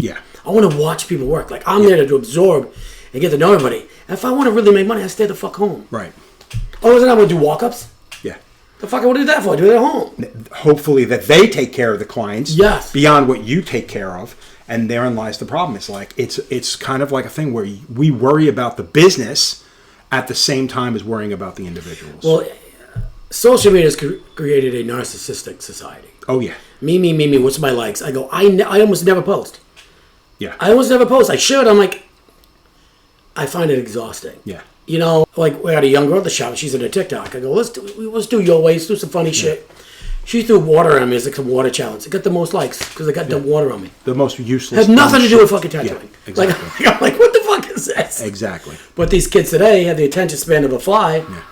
Yeah. I want to watch people work. Like, I'm there to absorb and get to know everybody. And if I want to really make money, I stay the fuck home. Right. Oh, isn't I going to do walk-ups? Yeah. The fuck I want to do that for? I do it at home. Hopefully that they take care of the clients. Yes. Beyond what you take care of. And therein lies the problem. It's like, it's kind of like a thing where we worry about the business at the same time as worrying about the individuals. Well, social media has created a narcissistic society. Oh, yeah. Me, what's my likes? I go, I almost never post. Yeah. I almost never post. I should. I'm like, I find it exhausting. Yeah. You know, like we had a young girl at the shop. She's in a TikTok. I go, let's do your way. Let's do some funny shit. She threw water on me. It's like some water challenge. It got the most likes because I got dumped water on me. The most useless. Had nothing to do with fucking tattooing. Yeah, exactly. Like, I'm like, what the fuck is this? Exactly. But these kids today have the attention span of a fly. Yeah.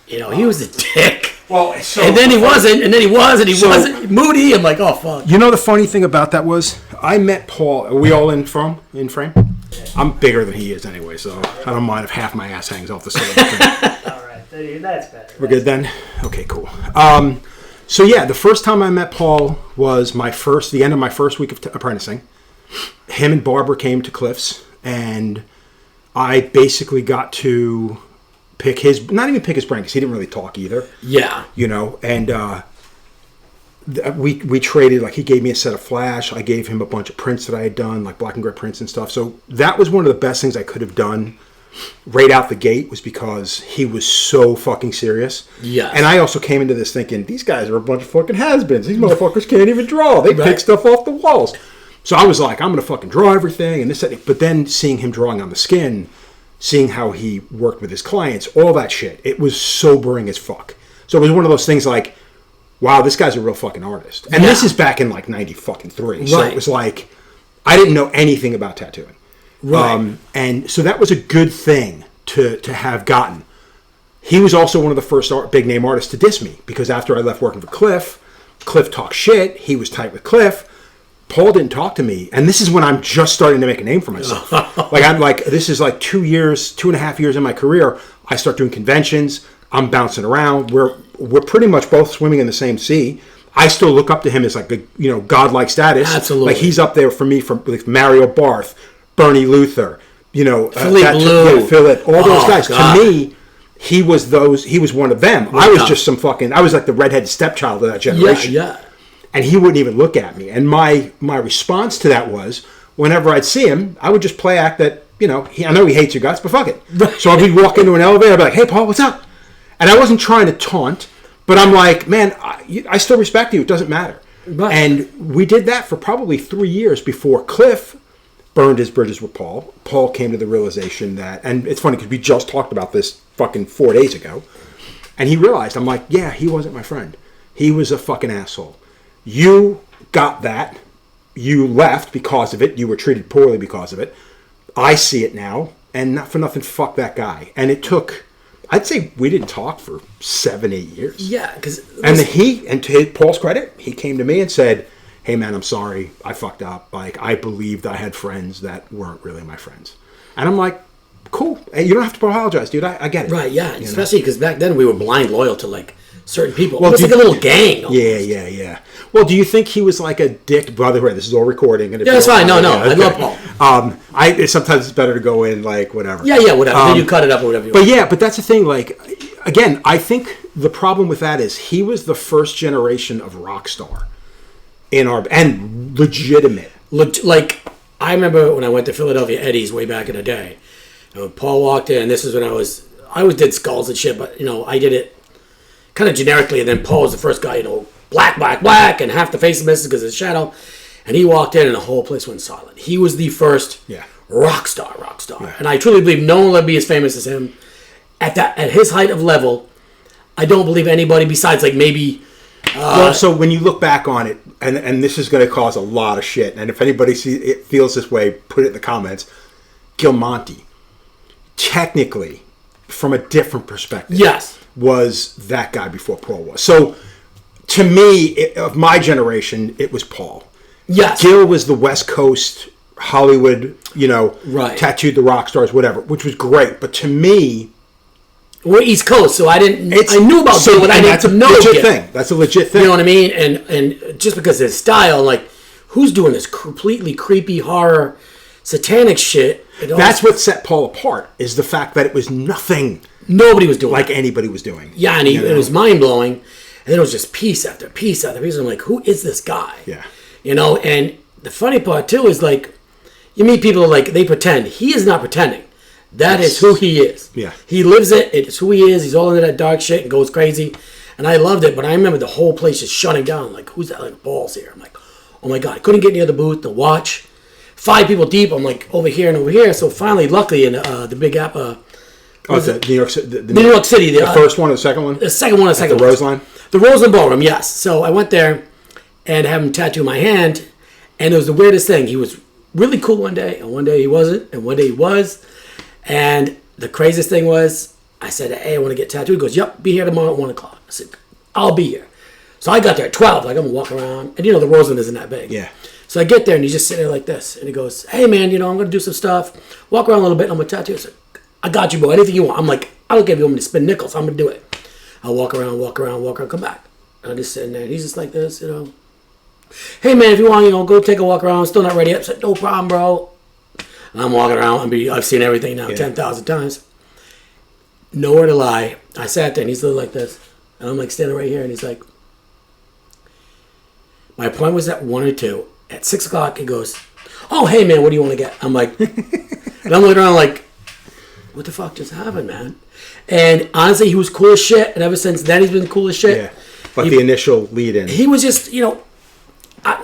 You know, he was a dick. Well, and then he wasn't, and then he was, and he wasn't. Moody. I'm like, oh, fuck. You know the funny thing about that was, I met Paul. Are we all in frame? Yeah. I'm bigger than he is anyway, so I don't mind if half my ass hangs off the stage. All right, that's better. We're good then? Okay, cool. So yeah, the first time I met Paul was the end of my first week of apprenticing. Him and Barbara came to Cliffs, and I basically got to not even pick his brain, because he didn't really talk either. Yeah. You know, and we traded, like, he gave me a set of Flash, I gave him a bunch of prints that I had done, like black and gray prints and stuff. So that was one of the best things I could have done right out the gate, was because he was so fucking serious. Yeah. And I also came into this thinking, these guys are a bunch of fucking has-beens. These motherfuckers can't even draw. They pick stuff off the walls. So I was like, I'm going to fucking draw everything. And this, but then seeing him drawing on the skin, seeing how he worked with his clients, all that shit, it was sobering as fuck. So it was one of those things like, wow, this guy's a real fucking artist. And this is back in like 93. So it was like, I didn't know anything about tattooing. Right. And so that was a good thing to have gotten. He was also one of the first big name artists to diss me, because after I left working for Cliff talked shit. He was tight with Cliff. Paul didn't talk to me, and this is when I'm just starting to make a name for myself. This is like 2.5 years in my career. I start doing conventions. I'm bouncing around. We're pretty much both swimming in the same sea. I still look up to him as like a godlike status. Absolutely, like he's up there for me from like Mario Barth, Bernie Luther, Philippe Blue, Philip, all those guys. God. To me, he was one of them. I was just I was like the redheaded stepchild of that generation. Yeah. And he wouldn't even look at me. And my response to that was, whenever I'd see him, I would just play act that, I know he hates your guts, but fuck it. So I'd walk into an elevator, I'd be like, hey, Paul, what's up? And I wasn't trying to taunt, but I'm like, man, I still respect you. It doesn't matter. Right. And we did that for probably 3 years before Cliff burned his bridges with Paul. Paul came to the realization that, and it's funny because we just talked about this fucking 4 days ago, and he realized, I'm like, yeah, he wasn't my friend. He was a fucking asshole. You got that. You left because of it. You were treated poorly because of it. I see it now, and not for nothing, fuck that guy. And it took, I'd say we didn't talk for 7-8 years. Yeah, because and to Paul's credit, he came to me and said, hey man, I'm sorry, I fucked up. Like, I believed I had friends that weren't really my friends. And I'm like, cool. Hey, you don't have to apologize, dude. I get it. Right, yeah. Especially because back then we were blind loyal to like certain people. Well, it was like a little gang. Almost. Yeah. Well, do you think he was like a dick? By the way, this is all recording. And that's fine. No. I love Paul. Sometimes it's better to go in like whatever. Yeah, whatever. Then you cut it up or whatever you want. But that's the thing. Like, again, I think the problem with that is he was the first generation of rock star and legitimate. Like, I remember when I went to Philadelphia Eddie's way back in the day. Paul walked in, and this is when I always did skulls and shit, but I did it kind of generically, and then Paul was the first guy, black, and half the face is missing because of the shadow. And he walked in, and the whole place went silent. He was the first rock star. Yeah. And I truly believe no one will be as famous as him. At his height of level, I don't believe anybody besides, like, maybe... so when you look back on it, and this is going to cause a lot of shit, and if anybody feels this way, put it in the comments. Gil Monty, technically, from a different perspective, was that guy before Paul was. So, to me, of my generation, it was Paul. Yes. Gil was the West Coast Hollywood, Right. tattooed the rock stars, whatever, which was great. But to me, we're East Coast, so I knew about so, it, but I and didn't that's a know legit yet. thing. That's a legit thing. You know what I mean? And just because of his style, like, who's doing this completely creepy horror, satanic shit? That's what set Paul apart, is the fact that it was nothing nobody was doing. like anybody was doing. Yeah, and it was mind blowing. And then it was just piece after piece after piece. I'm like, who is this guy? Yeah. And the funny part too is like, you meet people like they pretend. He is not pretending. That is who he is. Yeah. He lives it. It's who he is. He's all into that dark shit and goes crazy. And I loved it, but I remember the whole place just shutting down. Like, who's that? Like, balls here. I'm like, oh my God. I couldn't get near the booth to watch. 5 people deep. I'm like, over here and over here. So finally, luckily, in the Big Apple. The New York City. New York City. The first one or the second one? The second one. The second the one. Roseline? The Roseland Ballroom, yes. So I went there and had him tattoo my hand. And it was the weirdest thing. He was really cool one day, and one day he wasn't, and one day he was. And the craziest thing was, I said, hey, I want to get tattooed. He goes, yep, be here tomorrow at 1 o'clock. I said, I'll be here. So I got there at 12. Like, I'm going to walk around. And, the Roseland isn't that big. Yeah. So I get there, and he's just sitting there like this. And he goes, hey, man, I'm going to do some stuff. Walk around a little bit, and I'm going to tattoo. I said, I got you, bro. Anything you want. I'm like, I don't care if you want me to spin nickels. I'm going to do it. I'll walk around, come back. And I'm just sitting there. And he's just like this, Hey, man, if you want, go take a walk around. I'm still not ready yet. I said, no problem, bro. And I'm walking around. I've seen everything now 10,000 times. Nowhere to lie. I sat there, and he's like this. And I'm like standing right here, and he's like, my appointment was at 1 or 2. At 6 o'clock, he goes, oh, hey, man, what do you want to get? I'm like, and I'm looking around like, what the fuck just happened, man? And honestly, he was cool as shit. And ever since then, he's been cool as shit. Yeah. Like the initial lead in. He was just, I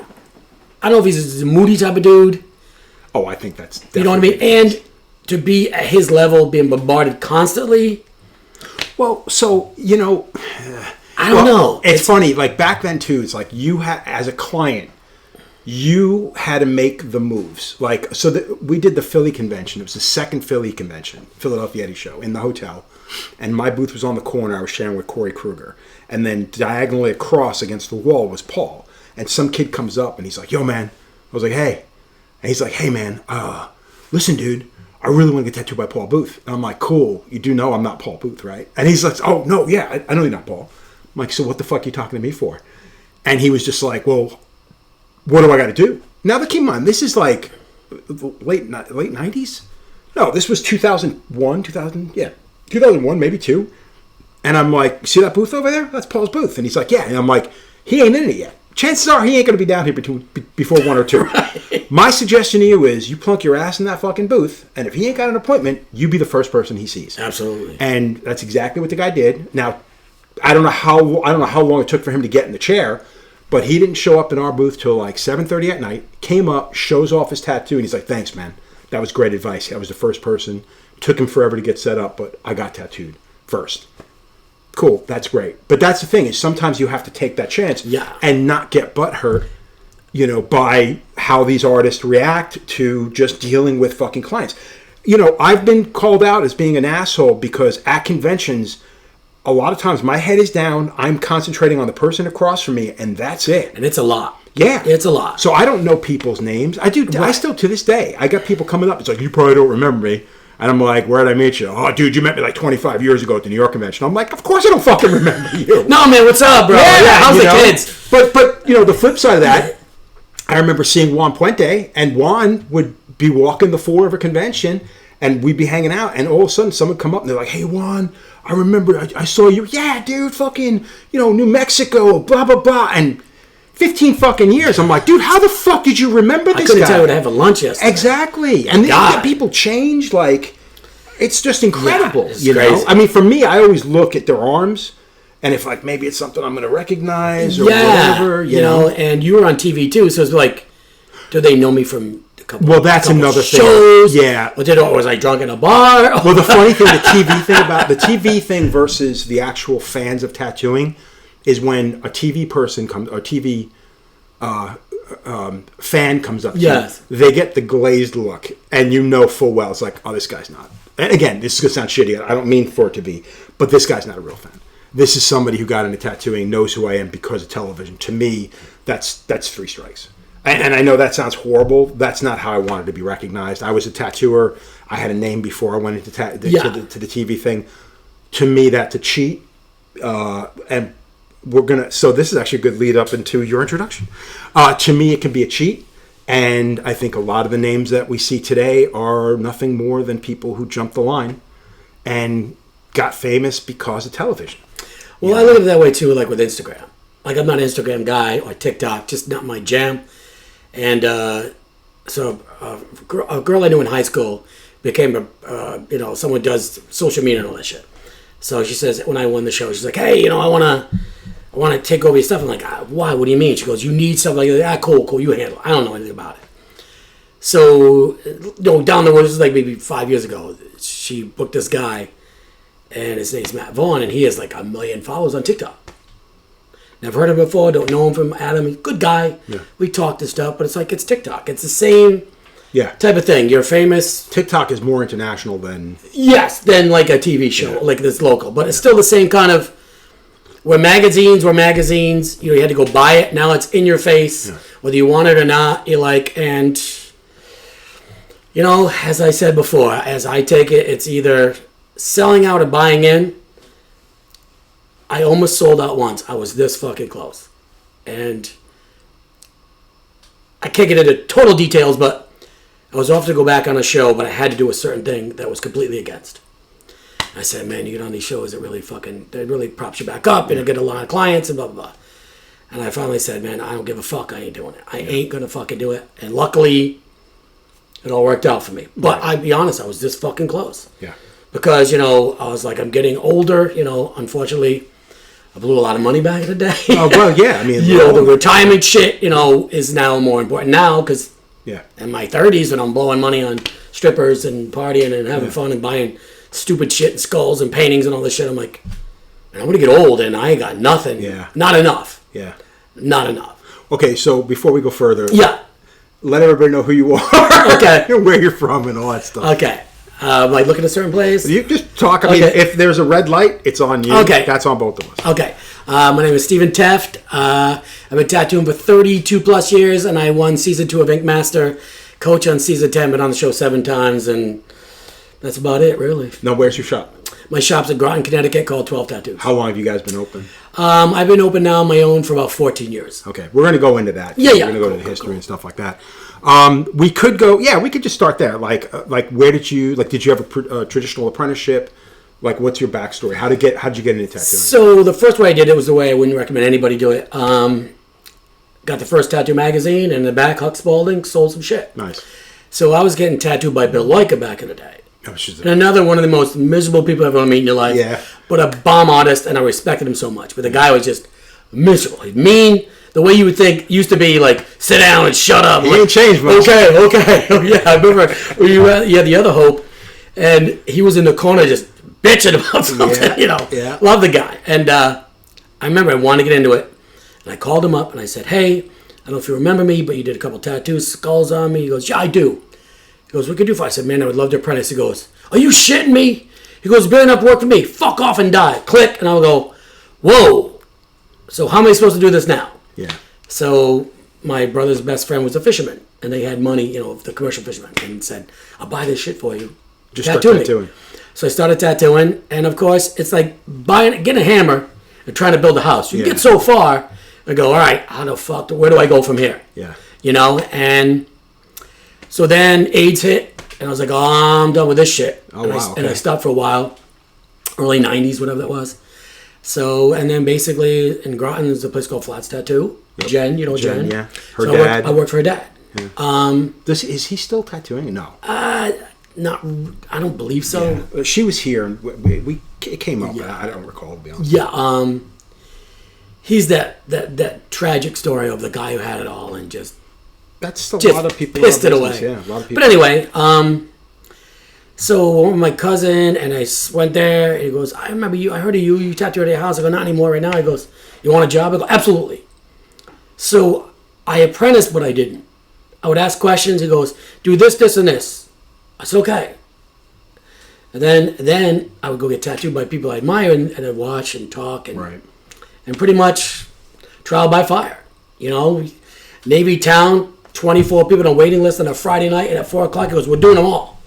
don't know if he's a moody type of dude. Oh, I think that's definitely. You know what I mean? And to be at his level, being bombarded constantly. Well, so, I don't know. It's funny. Like, back then, too, it's like you had, as a client, you had to make the moves. Like, so we did the Philly convention. It was the second Philly convention, Philadelphia Eddie show, in the hotel. And my booth was on the corner. I was sharing with Corey Kruger. And then diagonally across against the wall was Paul. And some kid comes up and he's like, yo, man. I was like, hey. And he's like, hey, man, listen, dude, I really want to get tattooed by Paul Booth. And I'm like, cool. You do know I'm not Paul Booth, right? And he's like, oh, no, yeah, I know you're not Paul. I'm like, so what the fuck are you talking to me for? And he was just like, well, what do I got to do? Now, keep in mind, this is like late 90s? No, this was 2001, 2001, maybe 2. And I'm like, see that booth over there? That's Paul's booth. And he's like, yeah. And I'm like, he ain't in it yet. Chances are he ain't going to be down here before 1 or 2. Right. My suggestion to you is you plunk your ass in that fucking booth, and if he ain't got an appointment, you be the first person he sees. Absolutely. And that's exactly what the guy did. Now, I don't know how long it took for him to get in the chair, but he didn't show up in our booth till like 7:30 at night. Came up, shows off his tattoo, and he's like, "Thanks, man. That was great advice. I was the first person. Took him forever to get set up, but I got tattooed first." Cool, that's great. But that's the thing, is sometimes you have to take that chance and not get butthurt, by how these artists react to just dealing with fucking clients. I've been called out as being an asshole because at conventions, a lot of times my head is down, I'm concentrating on the person across from me, and that's it. And it's a lot. Yeah. It's a lot. So I don't know people's names. I do. Right. I still, to this day, I got people coming up. It's like, you probably don't remember me. And I'm like, where did I meet you? Oh, dude, you met me like 25 years ago at the New York convention. I'm like, of course I don't fucking remember you. No, man, what's up, bro? Yeah, how's the kids? But the flip side of that, I remember seeing Juan Puente, and Juan would be walking the floor of a convention, and we'd be hanging out, and all of a sudden someone would come up, and they're like, hey, Juan, I remember, I saw you. Yeah, dude, fucking, New Mexico, blah, blah, blah. And 15 fucking years. I'm like, dude, how the fuck did you remember this guy? I couldn't tell you what I had for lunch yesterday. Exactly. And people change, like, it's just incredible, it's crazy. I mean, for me, I always look at their arms, and if, like, maybe it's something I'm going to recognize or whatever, you know. And you were on TV, too, so it's like, do they know me from a couple Well, that's another shows? thing. Yeah. Or was I drunk in a bar? Well, the funny thing, the TV thing versus the actual fans of tattooing is when a TV person comes, or TV fan comes up to you, they get the glazed look, and full well, it's like, oh, this guy's not. And again, this is going to sound shitty. I don't mean for it to be, but this guy's not a real fan. This is somebody who got into tattooing, knows who I am because of television. To me, that's 3 strikes. And I know that sounds horrible. That's not how I wanted to be recognized. I was a tattooer. I had a name before I went into to the TV thing. To me, that's a cheat. And we're gonna. So this is actually a good lead up into your introduction. To me, it can be a cheat. And I think a lot of the names that we see today are nothing more than people who jumped the line and got famous because of television. Well, I look at it that way too, like with Instagram. Like, I'm not an Instagram guy or TikTok, just not my jam. And so a girl I knew in high school became someone who does social media and all that shit. So she says, when I won the show, she's like, hey, I want to take over your stuff. I'm like, why? What do you mean? She goes, you need stuff like that. Cool, you handle it. I don't know anything about it. So, down the road, this is like maybe 5 years ago, she booked this guy, and his name's Matt Vaughn, and he has like 1 million followers on TikTok. Never heard of him before, don't know him from Adam. He's a good guy. Yeah. We talked and stuff, but it's TikTok. It's the same type of thing. You're famous. TikTok is more international than... Yes, than like a TV show, like this local. But it's still the same kind of... Where magazines were magazines, you had to go buy it. Now it's in your face, whether you want it or not. You're like, and... as I said before, as I take it, it's either selling out or buying in. I almost sold out once. I was this fucking close. And I can't get into total details, but I was offered to go back on a show, but I had to do a certain thing that was completely against. I said, man, you get on these shows, it really props you back up, and you get a lot of clients, and blah, blah, blah. And I finally said, man, I don't give a fuck. I ain't doing it. I ain't going to fucking do it. And luckily, it all worked out for me. But I'll be honest, I was this fucking close. Yeah. Because, I was like, I'm getting older, unfortunately. I blew a lot of money back in the day. Oh, well, yeah. I mean, the retirement shit, is now more important now because in my 30s when I'm blowing money on strippers and partying and having fun and buying stupid shit and skulls and paintings and all this shit, I'm like, man, I'm going to get old and I ain't got nothing. Yeah. Not enough. Yeah. Not enough. Okay, so before we go further, let everybody know who you are. Okay. Where you're from and all that stuff. Okay. Like look at a certain place. You just talk. I mean, if there's a red light, it's on you. Okay. That's on both of us. Okay. My name is Stephen Teft. I've been tattooing for 32 plus years, and I won season 2 of Ink Master, coach on season 10, been on the show 7 times, and that's about it, really. Now, where's your shop? My shop's in Groton, Connecticut, called 12 Tattoos. How long have you guys been open? I've been open now on my own for about 14 years. Okay. We're going to go into that. Yeah. We're going to go to the history and stuff like that. We could go, we could just start there. Like where did you have a traditional apprenticeship? Like, what's your backstory? How did you get into tattooing? So the first way I did it was the way I wouldn't recommend anybody do it. Got the first tattoo magazine, and in the back, Huck Spalding sold some shit. Nice. So I was getting tattooed by Bill Leica back in the day. And another one of the most miserable people I've ever met in your life. Yeah. But a bomb artist, and I respected him so much. But the guy was just miserable. He's mean. The way you would think used to be like, sit down and shut up. He ain't changed much. Okay. Yeah, I remember you had the other Hope, and he was in the corner just bitching about something, Yeah. Love the guy. And I remember I wanted to get into it, and I called him up, and I said, hey, I don't know if you remember me, but you did a couple tattoos, skulls on me. He goes, yeah, I do. He goes, what could you do for? I said, man, I would love to apprentice. He goes, are you shitting me? He goes, barely enough work for me. Fuck off and die. Click. And I'll go, whoa. So how am I supposed to do this now? Yeah. So my brother's best friend was a fisherman, and they had money, the commercial fisherman, and said, I'll buy this shit for you. Just start tattooing. So I started tattooing, and of course, it's like getting a hammer and trying to build a house. You get so far, I go, all right, how the fuck, where do I go from here? Yeah. And so then AIDS hit, and I was like, oh, I'm done with this shit. And I stopped for a while, early 90s, whatever that was. So, and then basically in Groton, there's a place called Flats Tattoo. Yep. Jen, Jen? Yeah. Her dad. I worked for her dad. Yeah. Is he still tattooing? No. I don't believe so. Yeah. She was here, and it came up. Yeah. I don't recall, to be honest. Yeah. He's that tragic story of the guy who had it all and just lot of people pissed it away. Yeah, a lot of people. But anyway, so my cousin and I went there, and he goes, I remember you. I heard of you. You tattooed at your house. I go, not anymore right now. He goes, you want a job? I go, absolutely. So I apprenticed, but I didn't. I would ask questions. He goes, do this, this, and this. I said, okay. And then I would go get tattooed by people I admire, and I'd watch and talk, and pretty much trial by fire. Navy town, 24 people on a waiting list on a Friday night, and at 4 o'clock, he goes, we're doing them all.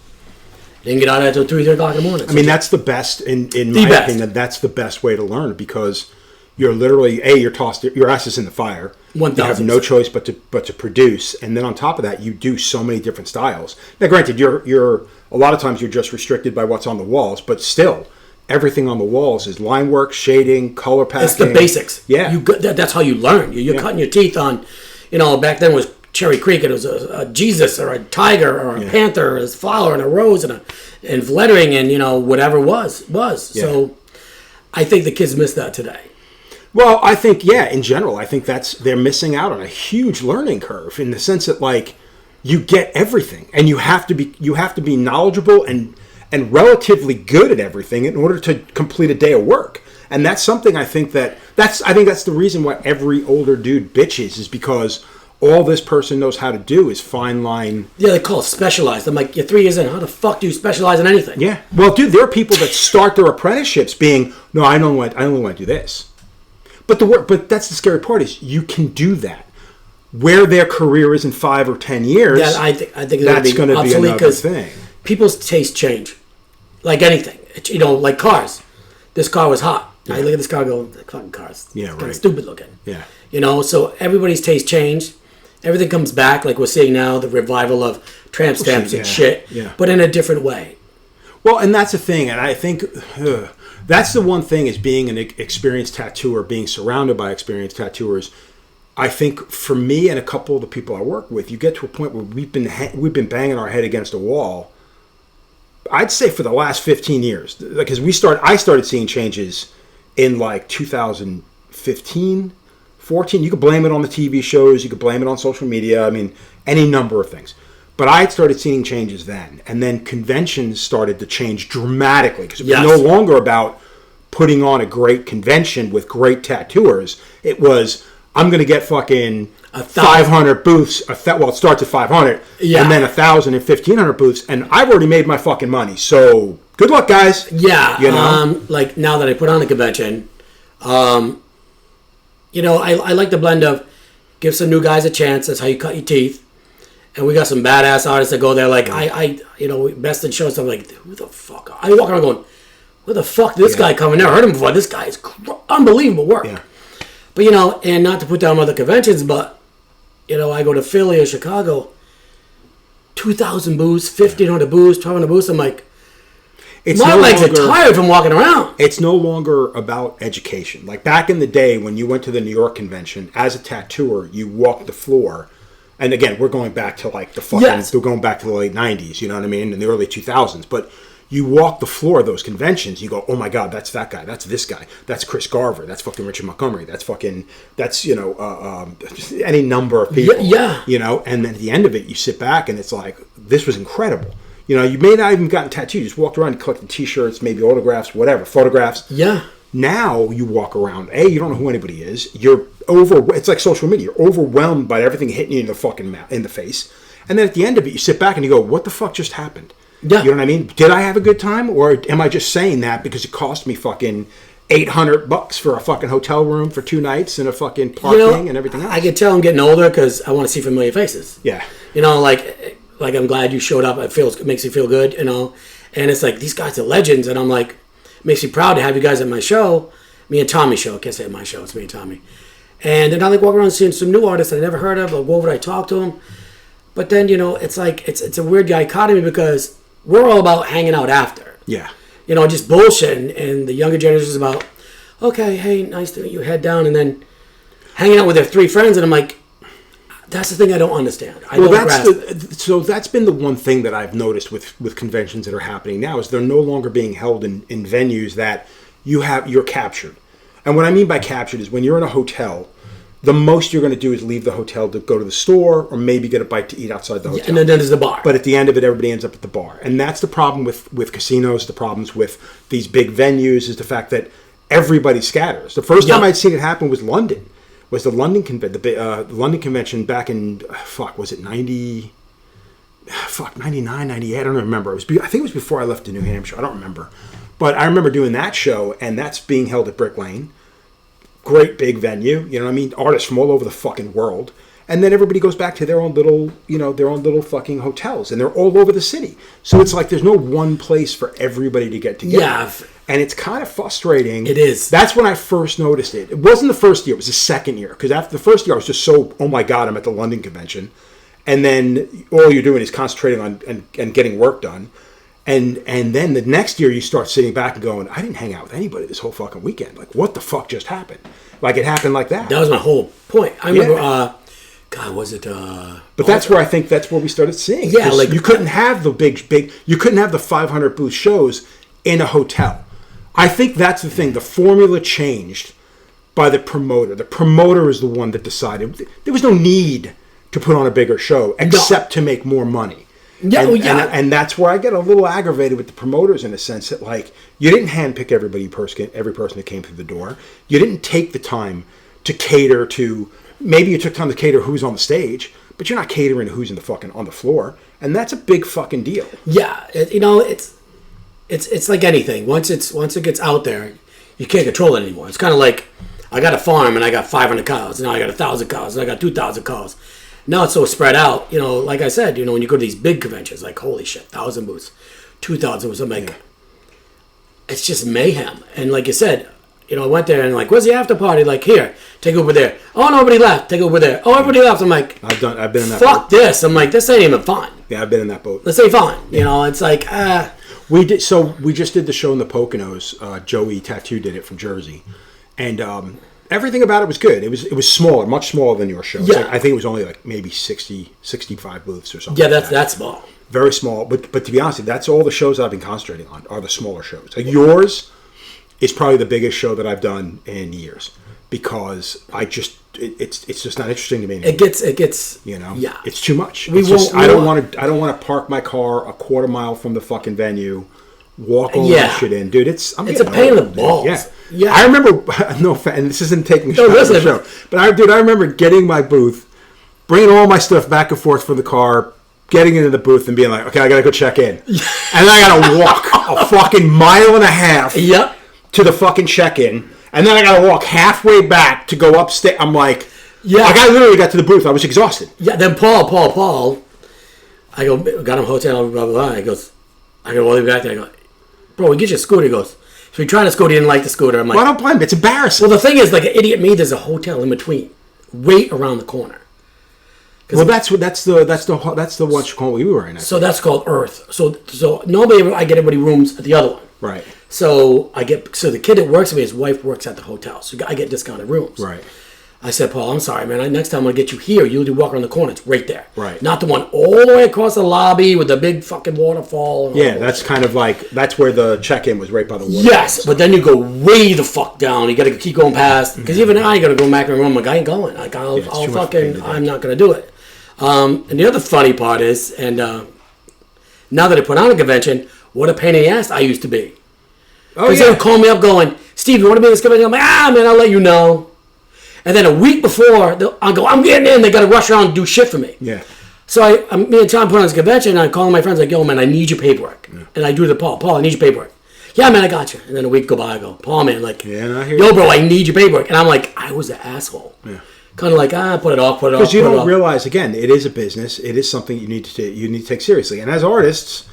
Didn't get out of there until 2, 3 o'clock in the morning. I mean, that's the best, in my opinion, that's the best way to learn, because you're literally, you're tossed, your ass is in the fire. 1,000%. You have no choice but to produce, and then on top of that, you do so many different styles. Now, granted, you're a lot of times you're just restricted by what's on the walls, but still, everything on the walls is line work, shading, color packing. It's the basics. Yeah. That's how you learn. You're cutting your teeth on, back then was Cherry Creek, and it was a Jesus or a tiger or a panther or a flower and a rose and lettering and, whatever was. Yeah. So I think the kids miss that today. Well, I think, in general, I think they're missing out on a huge learning curve in the sense that, like, you get everything, and you have to be knowledgeable and relatively good at everything in order to complete a day of work. And that's something I think that's the reason why every older dude bitches, is because all this person knows how to do is fine line. Yeah, they call it specialized. I'm like, you're 3 years in. How the fuck do you specialize in anything? Yeah. Well, dude, there are people that start their apprenticeships being, no, I only want to do this. But that's the scary part, is you can do that. Where their career is in 5 or 10 years, I think that's going to be another thing. People's tastes change, like anything. Like cars. This car was hot. Yeah. I look at this car, and go, fucking cars. Yeah, it's kind of stupid looking. Yeah. So everybody's taste changed. Everything comes back, like we're seeing now, the revival of tramp stamps and shit, but in a different way. Well, and that's the thing, and I think that's the one thing, is being an experienced tattooer, being surrounded by experienced tattooers. I think for me and a couple of the people I work with, you get to a point where we've been banging our head against a wall. I'd say for the last 15 years, because I started seeing changes in like 2015, 14. You could blame it on the TV shows, you could blame it on social media. I mean, any number of things. But I started seeing changes then, and then conventions started to change dramatically, because it was no longer about putting on a great convention with great tattooers. It was, I'm going to get fucking 500 booths. Well, it starts at 500, and then 1,000 and 1,500 booths, and I've already made my fucking money. So good luck, guys. Yeah. Like now that I put on a convention, I like the blend of give some new guys a chance. That's how you cut your teeth. And we got some badass artists that go there. Like best in show stuff. Like, who the fuck? I walk around going, where the fuck did this guy come? I never heard him before. This guy is unbelievable work. Yeah. But and not to put down other conventions, but I go to Philly or Chicago, 2,000 booths, 1,500 booths, 1,200 booths. I'm like, my legs are tired from walking around. It's no longer about education. Like back in the day when you went to the New York convention as a tattooer, you walked the floor. And again, we're going back to like we're going back to the late 90s, you know what I mean, in the early 2000s. But you walk the floor of those conventions, you go, oh my God, that's that guy, that's this guy, that's Chris Garver, that's fucking Richard Montgomery, that's any number of people. Yeah. And then at the end of it, you sit back and it's like, this was incredible. You may not even gotten tattooed, you just walked around and collected t-shirts, maybe autographs, whatever, photographs. Yeah. Now you walk around, you don't know who anybody is. It's like social media. You're overwhelmed by everything hitting you in the fucking in the face. And then at the end of it, you sit back and you go, what the fuck just happened? Yeah. You know what I mean? Did I have a good time? Or am I just saying that because it cost me fucking $800 for a fucking hotel room for 2 nights and a fucking parking and everything else? I can tell I'm getting older because I want to see familiar faces. Yeah. Like I'm glad you showed up. It makes me feel good, And it's like, these guys are legends. And I'm like, it makes me proud to have you guys at my show. Me and Tommy show. I can't say at my show. It's me and Tommy. And then I like walk around seeing some new artists that I never heard of. I'll go over, I talk to them. But then, it's like, it's a weird dichotomy because we're all about hanging out after. Yeah. Just bullshit. And the younger generation is about, okay, hey, nice to meet you, head down. And then hanging out with their 3 friends. And I'm like, that's the thing I don't understand. So that's been the one thing that I've noticed with conventions that are happening now is they're no longer being held in venues that you're captured. And what I mean by captured is when you're in a hotel, the most you're going to do is leave the hotel to go to the store or maybe get a bite to eat outside the hotel. And then there's the bar. But at the end of it, everybody ends up at the bar. And that's the problem with casinos, the problems with these big venues is the fact that everybody scatters. The first time I'd seen it happen was London. Was the London London convention back in, was it 99, 98? I don't remember. I think it was before I left to New Hampshire. I don't remember. But I remember doing that show, and that's being held at Brick Lane. Great big venue, you know what I mean? Artists from all over the fucking world. and then everybody goes back to their own little, their own little fucking hotels, and they're all over the city. So it's like there's no one place for everybody to get together. Yeah. And it's kind of frustrating. It is. That's when I first noticed it. It wasn't the first year. It was the second year. Because after the first year, I was just so, oh my God, I'm at the London convention. And then all you're doing is concentrating on and getting work done. And then the next year, you start sitting back and going, I didn't hang out with anybody this whole fucking weekend. Like, what the fuck just happened? Like, it happened like that. That was my whole point. I remember, God, was it... But that's where I think that's where we started seeing. Yeah, like... You couldn't have the big... You couldn't have the 500 booth shows in a hotel. I think that's the thing. The formula changed by the promoter. The promoter is the one that decided. There was no need to put on a bigger show except to make more money. Yeah, and that's where I get a little aggravated with the promoters in a sense that, like, you didn't handpick every person that came through the door. You didn't take the time to cater to. Maybe you took time to cater who's on the stage, but you're not catering to who's on the floor, and that's a big fucking deal. Yeah, It's like anything. Once it gets out there, you can't control it anymore. It's kind of like I got a farm and I got 500 cows. Now I got 1,000 cows. And I got 2,000 cows. Now it's so spread out. Like I said, when you go to these big conventions, like holy shit, 1,000 booths, 2,000 booths. I'm like, it's just mayhem. And like you said, I went there and like, where's the after party? Like here, take it over there. Oh, nobody left. Take it over there. Oh, everybody left. I'm like, I've been in that. Fuck boat. This. I'm like, this ain't even fun. Yeah, I've been in that boat. This ain't fun. It's like We did. So we just did the show in the Poconos. Joey Tattoo did it from Jersey, and everything about it was good. It was smaller, much smaller than your show. Yeah. Like, I think it was only like maybe 60, 65 booths or something. Yeah, like that's small. Very small. But to be honest, that's all the shows that I've been concentrating on are the smaller shows. Like yours is probably the biggest show that I've done in years because it's just not interesting to me anymore. It gets Yeah, it's too much. I don't want to park my car a quarter mile from the fucking venue, walk all that shit in, dude. It's a pain in the balls. Yeah. I remember and this isn't taking a shot at the show, but I remember getting my booth, bringing all my stuff back and forth from the car, getting into the booth and being like, okay, I gotta go check in, and then I gotta walk a fucking mile and a half. Yep. To the fucking check-in, and then I gotta walk halfway back to go upstairs. I'm like, I literally got to the booth. I was exhausted. Yeah. Then Paul, I go, got him a hotel, blah blah blah. He goes, I go all the way back there. I go, bro, we get you a scooter. He goes, so we tried a scooter, he didn't like the scooter. I'm like, well, I don't blame him. It's embarrassing. Well, the thing is, like an idiot me, there's a hotel in between, right around the corner. Well, that's the one we were in. So that's called Earth. So normally I get everybody rooms at the other one. Right. So the kid that works with me, his wife works at the hotel, so I get discounted rooms. Right. I said, Paul, I'm sorry, man. Next time I'm gonna get you here. You do walk around the corner. It's right there. Right. Not the one all the way across the lobby with the big fucking waterfall. Yeah, that's kind of like that's where the check-in was, right by the waterfall. Yes, but then you go way the fuck down. You got to keep going past because even I got to go back in the room. Like I ain't going. Like I'm not gonna do it. And the other funny part is, and now that I put on a convention, what a pain in the ass I used to be. Because they would call me up going, Steve, you want to be in this convention? I'm like, man, I'll let you know. And then a week before, I'll go, I'm getting in. They got to rush around and do shit for me. Yeah. So me and Tom put on this convention, and I call my friends like, yo, man, I need your paperwork. Yeah. And I do the Paul, I need your paperwork. Yeah, man, I got you. And then a week go by, I go, Paul, man, like, yo, bro, I need your paperwork. And I'm like, I was the asshole. Yeah. Kind of like, put it off. Because you don't realize, again, it is a business. It is something you need to take seriously. And as artists,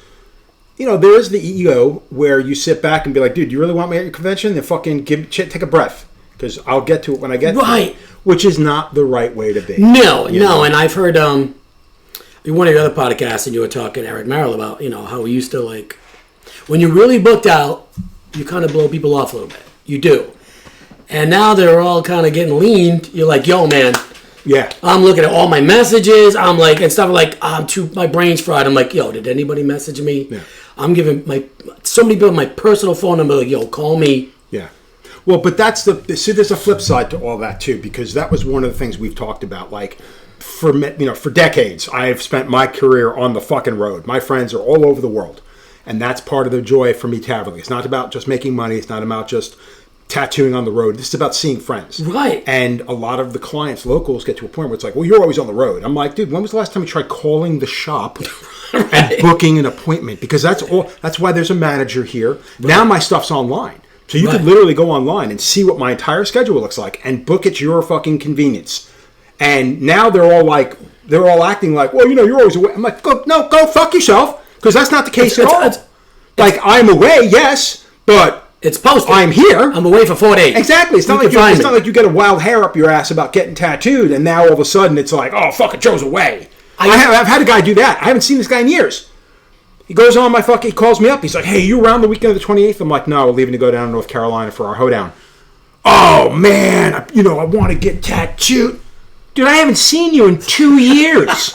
there is the ego where you sit back and be like, dude, you really want me at your convention? Then fucking take a breath. Because I'll get to it when I get to it. Which is not the right way to be. No. And I've heard in one of your other podcasts, and you were talking to Eric Merrill about, how we used to, like, when you're really booked out, you kind of blow people off a little bit. You do. And now they're all kind of getting leaned. You're like, yo, man. Yeah. I'm looking at all my messages. I'm like, and stuff like, my brain's fried. I'm like, yo, did anybody message me? Yeah. I'm giving so many people my personal phone number, like, yo, call me. Yeah. Well, but there's a flip side to all that too, because that was one of the things we've talked about. Like, for decades, I've spent my career on the fucking road. My friends are all over the world, and that's part of the joy for me traveling. It's not about just making money. It's not about just tattooing on the road. This is about seeing friends. Right. And a lot of the clients, locals, get to a point where it's like, well, you're always on the road. I'm like, dude, when was the last time you tried calling the shop and booking an appointment? Because that's why there's a manager here. Right. Now my stuff's online. So you could literally go online and see what my entire schedule looks like and book at your fucking convenience. And now they're all acting like, well, you're always away. I'm like, go fuck yourself, because that's not the case at all. Like, I'm away, yes, but it's posted. I'm here. I'm away for 4 days. Exactly. It's not like you get a wild hair up your ass about getting tattooed, and now all of a sudden it's like, oh, fucking Joe's away. I've had a guy do that. I haven't seen this guy in years. He goes on he calls me up. He's like, hey, you around the weekend of the 28th? I'm like, no, we're leaving to go down to North Carolina for our hoedown. Oh, man, I want to get tattooed. Dude, I haven't seen you in 2 years.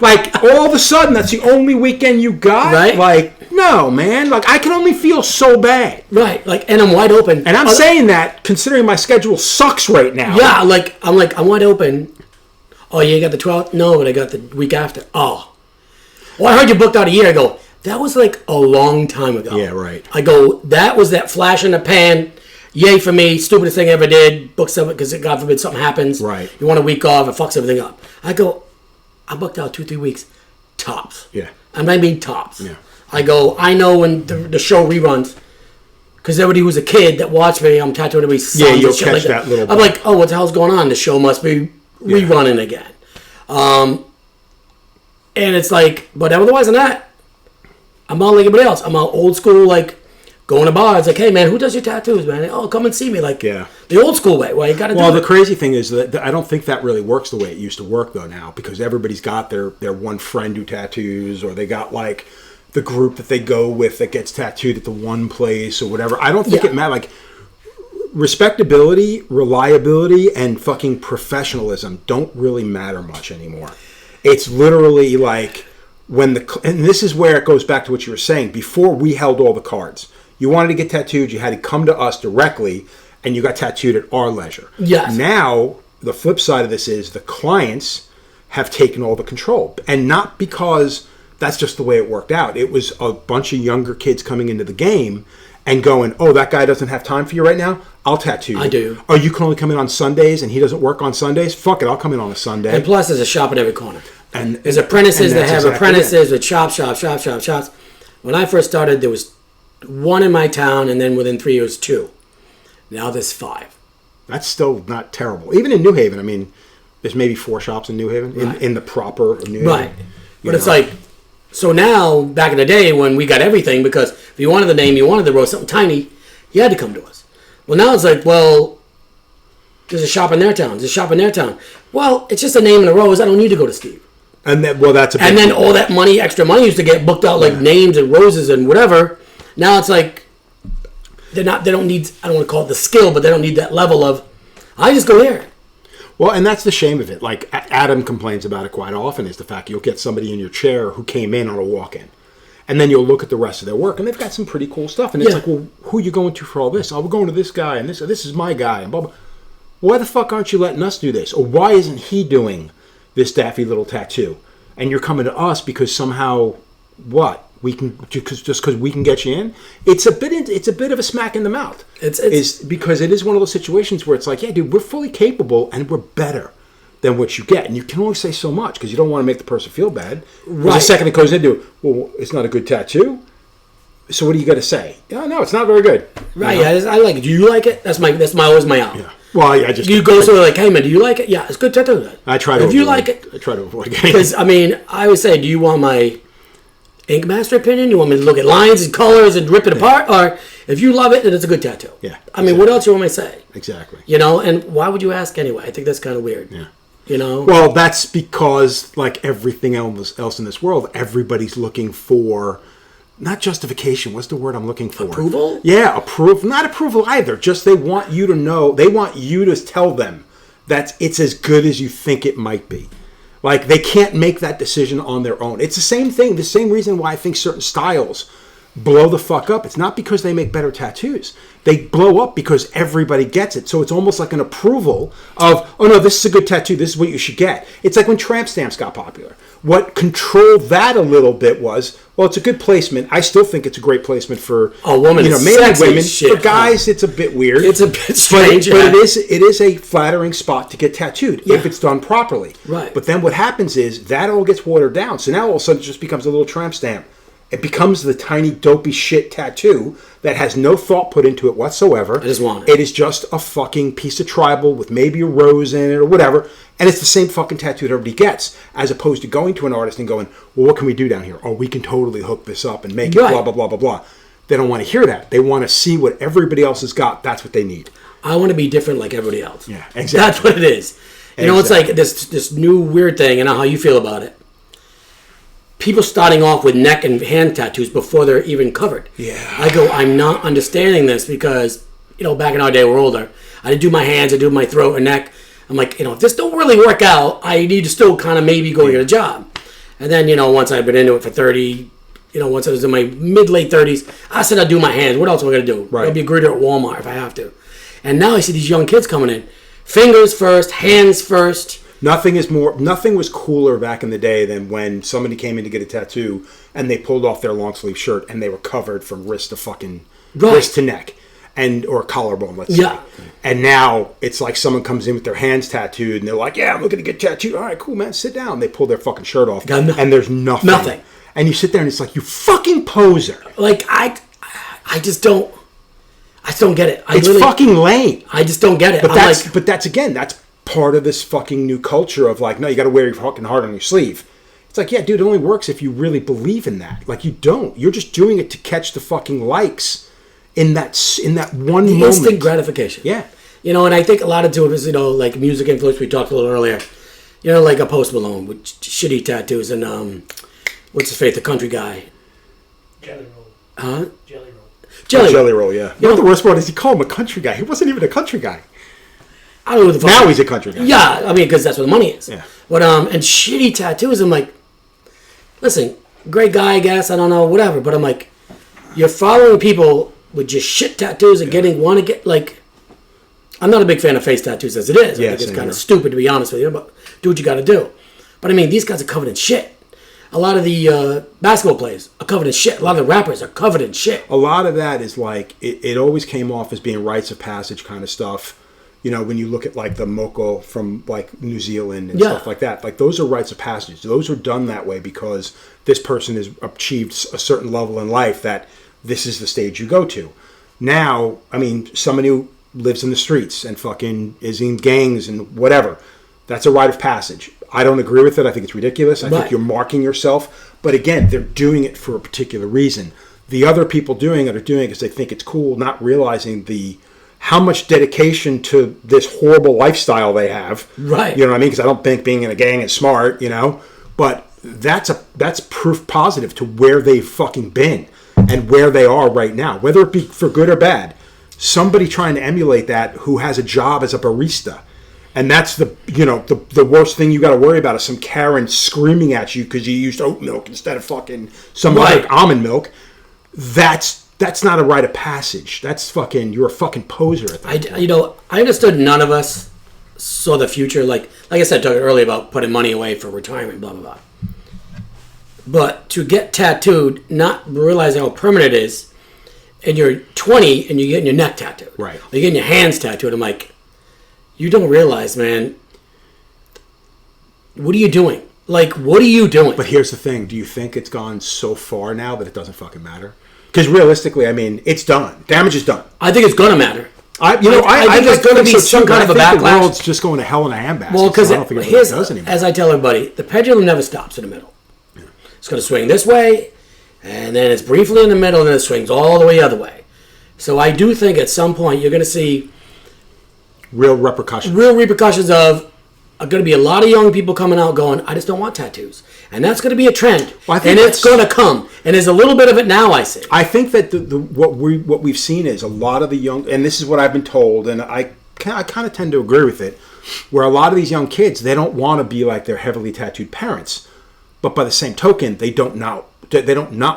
Like, all of a sudden, that's the only weekend you got? Right. Like, no, man. Like, I can only feel so bad. Right. Like, and I'm wide open. And I'm saying that considering my schedule sucks right now. Yeah, I'm wide open. Oh, you got the 12th? No, but I got the week after. Oh. Well, I heard you booked out a year ago. That was like a long time ago. Yeah, right. I go, that was that flash in the pan. Yay for me. Stupidest thing I ever did. Book something because, God forbid, something happens. Right. You want a week off. It fucks everything up. I go, I booked out 2-3 weeks. Tops. Yeah. I mean tops. Yeah. I go, I know when the show reruns, because everybody who's a kid that watched me, I'm tattooing everybody's sons. Yeah, you'll and shit catch like that little I'm bit. like, oh, what the hell's going on? The show must be rerunning again. And it's like, but otherwise than that, I'm not like anybody else. I'm all old school, like, going to bars. Like, hey, man, who does your tattoos, man? Oh, come and see me. Like, yeah. The old school way. Well, you got to do Well, it. the crazy thing is that I don't think that really works the way it used to work, though, now. Because everybody's got their one friend who tattoos, or they got, like, the group that they go with that gets tattooed at the one place or whatever. I don't think it matters. Like, respectability, reliability, and fucking professionalism don't really matter much anymore. It's literally like and this is where it goes back to what you were saying. Before, we held all the cards. You wanted to get tattooed, you had to come to us directly, and you got tattooed at our leisure. Yes. Now, the flip side of this is the clients have taken all the control. And not because that's just the way it worked out. It was a bunch of younger kids coming into the game and going, oh, that guy doesn't have time for you right now? I'll tattoo you. I do. Oh, you can only come in on Sundays and he doesn't work on Sundays? Fuck it, I'll come in on a Sunday. And plus, there's a shop at every corner. And there's apprentices that have exactly apprentices with shops. When I first started, there was one in my town, and then within 3 years, 2. Now there's 5. That's still not terrible. Even in New Haven, I mean, there's maybe 4 shops in New Haven, right. in the proper New Haven. Right. But it's like, so now, back in the day when we got everything, because if you wanted the name, you wanted the road, something tiny, you had to come to us. Well, now it's like, well, there's a shop in their town. There's a shop in their town. Well, it's just a name and a rose. I don't need to go to Steve. And then, well, that's a big and then all that money, extra money, used to get booked out like names and roses and whatever. Now it's like they don't need, I don't want to call it the skill, but they don't need that level of, I just go here. Well, and that's the shame of it. Like Adam complains about it quite often, is the fact you'll get somebody in your chair who came in on a walk-in. And then you'll look at the rest of their work, and they've got some pretty cool stuff. And it's like, well, who are you going to for all this? Oh, we're going to this guy, and this is my guy, and blah, blah. Why the fuck aren't you letting us do this? Or why isn't he doing this daffy little tattoo? And you're coming to us because somehow, what? We can just because we can get you in. It's a bit of a smack in the mouth. It's because it is one of those situations where it's like, yeah, dude, we're fully capable and we're better than what you get, and you can only say so much because you don't want to make the person feel bad. Right. The second it goes into, well, it's not a good tattoo. So what do you got to say? Yeah, no, it's not very good. Right? You know? Yeah, I like it. Do you like it? That's always my out. Yeah. Well, I just you go so like, hey man, do you like it? Yeah, it's good tattoo. I try to. If you like it, I try to avoid it. Because I mean, I always say, do you want my ink master opinion? You want me to look at lines and colors and rip it apart, or if you love it, then it's a good tattoo. Yeah. I mean, what else you want me to say? Exactly. You know, and why would you ask anyway? I think that's kind of weird. Yeah. You know. Well, that's because like everything else in this world, everybody's looking for. Not justification. What's the word I'm looking for? Approval? Yeah, approval. Not approval either. Just they want you to know. They want you to tell them that it's as good as you think it might be. Like, they can't make that decision on their own. It's the same thing. The same reason why I think certain styles blow the fuck up. It's not because they make better tattoos. They blow up because everybody gets it. So it's almost like an approval of, oh no, this is a good tattoo. This is what you should get. It's like when tramp stamps got popular. What controlled that a little bit was, well, it's a good placement. I still think it's a great placement for a woman, mainly women. Shit, for guys, it's a bit weird. It's a bit strange, but it is a flattering spot to get tattooed if it's done properly. Right. But then what happens is that all gets watered down. So now all of a sudden it just becomes a little tramp stamp. It becomes the tiny dopey shit tattoo that has no thought put into it whatsoever. I just want it. It is just a fucking piece of tribal with maybe a rose in it or whatever, and it's the same fucking tattoo that everybody gets, as opposed to going to an artist and going, well, what can we do down here? Oh, we can totally hook this up and make it blah, blah, blah, blah, blah. They don't want to hear that. They want to see what everybody else has got. That's what they need. I want to be different like everybody else. Yeah, exactly. That's what it is. You know, it's like this new weird thing, and how you feel about it. People starting off with neck and hand tattoos before they're even covered. Yeah. I go, I'm not understanding this because, you know, back in our day, we're older. I did do my hands, I do my throat and neck. I'm like, you know, if this don't really work out, I need to still kind of maybe go get a job. And then, you know, once I've been into it for 30, you know, once I was in my mid-late 30s, I said I'd do my hands. What else am I going to do? Right. I'll be a greeter at Walmart if I have to. And now I see these young kids coming in. Fingers first, hands first. Nothing was cooler back in the day than when somebody came in to get a tattoo and they pulled off their long sleeve shirt and they were covered from wrist to fucking wrist to neck or collarbone, let's say. And now it's like someone comes in with their hands tattooed and they're like, yeah, I'm looking to get tattooed. All right, cool, man, sit down. They pull their fucking shirt off and there's nothing. Nothing. And you sit there and it's like, you fucking poser. Like, I just don't get it. It's fucking lame. I just don't get it. But that's part of this fucking new culture of like, no, you got to wear your fucking heart on your sleeve. It's like, yeah, dude, it only works if you really believe in that. Like, you don't. You're just doing it to catch the fucking likes in that one moment. Instant gratification. Yeah. You know, and I think a lot of it is, you know, like music influence. We talked a little earlier. You know, like a Post Malone with shitty tattoos and what's his face, the country guy. Jelly Roll. Huh? Jelly Roll. Jelly Roll, yeah. You know what the worst part is? He called him a country guy. He wasn't even a country guy. I don't know who the fuck. Now he's a country guy. Yeah, I mean, because that's where the money is. Yeah. But and shitty tattoos. I'm like, listen, great guy, I guess. I don't know, whatever. But I'm like, you're following people with just shit tattoos and want to get like. I'm not a big fan of face tattoos as it is. I think it's kind of stupid, to be honest with you. But do what you got to do. But I mean, these guys are covered in shit. A lot of the basketball players are covered in shit. A lot of the rappers are covered in shit. A lot of that is like, it always came off as being rites of passage kind of stuff. You know, when you look at like the Moko from like New Zealand and stuff like that, like those are rites of passage. Those are done that way because this person has achieved a certain level in life that this is the stage you go to. Now, I mean, somebody who lives in the streets and fucking is in gangs and whatever, that's a rite of passage. I don't agree with it. I think it's ridiculous. I think you're marking yourself. But again, they're doing it for a particular reason. The other people doing it are doing it because they think it's cool, not realizing how much dedication to this horrible lifestyle they have. Right. You know what I mean? Because I don't think being in a gang is smart, you know? But that's proof positive to where they've fucking been and where they are right now. Whether it be for good or bad. Somebody trying to emulate that who has a job as a barista. And that's the worst thing you got to worry about is some Karen screaming at you because you used oat milk instead of fucking some other almond milk. That's not a rite of passage. That's fucking, you're a fucking poser at that point. You know, I understood none of us saw the future. Like I said, talking earlier about putting money away for retirement, blah, blah, blah. But to get tattooed, not realizing how permanent it is, and you're 20 and you're getting your neck tattooed. Right. Or you're getting your hands tattooed. I'm like, you don't realize, man, what are you doing? Like, what are you doing? But here's the thing. Do you think it's gone so far now that it doesn't fucking matter? Because realistically, I mean, it's done. Damage is done. I think it's going to matter. I think there's going to be some kind of a backlash. The world's just going to hell in a handbasket. Well, because I don't think it really does anymore. As I tell everybody, the pendulum never stops in the middle. Yeah. It's going to swing this way, and then it's briefly in the middle, and then it swings all the way the other way. So I do think at some point you're going to see real repercussions. Of are going to be a lot of young people coming out going, I just don't want tattoos. And that's going to be a trend. Well, and it's going to come. And there's a little bit of it now, I see. I think that what we've seen is a lot of the young, and this is what I've been told, and I kind of tend to agree with it, where a lot of these young kids, they don't want to be like their heavily tattooed parents. But by the same token, they don't not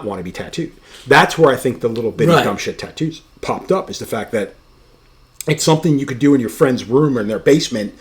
want to be tattooed. That's where I think the little bitty dumb shit tattoos popped up, is the fact that it's something you could do in your friend's room or in their basement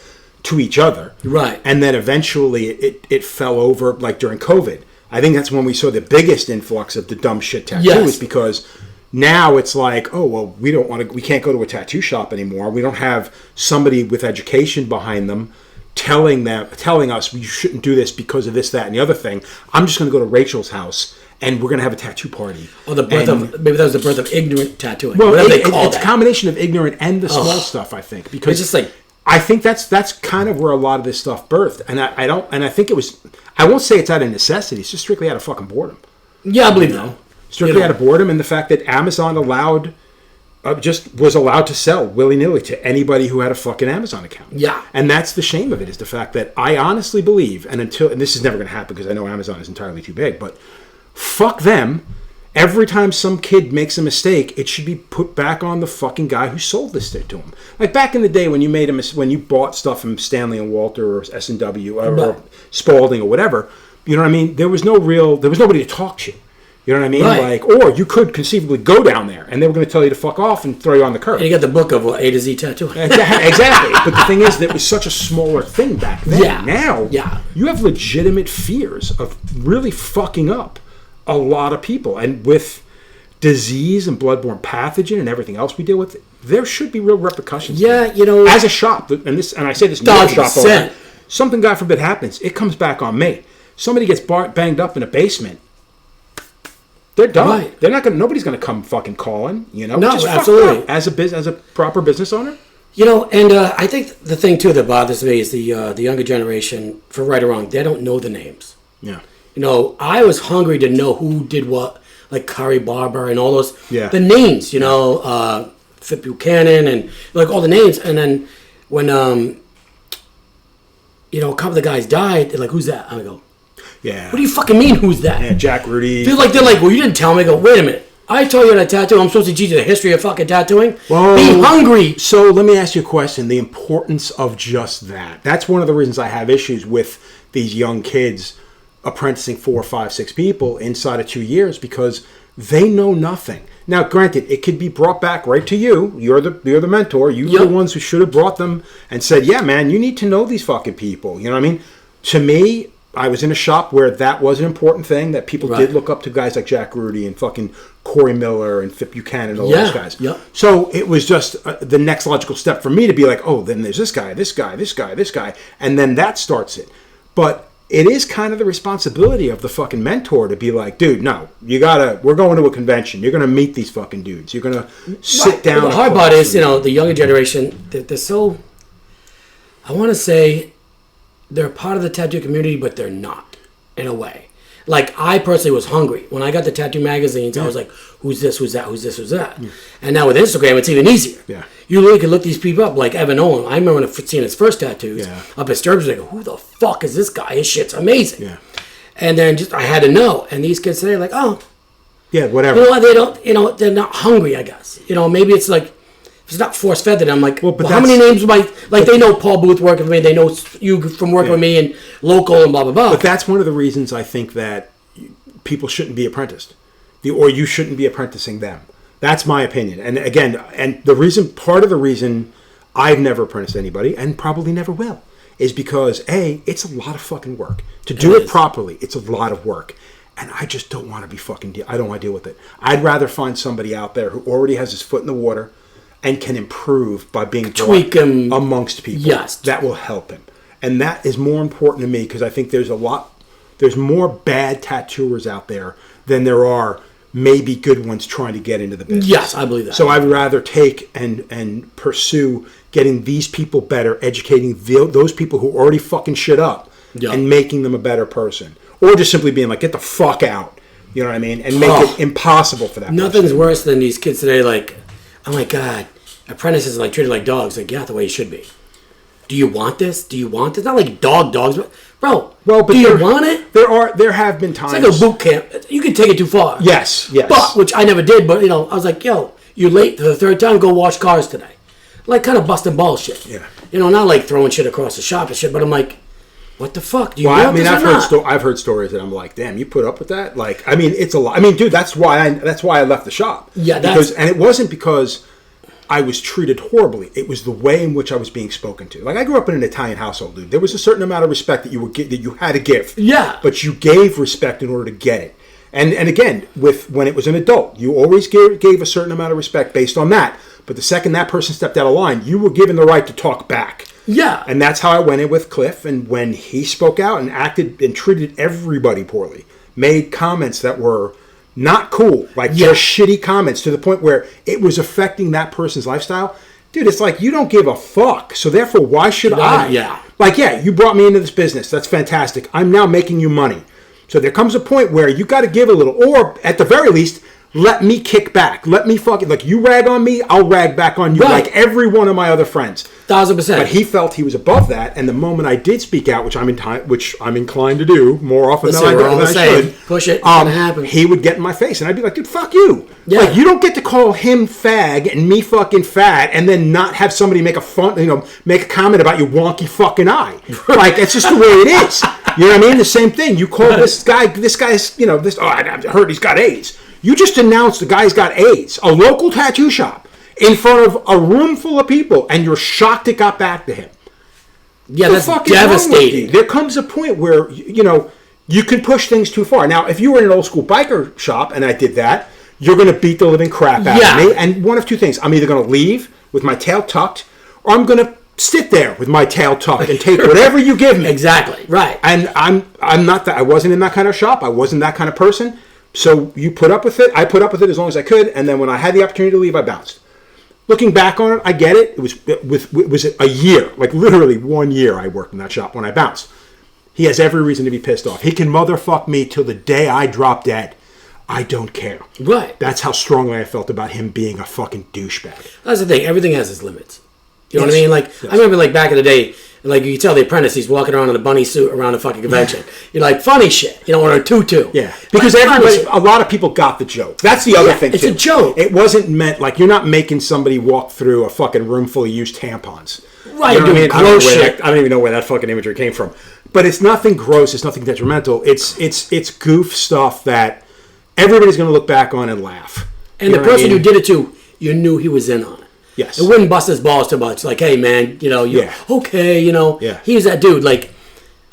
to each other. Right. And then eventually it fell over, like during COVID. I think that's when we saw the biggest influx of the dumb shit tattoos, because now it's like, oh, well, we can't go to a tattoo shop anymore. We don't have somebody with education behind them telling us we shouldn't do this because of this, that, and the other thing. I'm just going to go to Rachel's house and we're going to have a tattoo party. Or the birth And- of maybe that was the birth of ignorant tattooing. well, Whatever they call it's a that. combination of ignorant and the small stuff, I think, because It's just like I think that's kind of where a lot of this stuff birthed, and I think it was. I won't say it's out of necessity. It's just strictly out of fucking boredom. yeah, I believe that. Strictly out of boredom, and the fact that Amazon was allowed to sell willy-nilly to anybody who had a fucking Amazon account. Yeah. And that's the shame of it, is the fact that I honestly believe, and this is never going to happen because I know Amazon is entirely too big, but fuck them. Every time some kid makes a mistake, it should be put back on the fucking guy who sold this shit to him. Like back in the day when you bought stuff from Stanley and Walter or S&W or Spalding or whatever, you know what I mean? There was nobody to talk to. You know what I mean? Right. Like, or you could conceivably go down there and they were going to tell you to fuck off and throw you on the curb. And you got the book of A to Z tattooing. Exactly. But the thing is that it was such a smaller thing back then. Yeah. Now, Yeah. you have legitimate fears of really fucking up a lot of people. And with disease and bloodborne pathogen and everything else we deal with, there should be real repercussions. Yeah, you know, As a shop, and I say this in the shop all the time, 1,000%. something, God forbid, happens, it comes back on me. Somebody gets banged up in a basement, they're done. Right. They're not gonna. Nobody's gonna come fucking calling. You know. No, Which is fucked absolutely. up. As a proper business owner. you know, and I think the thing too that bothers me is the younger generation, for right or wrong, they don't know the names. Yeah. You know, I was hungry to know who did what, like Curry Barber and all those. Yeah. The names, you know, Fit Buchanan and like all the names, and then when you know, a couple of the guys died, they're like, "Who's that?" I go, Yeah. "What do you fucking mean? Who's that?" Yeah, Jack Rudy. They're like, well, you didn't tell me. I go, wait a minute. I told you that tattoo. I'm supposed to teach you the history of fucking tattooing. Whoa. Be hungry. So let me ask you a question. The importance of just that. That's one of the reasons I have issues with these young kids apprenticing 4, 5, 6 people inside of 2 years, because they know nothing. Now, granted, it could be brought back right to you. You're the mentor. You're the Yep. ones who should have brought them and said, yeah, man, you need to know these fucking people. You know what I mean? To me, I was in a shop where that was an important thing, that people Right. did look up to guys like Jack Rudy and fucking Corey Miller and Fit Buchanan and all Yeah, those guys. yep. So it was just the next logical step for me to be like, oh, then there's this guy, this guy, this guy, this guy. And then that starts it. But it is kind of the responsibility of the fucking mentor to be like, dude, no, we're going to a convention. You're going to meet these fucking dudes. You're going to sit down. The hard part is, you know, the younger generation, they're so, I want to say, they're part of the tattoo community, but they're not, in a way. Like, I personally was hungry. When I got the tattoo magazines, I was like, who's this, who's that, who's this, who's that? And now with Instagram, it's even easier. Yeah. You really can look these people up, like Evan Owen. I remember when I seeing his first tattoos Yeah. up at Sturbs, like, who the fuck is this guy? His shit's amazing. Yeah. And then I had to know. And these kids today are like, oh, Yeah, whatever. you know what? They don't, you know, they're not hungry, I guess. You know, maybe it's like, it's not force fed to them. Like, Well, but how many that's- names like they know Paul Booth working for me, they know you from working with me and local and blah blah blah. But that's one of the reasons I think that people shouldn't be apprenticed, or you shouldn't be apprenticing them. That's my opinion. And again, part of the reason I've never apprenticed anybody, and probably never will, is because it's a lot of fucking work to do it is. properly. It's a lot of work, and I just don't want to be I don't want to deal with it. I'd rather find somebody out there who already has his foot in the water and can improve by being Tweak brought him. amongst people. Yes. That will help him. And that is more important to me, because I think there's more bad tattooers out there than there are maybe good ones trying to get into the business. Yes, I believe that. So I'd rather take and pursue getting these people better, educating those people who already fucking shit up, Yeah. and making them a better person. Or just simply being like, get the fuck out. You know what I mean? And make Oh. it impossible for that Nothing's person. worse than these kids today. Like, oh my god, apprentices are like treated like dogs. Like, yeah, the way you should be. Do you want this? Do you want this? Not like dogs, but bro. Well, but do you there- want it? There have been times. It's like a boot camp. You can take it too far. Yes. But which I never did. But you know, I was like, yo, you late for the third time? Go wash cars today. Like kind of busting balls shit. Yeah. You know, not like throwing shit across the shop and shit. But I'm like, what the fuck? Do you Well, want I mean, this or not? I've heard stories that I'm like, damn, you put up with that? Like, I mean, it's a lot. I mean, dude, that's why I left the shop. Yeah, and it wasn't because I was treated horribly. It was the way in which I was being spoken to. Like, I grew up in an Italian household, dude. There was a certain amount of respect that you had to give. Yeah. But you gave respect in order to get it. And again, when it was an adult, you always gave a certain amount of respect based on that. But the second that person stepped out of line, you were given the right to talk back. Yeah. And that's how I went in with Cliff. And when he spoke out and acted and treated everybody poorly, made comments that were not cool, like just shitty comments to the point where it was affecting that person's lifestyle. Dude, it's like, you don't give a fuck. So therefore, why should I? Yeah. Like, yeah, you brought me into this business. That's fantastic. I'm now making you money. So there comes a point where you got to give a little, or at the very least, let me kick back. Let me fucking, like, you rag on me, I'll rag back on you, like every one of my other friends. 1,000%. But he felt he was above that, and the moment I did speak out, which I'm inclined to do more often than I should, push it. It's gonna happen. He would get in my face, and I'd be like, dude, fuck you. Yeah. Like, you don't get to call him fag and me fucking fat, and then not have somebody make a comment about your wonky fucking eye. Like, it's just the way it is. You know what I mean? The same thing. You call this guy's, I heard he's got AIDS. You just announced the guy's got AIDS. A local tattoo shop in front of a room full of people, and you're shocked it got back to him. Yeah, that's devastating. There comes a point where, you can push things too far. Now, if you were in an old school biker shop and I did that, you're going to beat the living crap out of me. And one of two things. I'm either going to leave with my tail tucked, or I'm going to sit there with my tail tucked and take whatever you give me. Exactly. Right. And I'm not that. I wasn't in that kind of shop. I wasn't that kind of person. So you put up with it. I put up with it as long as I could. And then when I had the opportunity to leave, I bounced. Looking back on it, I get it. It was a year, like literally 1 year I worked in that shop when I bounced. He has every reason to be pissed off. He can motherfuck me till the day I drop dead. I don't care. Right. That's how strongly I felt about him being a fucking douchebag. That's the thing. Everything has its limits. You know what I mean? Like, I remember, like, back in the day, like, you could tell The Apprentice, he's walking around in a bunny suit around a fucking convention. You're like, funny shit. Or a tutu. Yeah. Because a lot of people got the joke. That's the other thing, it's too. It's a joke. It wasn't meant, like, you're not making somebody walk through a fucking room full of used tampons. Right. You know what I mean? Gross shit. I don't even know where that fucking imagery came from. But it's nothing gross. It's nothing detrimental. It's goof stuff that everybody's going to look back on and laugh. And the person who did it to, you knew he was in on it. Yes. It wouldn't bust his balls too much. Like, hey, man, okay, he's that dude. Like,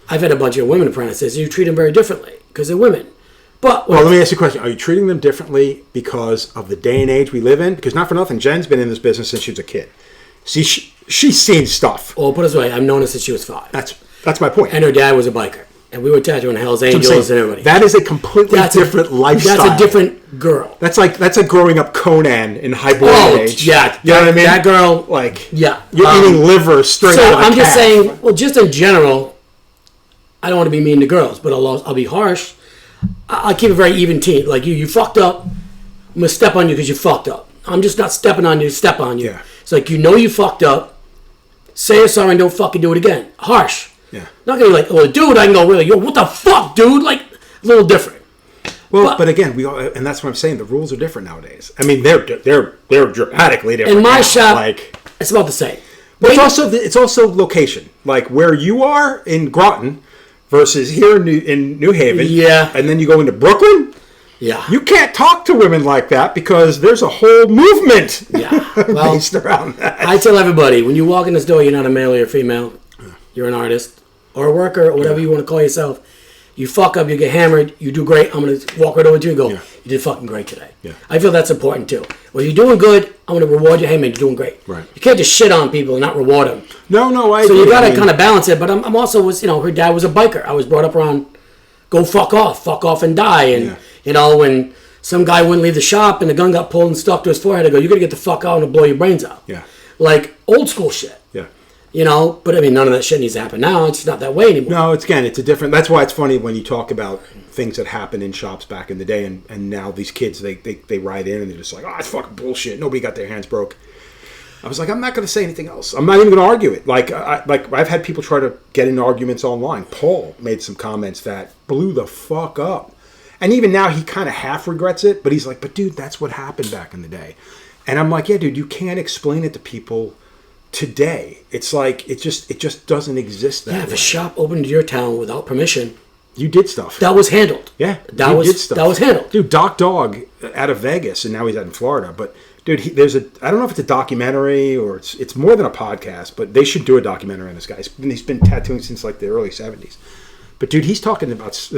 I've had a bunch of women apprentices. You treat them very differently because they're women. But let me ask you a question. Are you treating them differently because of the day and age we live in? Because not for nothing, Jen's been in this business since she was a kid. See, she's seen stuff. Well, put it this way, I've known her since she was 5. That's my point. And her dad was a biker. And we were tattooing Hell's Angels and everybody. That is a completely different lifestyle. That's a different girl. That's like growing up Conan in Highborn age. Yeah. You know what I mean? That girl. Like, yeah. You're eating liver straight out of a So I'm just calf. saying, well, just in general, I don't want to be mean to girls, but I'll be harsh. I'll keep a very even team. Like, you fucked up. I'm going to step on you because you fucked up. I'm just not stepping on you to step on you. Yeah. It's like, you fucked up. Say you're sorry and don't fucking do it again. Harsh. Yeah. Not gonna be like, oh, dude, I can go really, what the fuck, dude? Like, a little different. Well, but again, and that's what I'm saying. The rules are different nowadays. I mean, they're dramatically different. In my now. shop, it's about the same. But it's also location. Like where you are in Groton versus here in New Haven. Yeah. And then you go into Brooklyn. Yeah. You can't talk to women like that because there's a whole movement based around that. I tell everybody, when you walk in this door, you're not a male or a female. You're an artist or a worker or whatever you want to call yourself. You fuck up, you get hammered, you do great. I'm going to walk right over to you and go, you did fucking great today. Yeah. I feel that's important too. When you're doing good, I'm going to reward you. Hey, man, you're doing great. Right. You can't just shit on people and not reward them. No, I So agree. you got to kind of balance it. But I'm also, her dad was a biker. I was brought up around, go fuck off and die. And, when some guy wouldn't leave the shop and the gun got pulled and stuck to his forehead, I go, you got to get the fuck out and blow your brains out. Yeah. Like old school shit. Yeah. But I mean, none of that shit needs to happen now. It's not that way anymore. No, it's a different. That's why it's funny when you talk about things that happened in shops back in the day, and now these kids they ride in and they're just like, oh, it's fucking bullshit. Nobody got their hands broke. I was like, I'm not going to say anything else. I'm not even going to argue it. Like I've had people try to get into arguments online. Paul made some comments that blew the fuck up, and even now he kind of half regrets it. But he's like, but dude, that's what happened back in the day. And I'm like, yeah, dude, you can't explain it to people today. It's like it just doesn't exist that way. If a shop opened in your town without permission, you did stuff. That was handled. Yeah, that was handled. Dude, Doc Dog out of Vegas, and now he's out in Florida. But dude, I don't know if it's a documentary or it's more than a podcast, but they should do a documentary on this guy. He's been tattooing since like the early 70s. But dude, he's talking about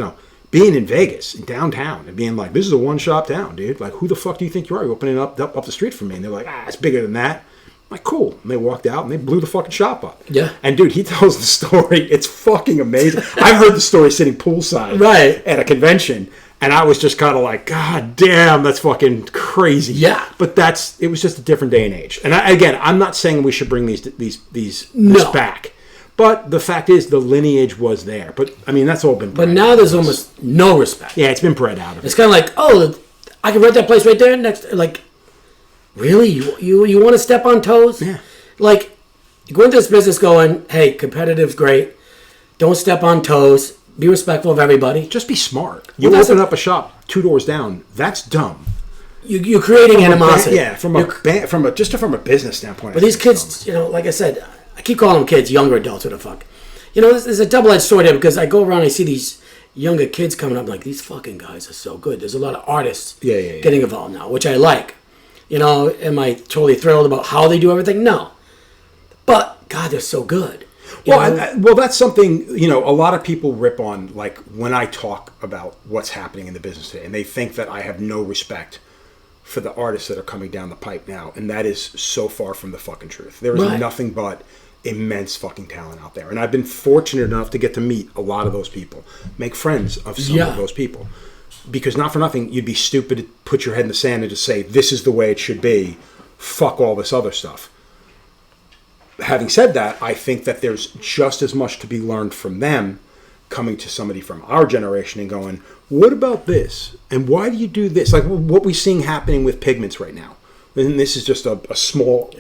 being in Vegas, in downtown, and being like, this is a one-shop town, dude. Like, who the fuck do you think you are? You're opening up the street from me. And they're like, it's bigger than that. like, cool. And they walked out and they blew the fucking shop up. Yeah. And dude, he tells the story. It's fucking amazing. I've heard the story sitting poolside Right. at a convention. And I was just kind of like, God damn, that's fucking crazy. Yeah. But it was just a different day and age. And again, I'm not saying we should bring this No. back. But the fact is, the lineage was there. But, I mean, that's all been But bred now out there's of us. almost no respect. Yeah, it's been bred out of It's it. kind of like, oh, I can rent that place right there next. Like, really? You want to step on toes? Yeah. Like, you go into this business going, hey, competitive's great. Don't step on toes. Be respectful of everybody. Just be smart. You Well, that's open up a shop 2 doors down. That's dumb. You're creating animosity. Yeah, from a business standpoint. But these kids, like I said, I keep calling them kids, younger adults, what the fuck. There's a double-edged sword here because I go around and I see these younger kids coming up like, these fucking guys are so good. There's a lot of artists getting involved now, which I like. Am I totally thrilled about how they do everything? No. But, God, they're so good. Well, that's something, a lot of people rip on, like, when I talk about what's happening in the business today, and they think that I have no respect for the artists that are coming down the pipe now, and that is so far from the fucking truth. There is nothing but immense fucking talent out there, and I've been fortunate enough to get to meet a lot of those people, make friends of some of those people, because not for nothing, you'd be stupid to put your head in the sand and just say, this is the way it should be, fuck all this other stuff. Having said that, I think that there's just as much to be learned from them coming to somebody from our generation and going, what about this? And why do you do this? Like what we're seeing happening with pigments right now. And this is just a small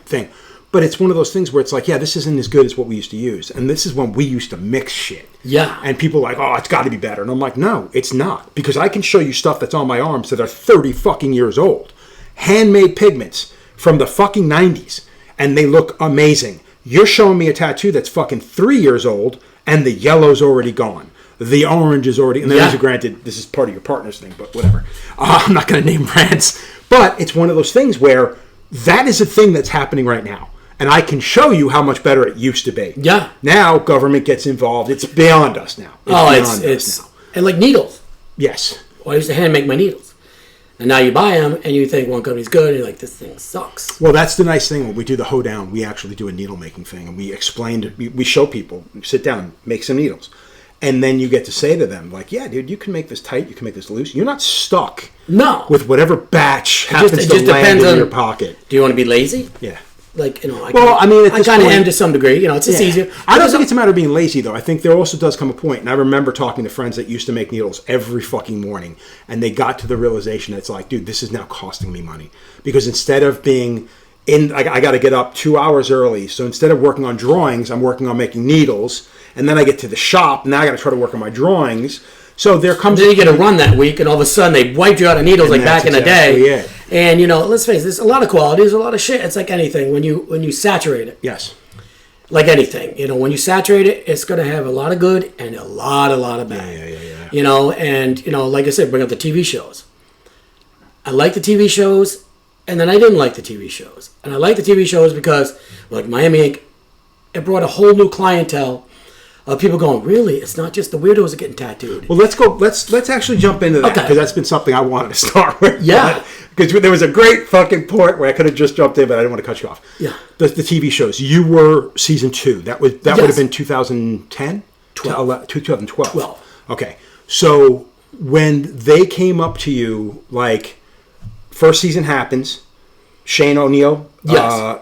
thing. But it's one of those things where it's like, yeah, this isn't as good as what we used to use. And this is when we used to mix shit. Yeah. And people are like, oh, it's got to be better. And I'm like, no, it's not. Because I can show you stuff that's on my arms that are 30 fucking years old. Handmade pigments from the fucking 90s. And they look amazing. You're showing me a tattoo that's fucking 3 years old, and the yellow's already gone. The orange is already... And then, granted, this is part of your partner's thing, but whatever. I'm not going to name brands. But it's one of those things where that is a thing that's happening right now. And I can show you how much better it used to be. Yeah. Now, government gets involved. It's beyond us now. It's and like needles. Yes. Well, I used to hand make my needles. And now you buy them, and you think one company's good, and you're like, this thing sucks. Well, that's the nice thing. When we do the hoedown, we actually do a needle making thing, and we explain, we show people, sit down, make some needles. And then you get to say to them, like, yeah, dude, you can make this tight, you can make this loose. You're not stuck with whatever batch happens to land in your pocket. Do you want to be lazy? Yeah. Like, I kind of am to some degree. It's just easier. I don't think it's a matter of being lazy, though. I think there also does come a point, and I remember talking to friends that used to make needles every fucking morning, and they got to the realization that it's like, dude, this is now costing me money. Because instead of being I got to get up 2 hours early, so instead of working on drawings, I'm working on making needles, and then I get to the shop, and now I got to try to work on my drawings. So there comes... Then you get a run that week, and all of a sudden they wiped you out of needles like back in the day. It. And, let's face it, there's a lot of quality, there's a lot of shit. It's like anything. When you saturate it. Yes. Like anything. When you saturate it, it's going to have a lot of good and a lot of bad. Yeah. And, like I said, bring up the TV shows. I like the TV shows, and then I didn't like the TV shows. And I like the TV shows because, like Miami Ink, it brought a whole new clientele of people going, really? It's not just the weirdos that are getting tattooed. Well, let's actually jump into that, because that's been something I wanted to start with. Yeah. Because there was a great fucking point where I could have just jumped in, but I didn't want to cut you off. Yeah. The TV shows. You were season 2. That would have been 2010? 2012. 12. Okay. So when they came up to you, like, first season happens, Shane O'Neill. Yes.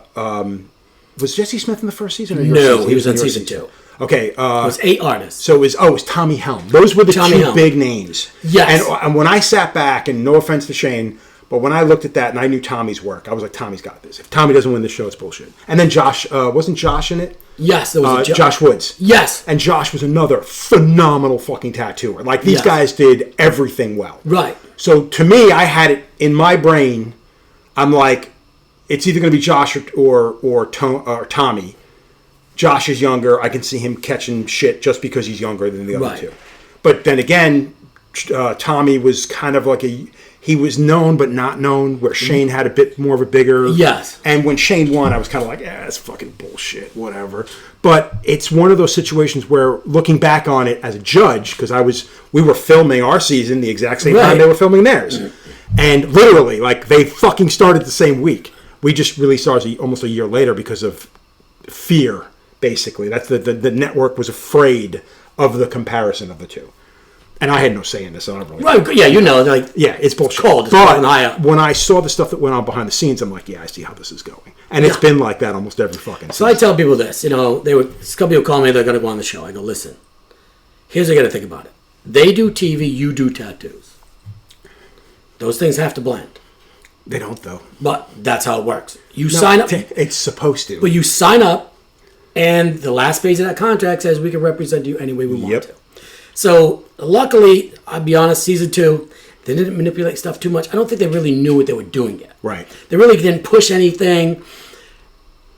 Was Jesse Smith in the first season? Or No, he was in season 2. Okay. It was 8 artists. So it was Tommy Helm. Those were the two big names. Yes. And when I sat back, and no offense to Shane, but when I looked at that and I knew Tommy's work, I was like, Tommy's got this. If Tommy doesn't win the show, it's bullshit. And then Josh, wasn't Josh in it? Yes, there was Josh Woods. Yes. And Josh was another phenomenal fucking tattooer. Like, these guys did everything well. Right. So to me, I had it in my brain, I'm like, it's either going to be Josh or Tommy. Josh is younger. I can see him catching shit just because he's younger than the other two. But then again, Tommy was kind of like he was known but not known, where Shane had a bit more of a bigger... Yes. And when Shane won, I was kind of like, that's fucking bullshit, whatever. But it's one of those situations where, looking back on it as a judge, because we were filming our season the exact same time they were filming theirs. And literally, like, they fucking started the same week. We just released ours almost a year later because of fear, basically. That's the network was afraid of the comparison of the two. And I had no say in this. So I don't really Right, yeah, like yeah, it's bullshit. cold. It's But high. when I saw the stuff that went on behind the scenes, I'm like, yeah, I see how this is going. And it's been like that almost every fucking So season. I tell people this, a couple people call me, they're going to go on the show. I go, listen, here's what you got to think about it. They do TV, you do tattoos. Those things have to blend. They don't, though. But that's how it works. You sign up. It's supposed to. But you sign up, and the last page of that contract says we can represent you any way we want to. So, luckily, I'll be honest, season 2, they didn't manipulate stuff too much. I don't think they really knew what they were doing yet. Right. They really didn't push anything.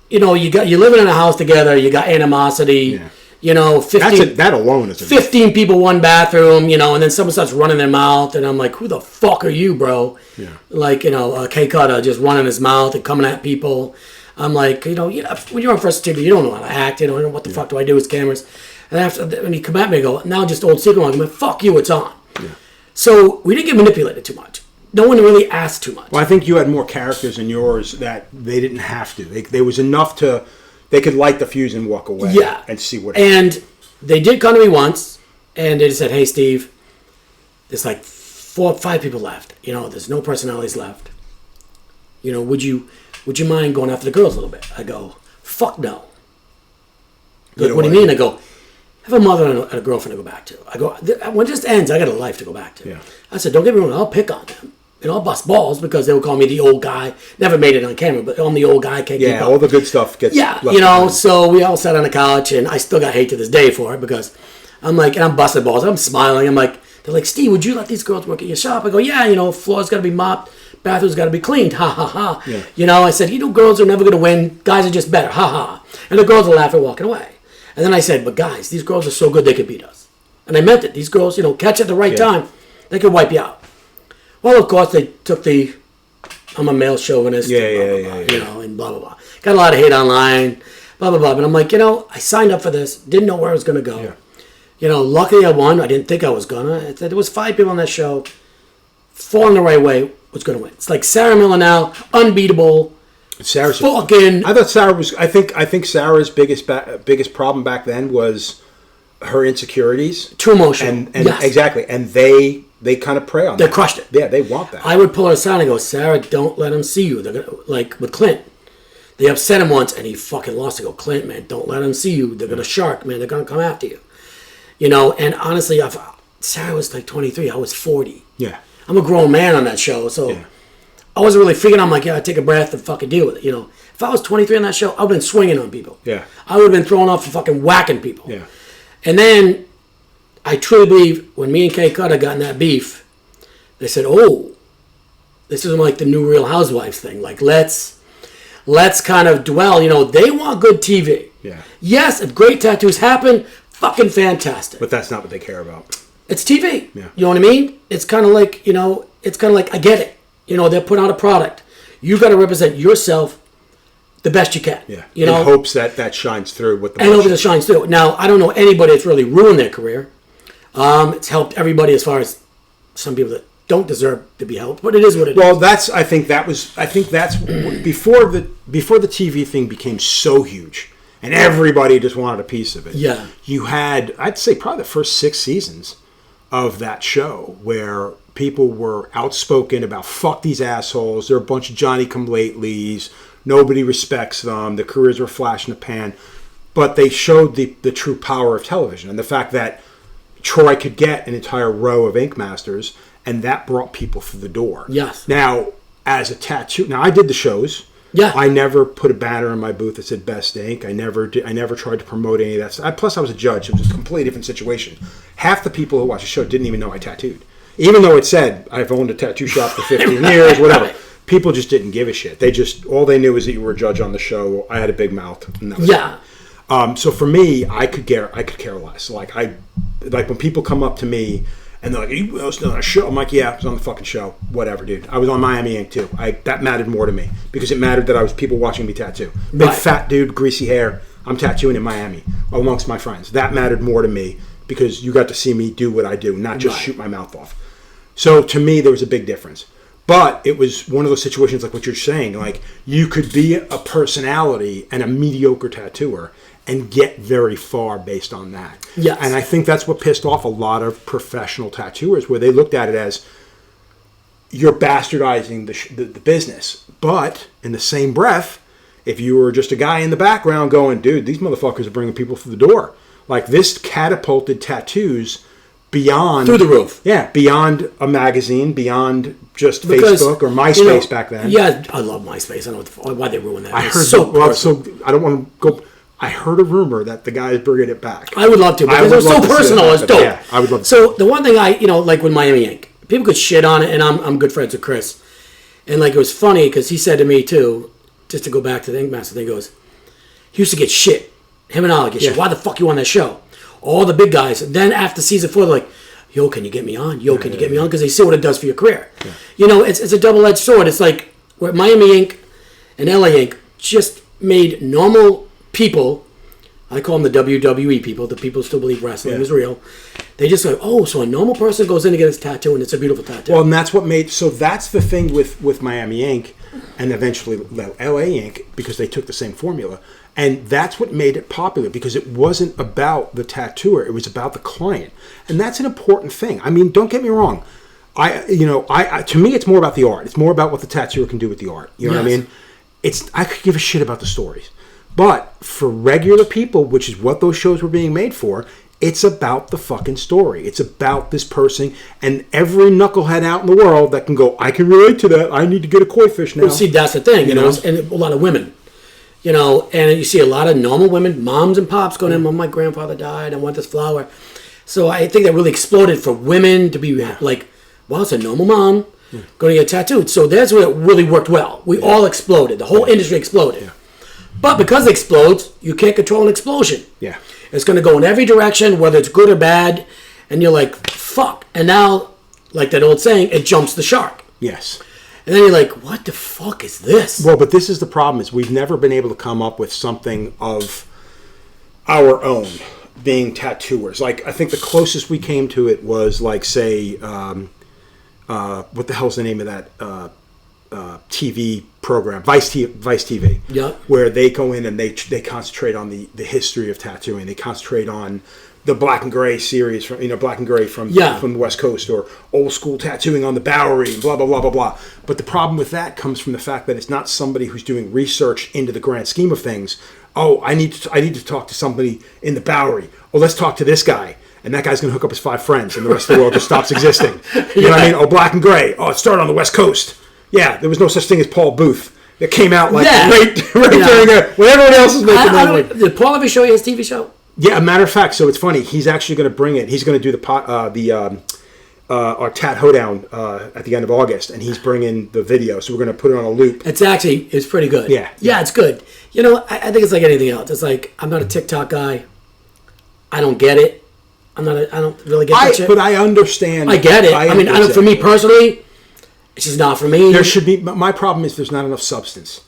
You're living in a house together, you got animosity. Yeah. 15, that alone is a 15 people, one bathroom, and then someone starts running their mouth, and I'm like, who the fuck are you, bro? Yeah. Like, K Cutter just running his mouth and coming at people. I'm like, when you're on first TV, you don't know how to act. You know, what the fuck do I do with cameras? And after, when you come at me, I go, now just old secret. I'm like, fuck you, it's on. Yeah. So we didn't get manipulated too much. No one really asked too much. Well, I think you had more characters in yours that they didn't have to. There was enough they could light the fuse and walk away. Yeah. And see what. And they did come to me once, and they just said, hey, Steve, there's like 4 or 5 people left. There's no personalities left. Would you mind going after the girls a little bit? I go, fuck no. Like, what do you mean? I go, I have a mother and a girlfriend to go back to. I go, when it just ends, I got a life to go back to. Yeah. I said, don't get me wrong, I'll pick on them. I'll bust balls because they would call me the old guy. Never made it on camera, but I'm the old guy. Can't keep up. all the good stuff gets left behind. So we all sat on the couch, and I still got hate to this day for it because I'm like, and I'm busting balls. I'm smiling. I'm like, they're like, Steve, would you let these girls work at your shop? I go, yeah, floor's got to be mopped. Bathroom's got to be cleaned. Ha, ha, ha. Yeah. I said, girls are never going to win. Guys are just better. Ha, ha. And the girls are laughing, walking away. And then I said, but guys, these girls are so good they could beat us. And I meant it. These girls, catch at the right time, they could wipe you out. Well, of course, they took I'm a male chauvinist, and blah, blah, blah. Got a lot of hate online, blah, blah, blah. But I'm like, I signed up for this, didn't know where I was going to go. Yeah. Luckily I won. I didn't think I was going to. There was 5 people on that show. 4 in the right way was going to win. It's like Sarah Milanow, unbeatable. Sarah's fucking. I thought Sarah was. I think Sarah's biggest problem back then was her insecurities. Too emotional. And yes. Exactly. And they kind of prey on that. They crushed it. Yeah, they want that. I would pull her aside and go, Sarah, don't let them see you. They're gonna, like with Clint. They upset him once and he fucking lost. I go, Clint, man, don't let them see you. They're going to shark, man. They're going to come after you. And honestly, Sarah was like 23. I was 40. Yeah. I'm a grown man on that show, so I wasn't really figuring. I'm like, I'd take a breath and fucking deal with it. If I was 23 on that show, I would have been swinging on people. Yeah. I would have been thrown off and fucking whacking people. Yeah. And then I truly believe when me and Kay Cutter got in that beef, they said, oh, this is like the new Real Housewives thing. Like, let's kind of dwell. They want good TV. Yeah. Yes, if great tattoos happen, fucking fantastic. But that's not what they care about. It's TV. Yeah. You know what I mean? It's kind of like, I get it. They're putting out a product. You got to represent yourself the best you can. Yeah. In hopes that shines through with the and hopes it shines through. Now, I don't know anybody that's really ruined their career. It's helped everybody as far as some people that don't deserve to be helped, but it is what it is. Well, that's before the TV thing became so huge and everybody just wanted a piece of it. Yeah. You had, I'd say, probably the first 6 seasons of that show where people were outspoken about fuck these assholes. They're a bunch of Johnny-come-latelys. Nobody respects them. The careers were flash in the pan. But they showed the true power of television and the fact that Troy could get an entire row of Ink Masters, and that brought people through the door. Yes. Now, as a tattoo, I did the shows. Yeah. I never put a banner in my booth that said Best Ink. I never tried to promote any of that stuff. Plus, I was a judge. It was a completely different situation. Half the people who watched the show didn't even know I tattooed. Even though it said, I've owned a tattoo shop for 15 years, whatever. People just didn't give a shit. All they knew was that you were a judge on the show. I had a big mouth. And that was it. So for me, I could care less. Like when people come up to me and they're like, "You was on a show?" I'm like, "Yeah, I was on the fucking show. Whatever, dude. I was on Miami Ink too. That mattered more to me because it mattered that I was people watching me tattoo. Big fat dude, greasy hair. I'm tattooing in Miami amongst my friends. That mattered more to me because you got to see me do what I do, not just shoot my mouth off. So to me, there was a big difference. But it was one of those situations like what you're saying. Like, you could be a personality and a mediocre tattooer and get very far based on that. Yes. And I think that's what pissed off a lot of professional tattooers, where they looked at it as, you're bastardizing the business. But in the same breath, if you were just a guy in the background going, dude, these motherfuckers are bringing people through the door. Like, this catapulted tattoos beyond... Through the roof. Yeah, beyond a magazine, beyond just Facebook or MySpace back then. Yeah, I love MySpace. I don't know what the why they ruined that. I It's heard so personal. I don't want to go... I heard a rumor that the guy is bringing it back. I would love to, because it was so personal. It was dope. Yeah, I would love to. So the one thing like with Miami Ink, people could shit on it, and I'm good friends with Chris. And like, it was funny because he said to me too, just to go back to the Ink Master thing, goes, he used to get shit. Him and Ollie get shit. Why the fuck you on that show? All the big guys. And then after season 4, they're like, yo, can you get me on? Yo, can you get me on? Because they see what it does for your career. Yeah. It's a double-edged sword. It's like where Miami Ink and LA Ink just made normal people, I call them the WWE people, the people who still believe wrestling is real. They just go, oh, so a normal person goes in to get his tattoo, and it's a beautiful tattoo. Well, and that's what made... So that's the thing with Miami Ink and eventually LA Ink, because they took the same formula. And that's what made it popular, because it wasn't about the tattooer. It was about the client. And that's an important thing. I mean, don't get me wrong. To me, it's more about the art. It's more about what the tattooer can do with the art. You know what I mean? I could give a shit about the stories. But for regular people, which is what those shows were being made for, it's about the fucking story. It's about this person, and every knucklehead out in the world that can go, I can relate to that. I need to get a koi fish now. Well, see, that's the thing, and a lot of women, and you see a lot of normal women, moms and pops going in, well, my grandfather died, I want this flower. So I think that really exploded for women to be like, well, it's a normal mom going to get tattooed. So that's where it really worked well. We all exploded. The whole industry exploded. But because it explodes, you can't control an explosion. Yeah. It's going to go in every direction, whether it's good or bad, and you're like, fuck. And now, like that old saying, it jumps the shark. Yes. And then you're like, what the fuck is this? Well, but this is the problem, is we've never been able to come up with something of our own, being tattooers. Like, I think the closest we came to it was, like, say, what the hell's the name of that TV program, Vice TV, where they go in and they concentrate on the history of tattooing. They concentrate on the Black and Gray series from Black and Gray from the West Coast, or old school tattooing on the Bowery, blah blah blah blah blah. But the problem with that comes from the fact that it's not somebody who's doing research into the grand scheme of things. Oh, I need to talk to somebody in the Bowery. Oh, let's talk to this guy. And that guy's going to hook up his 5 friends, and the rest of the world just stops existing. You know what I mean? Oh, Black and Gray. Oh, it started on the West Coast. Yeah, there was no such thing as Paul Booth. It came out like right during there when everyone else is making money. Did Paul ever show you his TV show? Yeah, a matter of fact. So it's funny. He's actually going to bring it. He's going to do our Tat Hoedown at the end of August, and he's bringing the video. So we're going to put it on a loop. It's pretty good. Yeah, it's good. I think it's like anything else. It's like, I'm not a TikTok guy. I don't get it. I don't really get that shit. But I understand. I get it. I mean, for me personally, it's just not for me. There should be. My problem is there's not enough substance.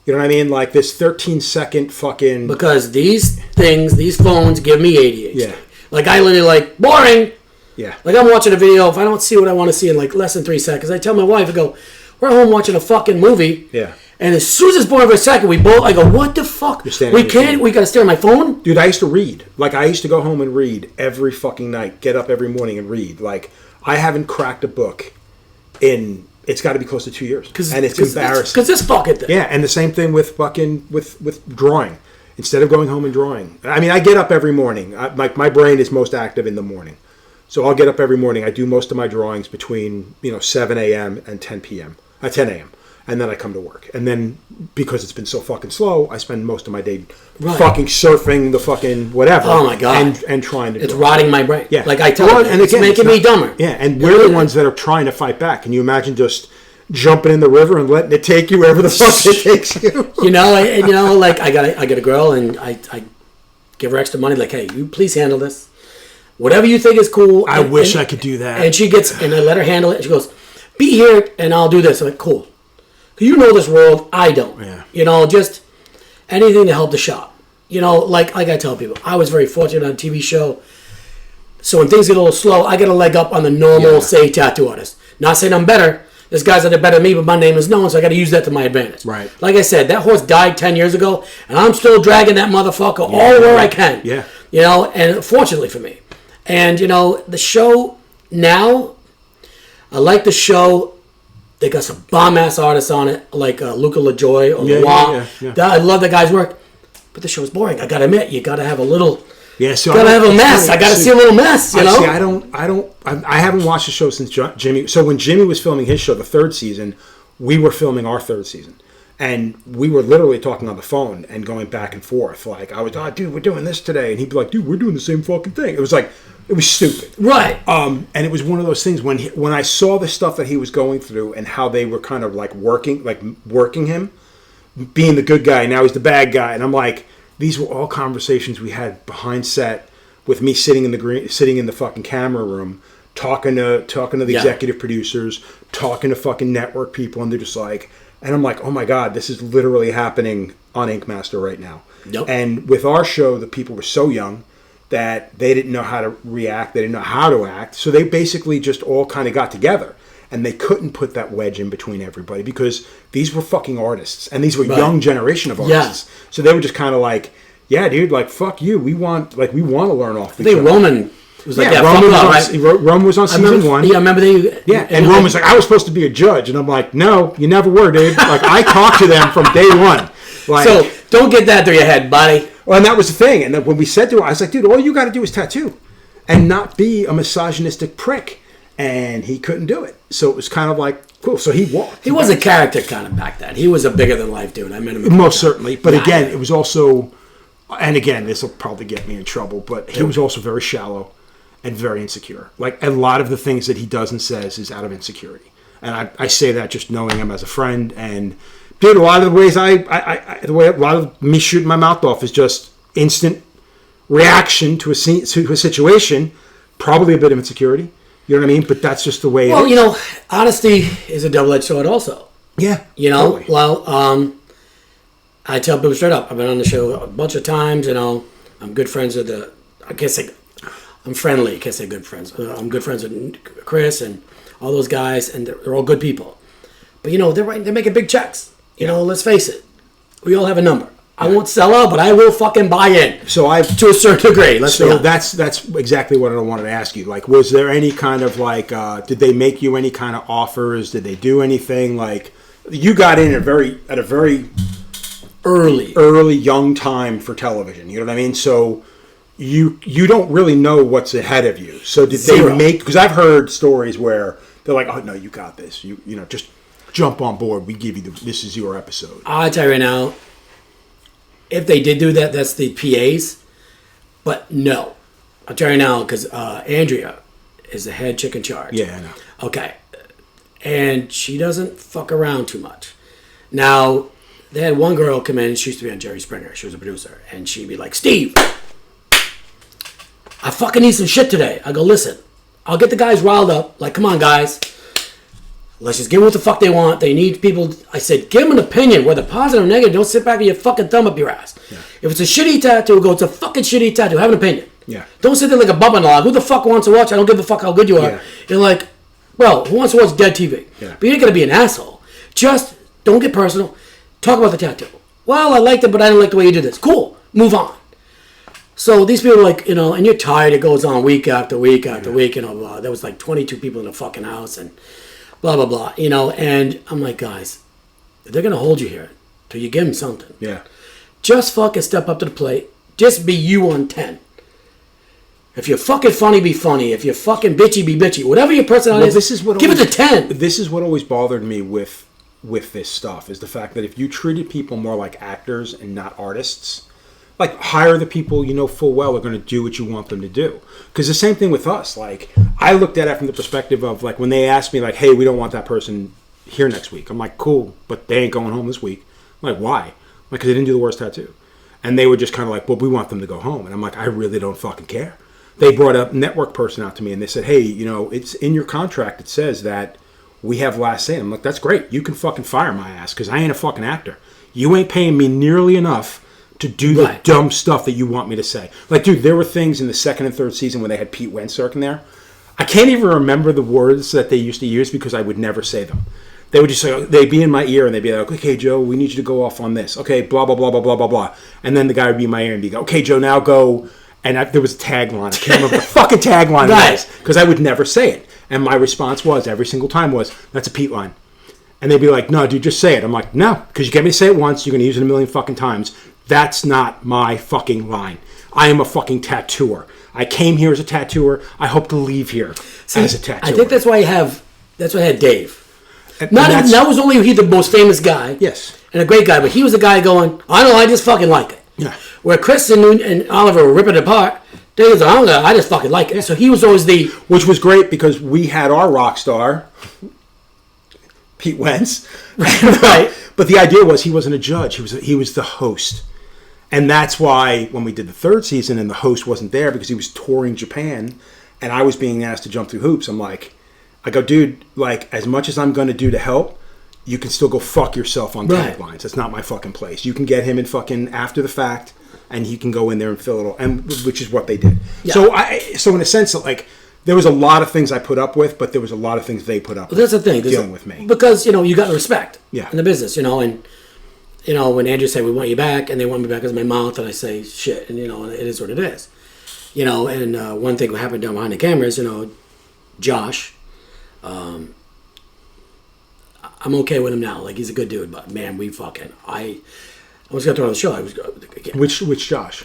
You know what I mean? Like this 13-second fucking. Because these phones give me ADHD. Yeah. Like, I literally boring. Yeah. Like, I'm watching a video. If I don't see what I want to see in like less than 3 seconds, I tell my wife, I go, we're home watching a fucking movie. Yeah. And as soon as it's boring for a second, I go, what the fuck? We got to stare at my phone? Dude, I used to read. Like, I used to go home and read every fucking night. Get up every morning and read. Like, I haven't cracked a book in, it's got to be close to 2 years. And it's embarrassing. Because this fucking thing. Yeah, and the same thing with fucking, with drawing. Instead of going home and drawing. I mean, I get up every morning. My brain is most active in the morning. So I'll get up every morning. I do most of my drawings between, 7 a.m. and 10 a.m. And then I come to work. And then, because it's been so fucking slow, I spend most of my day fucking surfing the fucking whatever. Oh, my God. And trying to It's rotting my brain. Yeah. Like I tell you, it's making me dumber. Yeah, and we're the ones that are trying to fight back. Can you imagine just jumping in the river and letting it take you wherever the fuck it takes you? Like, I got a girl, and I give her extra money. Like, hey, you please handle this. Whatever you think is cool. I wish I could do that. And I let her handle it. And she goes, be here, and I'll do this. I'm like, cool. You know this world, I don't. Yeah. Just anything to help the shop. Like I tell people, I was very fortunate on a TV show. So when things get a little slow, I get a leg up on the normal, say, tattoo artist. Not saying I'm better. This guy's either better than me, but my name is known, so I got to use that to my advantage. Right. Like I said, that horse died 10 years ago, and I'm still dragging that motherfucker all where I can. Yeah. You know, and fortunately for me. And, you know, the show now, I like the show. They got some bomb-ass artists on it, like Luca LaJoy or Loire. I love the guy's work. But the show's boring. I got to admit, you got to have a little... Yeah, so gotta have a mess. I gotta see a little mess, you know? See, I haven't watched the show since Jimmy. So when Jimmy was filming his show, the third season, we were filming our third season. And we were literally talking on the phone and going back and forth. Like, I was, dude, we're doing this today. And he'd be like, dude, we're doing the same fucking thing. It was like, it was stupid. Right. And it was one of those things when I saw the stuff that he was going through and how they were kind of like working him, being the good guy, now he's the bad guy. And I'm like, these were all conversations we had behind set with me sitting in the fucking camera room, talking to the executive producers, talking to fucking network people, and they're just like, and I'm like, oh my God, this is literally happening on Ink Master right now. Yep. And with our show, the people were so young that they didn't know how to react, they didn't know how to act, so they basically just all kind of got together. And they couldn't put that wedge in between everybody because these were fucking artists. And these were young generation of artists. Yeah. So they were just kind of like, yeah, dude, like, fuck you. We want to learn off each other. I think Roman was like, Roman was on season 1. Yeah, I remember they... Yeah, and Roman was like, I was supposed to be a judge. And I'm like, no, you never were, dude. Like, I talked to them from day one. Like, so, don't get that through your head, buddy. Well, and that was the thing. And then when we said to him, I was like, dude, all you got to do is tattoo. And not be a misogynistic prick. And he couldn't do it. So it was kind of like, cool. So he walked. He was a character kind of back then. He was a bigger-than-life dude. I met him. Most certainly. But again, it was also... And again, this will probably get me in trouble, but he was also very shallow and very insecure. Like, a lot of the things that he does and says is out of insecurity. And I say that just knowing him as a friend. And, dude, a lot of the ways a lot of me shooting my mouth off is just instant reaction to a situation, probably a bit of insecurity. You know what I mean? But that's just the way it is. You know, honesty is a double-edged sword also. Yeah. You know? Totally. Well, I tell people straight up, I've been on the show a bunch of times, you know. I'm good friends with I'm friendly, I can't say good friends. I'm good friends with Chris and all those guys, and they're all good people. But, you know, they're making big checks. You know, let's face it. We all have a number. I won't sell out, but I will fucking buy in. So to a certain degree. That's exactly what I wanted to ask you. Like, was there any kind of like, did they make you any kind of offers? Did they do anything? Like, you got in at a very early young time for television. You know what I mean? So you don't really know what's ahead of you. So did they make? Because I've heard stories where they're like, oh no, you got this. You know, just jump on board. We give you this is your episode. I'll tell you right now. If they did do that, that's the PAs. But no. I'll tell you now, because Andrea is the head chick in charge. Yeah, I know. Okay. And she doesn't fuck around too much. Now, they had one girl come in, she used to be on Jerry Springer. She was a producer. And she'd be like, Steve, I fucking need some shit today. I go, listen, I'll get the guys riled up. Like, come on, guys. Let's just give them what the fuck they want. They need people. I said, give them an opinion, whether positive or negative. Don't sit back with your fucking thumb up your ass. Yeah. If it's a shitty tattoo, go, it's a fucking shitty tattoo. Have an opinion. Yeah. Don't sit there like a bum on log. Who the fuck wants to watch? I don't give a fuck how good you are. Yeah. You're like, well, who wants to watch dead TV? Yeah. But you ain't going to be an asshole. Just don't get personal. Talk about the tattoo. Well, I liked it, but I didn't like the way you did this. Cool. Move on. So these people are like, you know, and you're tired. It goes on week after week after week. You know, there was like 22 people in the fucking house and blah, blah, blah. You know, and I'm like, guys, they're going to hold you here till you give them something. Yeah. Just fucking step up to the plate. Just be you on 10. If you're fucking funny, be funny. If you're fucking bitchy, be bitchy. Whatever your personality give it a 10. This is what always bothered me with this stuff, is the fact that if you treated people more like actors and not artists, like, hire the people you know full well are going to do what you want them to do. Because the same thing with us. Like, I looked at it from the perspective of, like, when they asked me, like, hey, we don't want that person here next week. I'm like, cool, but they ain't going home this week. I'm like, why? Like, because they didn't do the worst tattoo. And they were just kind of like, well, we want them to go home. And I'm like, I really don't fucking care. They brought a network person out to me and they said, hey, you know, it's in your contract. It says that we have last say. I'm like, that's great. You can fucking fire my ass because I ain't a fucking actor. You ain't paying me nearly enough to do the dumb stuff that you want me to say. Like, dude, there were things in the second and third season when they had Pete Wentz in there. I can't even remember the words that they used to use because I would never say them. They would just say, they'd be in my ear and they'd be like, okay, Joe, we need you to go off on this. Okay, blah, blah, blah, blah, blah, blah, blah. And then the guy would be in my ear and be like, okay, Joe, now go. And there was a tagline. I can't remember the fucking tagline was because I would never say it. And my response was, every single time was, that's a Pete line. And they'd be like, no, dude, just say it. I'm like, no, because you get me to say it once, you're going to use it a million fucking times. That's not my fucking line. I am a fucking tattooer. I came here as a tattooer. I hope to leave here as a tattooer. I think that's why I had Dave. And That was only he the most famous guy. Yes. And a great guy, but he was the guy going, I know, I just fucking like it. Yeah. Where Chris and Oliver were ripping it apart, Dave was like, I just fucking like it. So he was always the... Which was great because we had our rock star, Pete Wentz. Right. But the idea was he wasn't a judge. He was the host. And that's why when we did the third season and the host wasn't there because he was touring Japan and I was being asked to jump through hoops, I go, dude, like, as much as I'm going to do to help, you can still go fuck yourself on taglines. That's not my fucking place. You can get him in fucking after the fact and he can go in there and fill it all, and which is what they did. Yeah. So in a sense, like, there was a lot of things I put up with, but there was a lot of things they put up with. That's the thing. Dealing with me. Because, you got respect in the business, and, when Andrew said, we want you back, and they want me back as my mouth, and I say, shit, and, and it is what it is. And one thing that happened down behind the cameras, Josh, I'm okay with him now. Like, he's a good dude, but, man, I was going to throw on the show. Which Josh?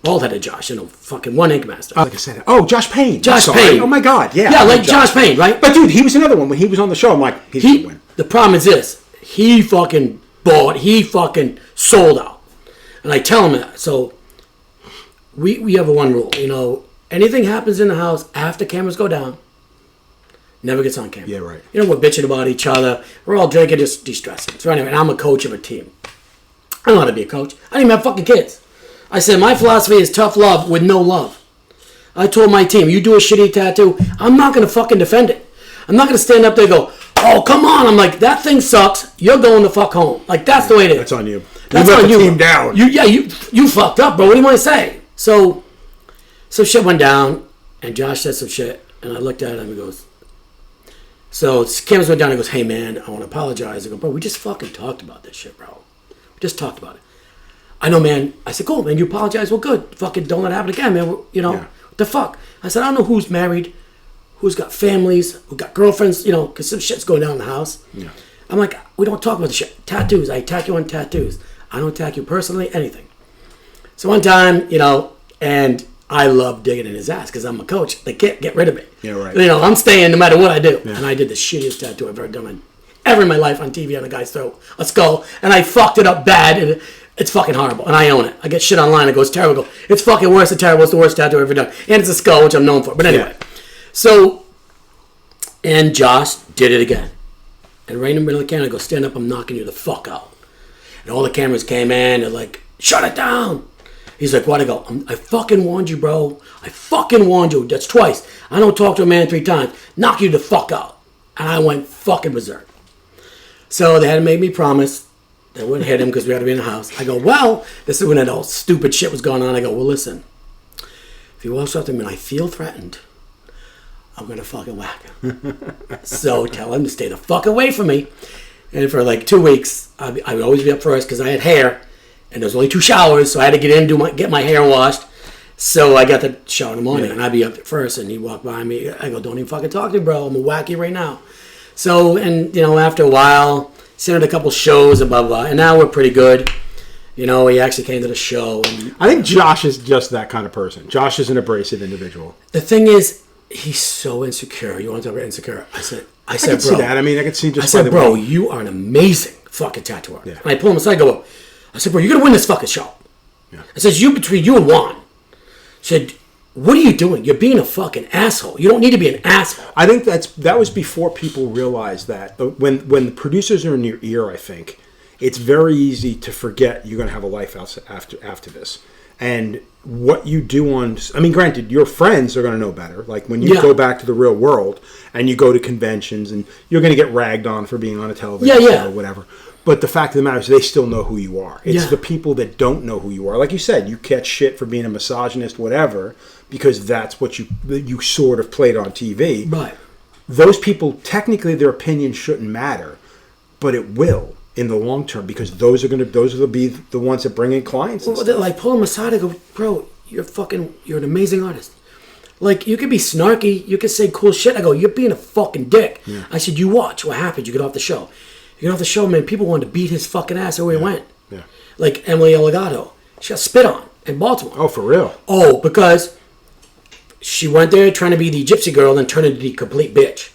Bald-headed Josh, fucking one Ink Master. Like I said, Josh Payne. Josh Payne. Oh my God, yeah. Yeah, like Josh Payne, right? But dude, he was another one. When he was on the show, I'm like, he's going to win. The problem is this. He fucking bought. He fucking sold out. And I tell him that. So, we have one rule. Anything happens in the house after cameras go down, never gets on camera. Yeah, right. We're bitching about each other. We're all drinking, just de-stressing. So anyway, and I'm a coach of a team. I don't know how to be a coach. I don't even have fucking kids. I said, my philosophy is tough love with no love. I told my team, you do a shitty tattoo, I'm not going to fucking defend it. I'm not going to stand up there and go, oh, come on. I'm like, that thing sucks. You're going the fuck home. Like, that's the way it is. That's on you. That's you let on the you. team down. You fucked up, bro. What do you want to say? So shit went down, and Josh said some shit, and I looked at him and he goes, so cameras went down and he goes, hey, man, I want to apologize. I go, bro, we just fucking talked about this shit, bro. We just talked about it. I know, man. I said, cool, man. You apologize. Well, good. Fucking don't let it happen again, man. What the fuck? I said, I don't know who's married, who's got families, who got girlfriends, because some shit's going down in the house. Yeah. I'm like, we don't talk about the shit. Tattoos. I attack you on tattoos. I don't attack you personally, anything. So one time, and I love digging in his ass because I'm a coach. They can't get rid of me. Yeah, right. I'm staying no matter what I do. Yeah. And I did the shittiest tattoo I've ever done ever in my life on TV on a guy's throat, a skull, and I fucked it up bad, and it's fucking horrible, and I own it. I get shit online, it goes terrible. I go, it's fucking worse than terrible. It's the worst tattoo I've ever done. And it's a skull, which I'm known for. But anyway. Yeah. So, and Josh did it again. And right in the middle of the camera, I go, stand up, I'm knocking you the fuck out. And all the cameras came in, they're like, shut it down. He's like, what? I go, I fucking warned you, bro. I fucking warned you. That's twice. I don't talk to a man 3 times. Knock you the fuck out. And I went fucking berserk. So they had to make me promise they wouldn't hit him because we had to be in the house. I go, well, this is when that all stupid shit was going on. I go, well, listen. If he walks up to me and I feel threatened, I'm going to fucking whack him. So tell him to stay the fuck away from me. And for like 2 weeks, I would always be up first because I had hair. And there was only 2 showers, so I had to get in, get my hair washed. So I got the shower in the morning, and I'd be up first, and he'd walk by me. I go, don't even fucking talk to me, bro. I'm going to whack you right now. So, and, after a while, sent out a couple shows, and blah, blah, and now we're pretty good. He actually came to the show. And I think Josh is just that kind of person. Josh is an abrasive individual. The thing is, he's so insecure. You want to talk about insecure? I said, I can see that. I mean, I can see just I said, bro, you are an amazing fucking tattooer. Yeah. And I pull him aside, I said, bro, you're going to win this fucking show. Yeah. I said, between you and Juan. I said, what are you doing? You're being a fucking asshole. You don't need to be an asshole. I think that was before people realized that. When the producers are in your ear, I think, it's very easy to forget you're going to have a life after this. And what you do granted, your friends are going to know better. Like when you go back to the real world and you go to conventions and you're going to get ragged on for being on a television show or whatever. But the fact of the matter is they still know who you are. It's the people that don't know who you are. Like you said, you catch shit for being a misogynist, whatever, because that's what you sort of played on TV. Right. Those people, technically, their opinion shouldn't matter, but it will in the long term because those are be the ones that bring in clients. Well, they're like Paul Masada, go, bro, you're an amazing artist. Like, you could be snarky, you could say cool shit. I go, you're being a fucking dick. Yeah. I said, you watch what happened. You get off the show. You get off the show, man, people wanted to beat his fucking ass everywhere he went. Yeah. Like Emily Elgato. She got spit on in Baltimore. Oh, for real? Oh, because she went there trying to be the gypsy girl and then turned into the complete bitch.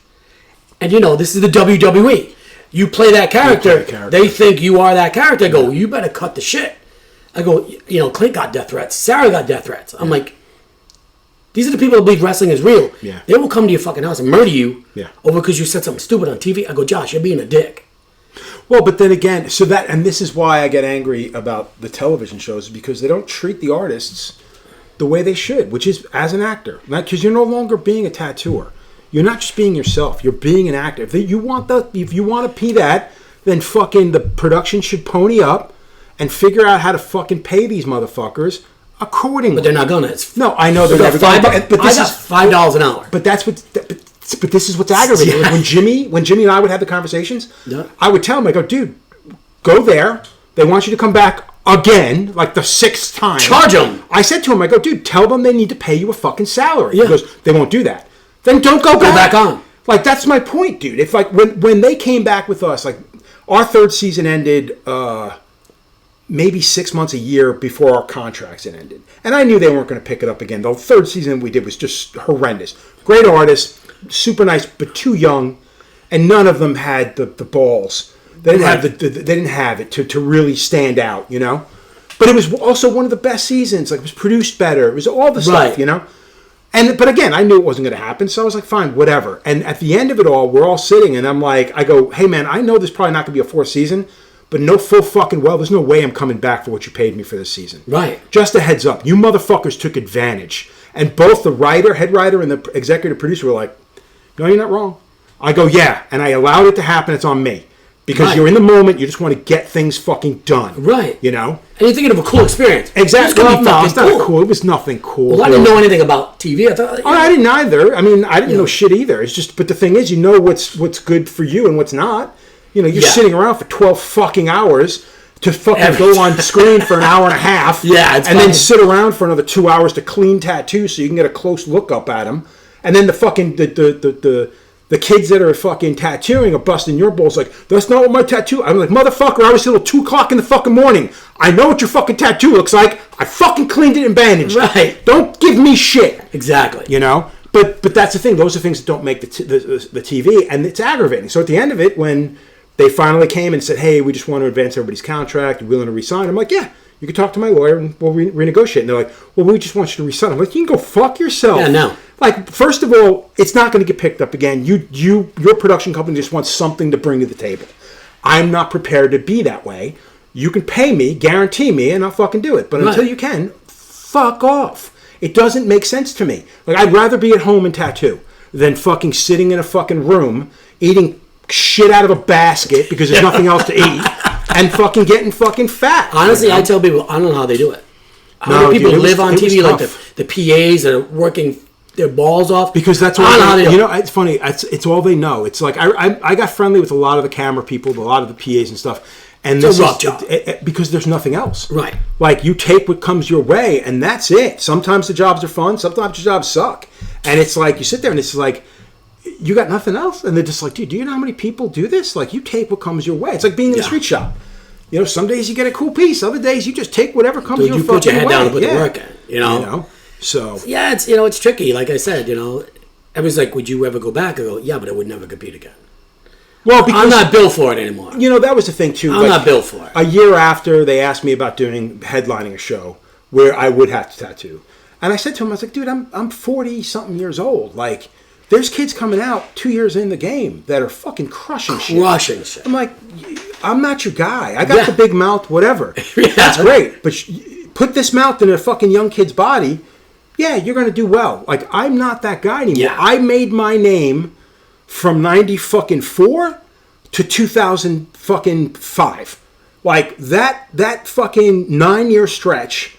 And this is the WWE. You play that character, they think you are that character. I go, you better cut the shit. I go, Clint got death threats. Sarah got death threats. I'm like, these are the people that believe wrestling is real. Yeah. They will come to your fucking house and murder you over because you said something stupid on TV. I go, Josh, you're being a dick. Well, but then again, and this is why I get angry about the television shows, because they don't treat the artists the way they should, which is as an actor. Because you're no longer being a tattooer. You're not just being yourself. You're being an actor. If you want to be that, then fucking the production should pony up and figure out how to fucking pay these motherfuckers accordingly. But they're not gonna. No, I know they're never going to. But this is $5 an hour. But that's what. But this is what's aggravating. Yeah. When Jimmy and I would have the conversations, I would tell him, I go, dude, go there. They want you to come back again, like the 6th time. Charge them. I said to him, I go, dude, tell them they need to pay you a fucking salary. Yeah. He goes, they won't do that. Then don't go back on. Like, that's my point, dude. If like when they came back with us, like our 3rd season ended maybe 6 months, a year before our contracts had ended. And I knew they weren't going to pick it up again. The 3rd season we did was just horrendous. Great artists, super nice, but too young, and none of them had the balls. They didn't have they didn't have it to really stand out, But it was also one of the best seasons. Like, it was produced better. It was all the stuff, But again, I knew it wasn't going to happen, so I was like, fine, whatever. And at the end of it all, we're all sitting, and I'm like, I go, hey man, I know there's probably not going to be a 4th season, but no full fucking well, there's no way I'm coming back for what you paid me for this season. Right. Just a heads up, you motherfuckers took advantage. And both the head writer, and the executive producer were like, no, you're not wrong. I go, yeah, and I allowed it to happen, it's on me. Because you're in the moment, you just want to get things fucking done. Right. You know? And you're thinking of a cool experience. Exactly. Well, no, it's not cool. It was nothing cool. Well, I didn't know anything about TV. I didn't either. I mean, I didn't know shit either. It's just, but the thing is, you know what's good for you and what's not. You're sitting around for 12 fucking hours to fucking go on screen for an hour and a half. Then sit around for another 2 hours to clean tattoos so you can get a close look up at them. And then the fucking, the kids that are fucking tattooing are busting your balls like, that's not what my tattoo. I'm like, motherfucker, I was till 2 o'clock in the fucking morning. I know what your fucking tattoo looks like. I fucking cleaned it and bandaged it. Right. Don't give me shit. Exactly. You know? But that's the thing. Those are things that don't make the TV, and it's aggravating. So at the end of it, when they finally came and said, hey, we just want to advance everybody's contract, you're willing to resign? I'm like, yeah, you can talk to my lawyer and we'll renegotiate. And they're like, well, we just want you to resign. I'm like, you can go fuck yourself. Yeah, no. Like, first of all, it's not going to get picked up again. Your production company just wants something to bring to the table. I'm not prepared to be that way. You can pay me, guarantee me, and I'll fucking do it. But until you can, fuck off. It doesn't make sense to me. Like, I'd rather be at home and tattoo than fucking sitting in a fucking room eating shit out of a basket because there's nothing else to eat and fucking getting fucking fat. Honestly, I tell people, I don't know how they do it. How do people live on TV like the PAs that are working their balls off? Because that's all they, it's funny. It's all they know. It's like I got friendly with a lot of the camera people, a lot of the PAs and stuff. And it's a rough job. Because there's nothing else. Right. Like, you take what comes your way, and that's it. Sometimes the jobs are fun. Sometimes the jobs suck. And it's like, you sit there, and it's like, you got nothing else? And they're just like, dude, do you know how many people do this? Like, you take what comes your way. It's like being in a street shop. You know, some days you get a cool piece. Other days you just take whatever comes your fucking way. You put your head down and put the work in, you know? So. Yeah, it's tricky. Like I said, everybody's like, would you ever go back? I go, yeah, but I would never compete again. Well, because I'm not built for it anymore. That was the thing too. I'm not built for it. A year after, they asked me about headlining a show where I would have to tattoo, and I said to him, I was like, dude, I'm 40-something years old. Like, there's kids coming out 2 years in the game that are fucking crushing shit. I'm like, I'm not your guy. I got the big mouth, whatever. That's great, but put this mouth in a fucking young kid's body. Yeah, you're gonna do well. Like, I'm not that guy anymore. Yeah. I made my name from 94 to 2005. Like, that fucking 9-year stretch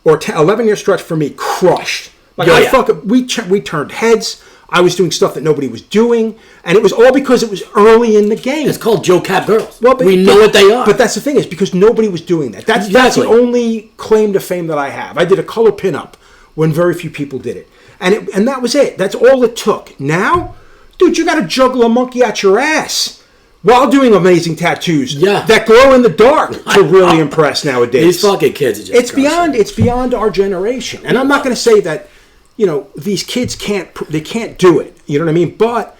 or 11-year stretch for me crushed. Like we turned heads. I was doing stuff that nobody was doing, and it was all because it was early in the game. It's called Joe Cap Girls. Well, we know what they are. But that's the thing, is because nobody was doing that. That's the only claim to fame that I have. I did a color pinup when very few people did it. And that was it. That's all it took. Now, dude, you got to juggle a monkey out your ass while doing amazing tattoos that glow in the dark to really impress nowadays. These fucking kids are just it's beyond our generation. And I'm not going to say that, these kids can't do it. You know what I mean? But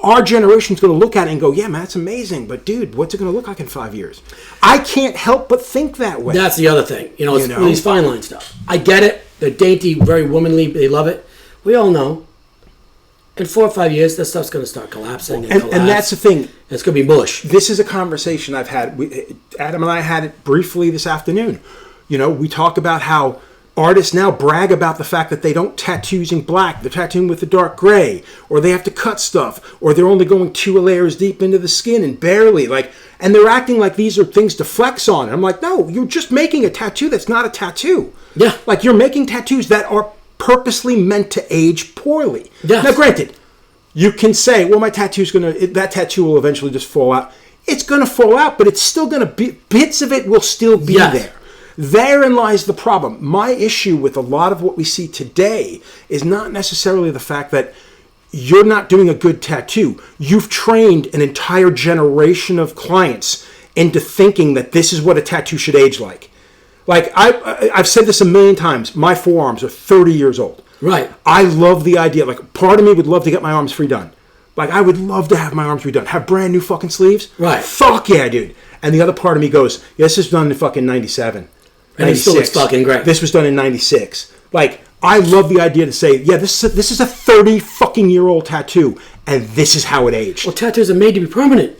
our generation's going to look at it and go, yeah, man, that's amazing. But, dude, what's it going to look like in 5 years? I can't help but think that way. That's the other thing. It's these fine line stuff. I get it. They're dainty, very womanly. They love it. We all know. In 4 or 5 years, this stuff's going to start collapsing. And that's the thing. It's going to be mush. This is a conversation I've had. Adam and I had it briefly this afternoon. We talk about how artists now brag about the fact that they don't tattoo using black. They're tattooing with the dark gray. Or they have to cut stuff. Or they're only going 2 layers deep into the skin and barely. And they're acting like these are things to flex on. And I'm like, no, you're just making a tattoo that's not a tattoo. Yeah. Like, you're making tattoos that are purposely meant to age poorly. Yes. Now, granted, you can say, well, that tattoo will eventually just fall out. It's going to fall out, but it's still going to be, bits of it will still be there. Therein lies the problem. My issue with a lot of what we see today is not necessarily the fact that you're not doing a good tattoo. You've trained an entire generation of clients into thinking that this is what a tattoo should age like. Like, I've said this a million times. My forearms are 30 years old. Right. I love the idea. Like, part of me would love to get my arms redone. Like, I would love to have my arms redone. Have brand new fucking sleeves. Right. Fuck yeah, dude. And the other part of me goes, yeah, this was done in fucking 97. And it still looks fucking great. This was done in 96. Like, I love the idea to say, yeah, this is a 30 fucking year old tattoo, and this is how it aged. Well, tattoos are made to be permanent.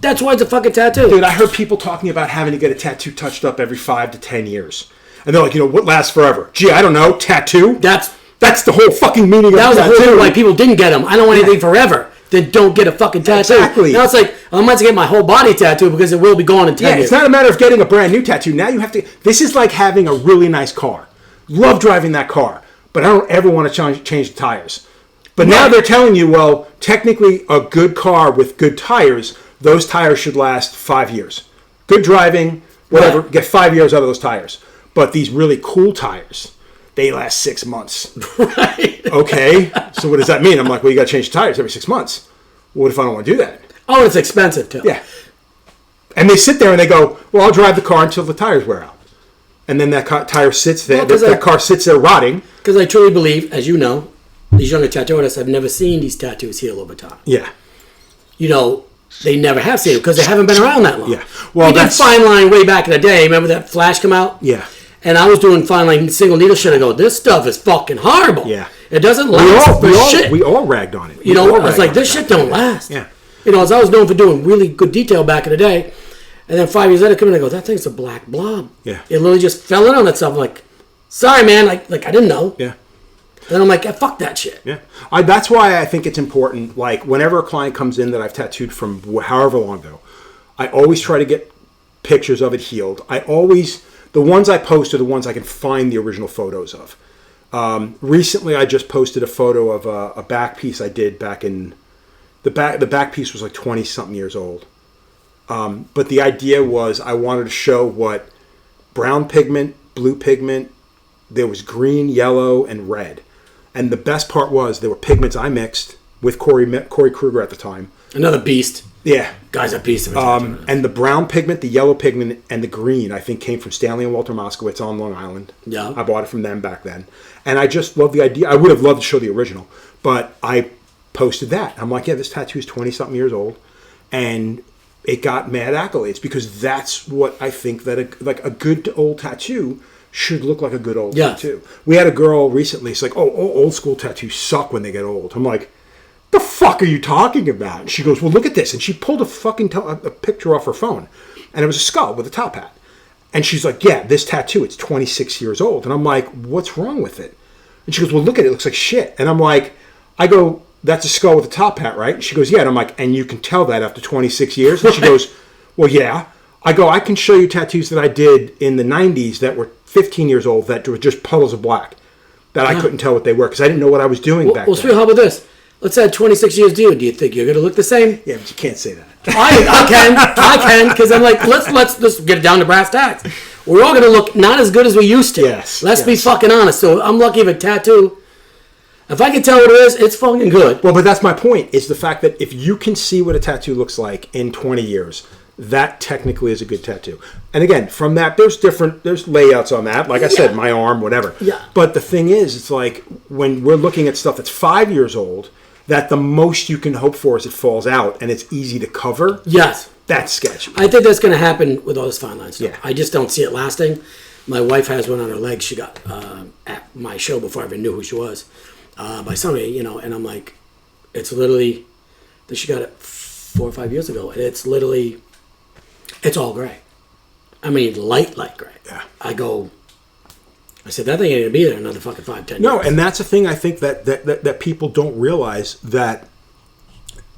That's why it's a fucking tattoo. Dude, I heard people talking about having to get a tattoo touched up every 5 to 10 years. And they're like, what lasts forever? Gee, I don't know, tattoo? That's the whole fucking meaning of tattoo. That was the whole reason why people didn't get them. I don't want anything forever. Then don't get a fucking tattoo. Exactly. Now it's like, I might get my whole body tattoo because it will be gone in 10 years. It's not a matter of getting a brand new tattoo. Now you have to... This is like having a really nice car. Love driving that car. But I don't ever want to change the tires. But now they're telling you, well, technically a good car with good tires, those tires should last 5 years. Good driving, whatever, get 5 years out of those tires. But these really cool tires, they last 6 months. Right. Okay, so what does that mean? I'm like, well, you got to change the tires every 6 months. What if I don't want to do that? Oh, it's expensive too. Yeah. And they sit there and they go, well, I'll drive the car until the tires wear out. And then that tire sits there, that car sits there rotting. Because I truly believe, as you know, these younger tattoo artists have never seen these tattoos heal over time. Yeah. They never have seen it because they haven't been around that long. Yeah. Well, we did fine line way back in the day. Remember that Flash come out? Yeah. And I was doing fine line single needle shit. I go, this stuff is fucking horrible. Yeah. It doesn't last for shit. We all ragged on it. I was like, this shit don't last. Yeah. As I was known for doing really good detail back in the day. And then 5 years later, I come in and I go, that thing's a black blob. Yeah. It literally just fell in on itself. I'm like, sorry, man. Like I didn't know. Yeah. And then I'm like, fuck that shit. Yeah. That's why I think it's important. Like, whenever a client comes in that I've tattooed from however long ago, I always try to get pictures of it healed. The ones I post are the ones I can find the original photos of. Recently, I just posted a photo of a back piece I did back in... The back piece was like 20-something years old. But the idea was I wanted to show what brown pigment, blue pigment, there was green, yellow, and red. And the best part was there were pigments I mixed with Corey Kruger at the time. Another beast. Yeah. Guy's a beast of a and the brown pigment, the yellow pigment, and the green, I think, came from Stanley and Walter Moskowitz on Long Island. Yeah. I bought it from them back then. And I just love the idea. I would have loved to show the original, but I posted that. I'm like, yeah, this tattoo is 20-something years old. And it got mad accolades because that's what I think that a good old tattoo should look like a good old tattoo. We had a girl recently, it's like, oh, old school tattoos suck when they get old. I'm like, the fuck are you talking about? And she goes, well, look at this. And she pulled a fucking a picture off her phone. And it was a skull with a top hat. And she's like, yeah, this tattoo, it's 26 years old. And I'm like, what's wrong with it? And she goes, well, look at it. It looks like shit. And I'm like, I go, that's a skull with a top hat, right? And she goes, yeah. And I'm like, and you can tell that after 26 years? And she goes, well, yeah. I go, I can show you tattoos that I did in the 90s that were 15 years old that were just puddles of black. that I couldn't tell what they were because I didn't know what I was doing back Well, then. Sweet, how about this? Let's add 26 years to you. Do you think you're going to look the same? Yeah, but you can't say that. I can, because I'm like, let's get it down to brass tacks. We're all going to look not as good as we used to. Yes. Let's be yes. fucking honest. So I'm lucky with a tattoo. If I can tell what it is, it's fucking good. Well, but that's my point, is the fact that if you can see what a tattoo looks like in 20 years, that technically is a good tattoo. And again, from that, there's layouts on that. Like I said, my arm, whatever. Yeah. But the thing is, it's like when we're looking at stuff that's 5 years old, that the most you can hope for is it falls out and it's easy to cover. Yes. That's sketchy. I think that's going to happen with all this fine line stuff. Yeah. I just don't see it lasting. My wife has one on her leg. She got at my show before I even knew who she was by somebody, you know, and I'm like, it's literally, she got it 4 or 5 years ago, and it's literally, it's all gray. I mean, light gray. Yeah. I said, that thing ain't going to be there another fucking 5-10 years. No, and that's a thing I think that people don't realize, that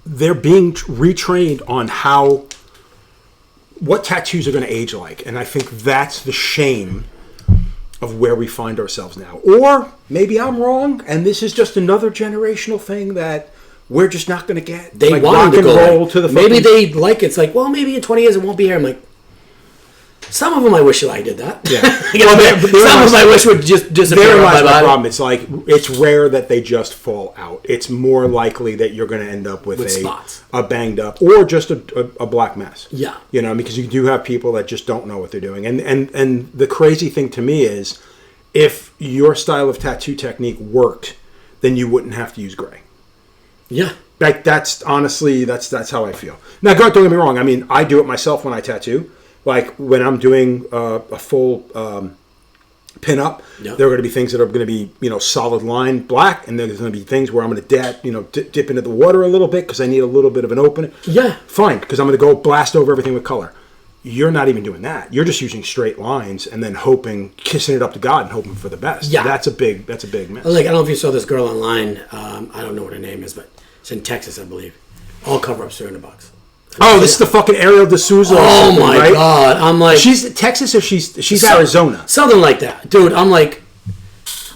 they're being retrained on what tattoos are going to age like. And I think that's the shame of where we find ourselves now. Or maybe I'm wrong, and this is just another generational thing that we're just not going to get. They like want rock to and go roll there. to the Maybe fucking... they like it. It's like, well, maybe in 20 years it won't be here. I'm like, some of them I wish I did that. Yeah. Some of them I wish would just disappear Therein on my lies my body. problem. It's like, it's rare that they just fall out. It's more likely that you're going to end up with spots. a banged up or just a black mess. Yeah. You know, because you do have people that just don't know what they're doing. And the crazy thing to me is, if your style of tattoo technique worked, then you wouldn't have to use gray. Yeah. Like, that's honestly, that's how I feel. Now, don't get me wrong. I mean, I do it myself when I tattoo. Like, when I'm doing a full pin-up, Yep. there are going to be things that are going to be, solid line black, and there's going to be things where I'm going to dip into the water a little bit because I need a little bit of an opening. Yeah. Fine, because I'm going to go blast over everything with color. You're not even doing that. You're just using straight lines and then kissing it up to God and hoping for the best. Yeah. That's a big mess. Like, I don't know if you saw this girl online. I don't know what her name is, but it's in Texas, I believe. All cover-ups are $300. Oh, this is the fucking Ariel D'Souza. Oh my right? God! I'm like, she's Texas or she's Arizona. something like that, dude. I'm like,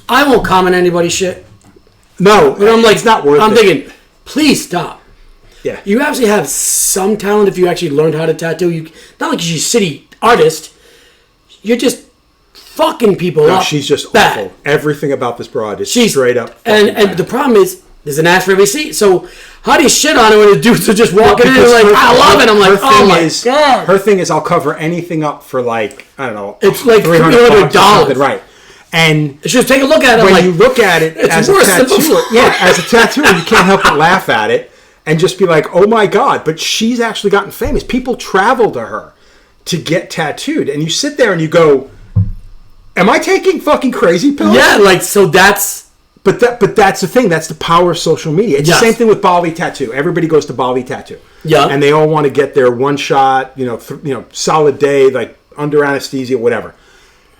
I won't comment on anybody's shit. No, But I'm like, it's not worth it. I'm thinking, please stop. Yeah. You actually have some talent if you actually learned how to tattoo. You not like you're a city artist. You're just fucking people No, up. she's just bad. awful. Everything about this broad is She's straight up. And the problem is, there's an ass for every seat. So how do you shit on it when the dudes are just walking in and like, I love it? I'm like, oh my God. Her thing is, I'll cover anything up for like, I don't know. It's like $300 or $300. something, right? And Just take a look at it. I'm when like, you look at it it's as a worse than tattooer, before. as a tattooer, you can't help but laugh at it and just be like, oh my God. But she's actually gotten famous. People travel to her to get tattooed. And you sit there and you go, am I taking fucking crazy pills? yeah, like, so that's... But that's the thing. That's the power of social media. It's Yes. the same thing with Bali Tattoo. Everybody goes to Bali Tattoo. Yeah. And they all want to get their one shot, solid day, like under anesthesia, whatever.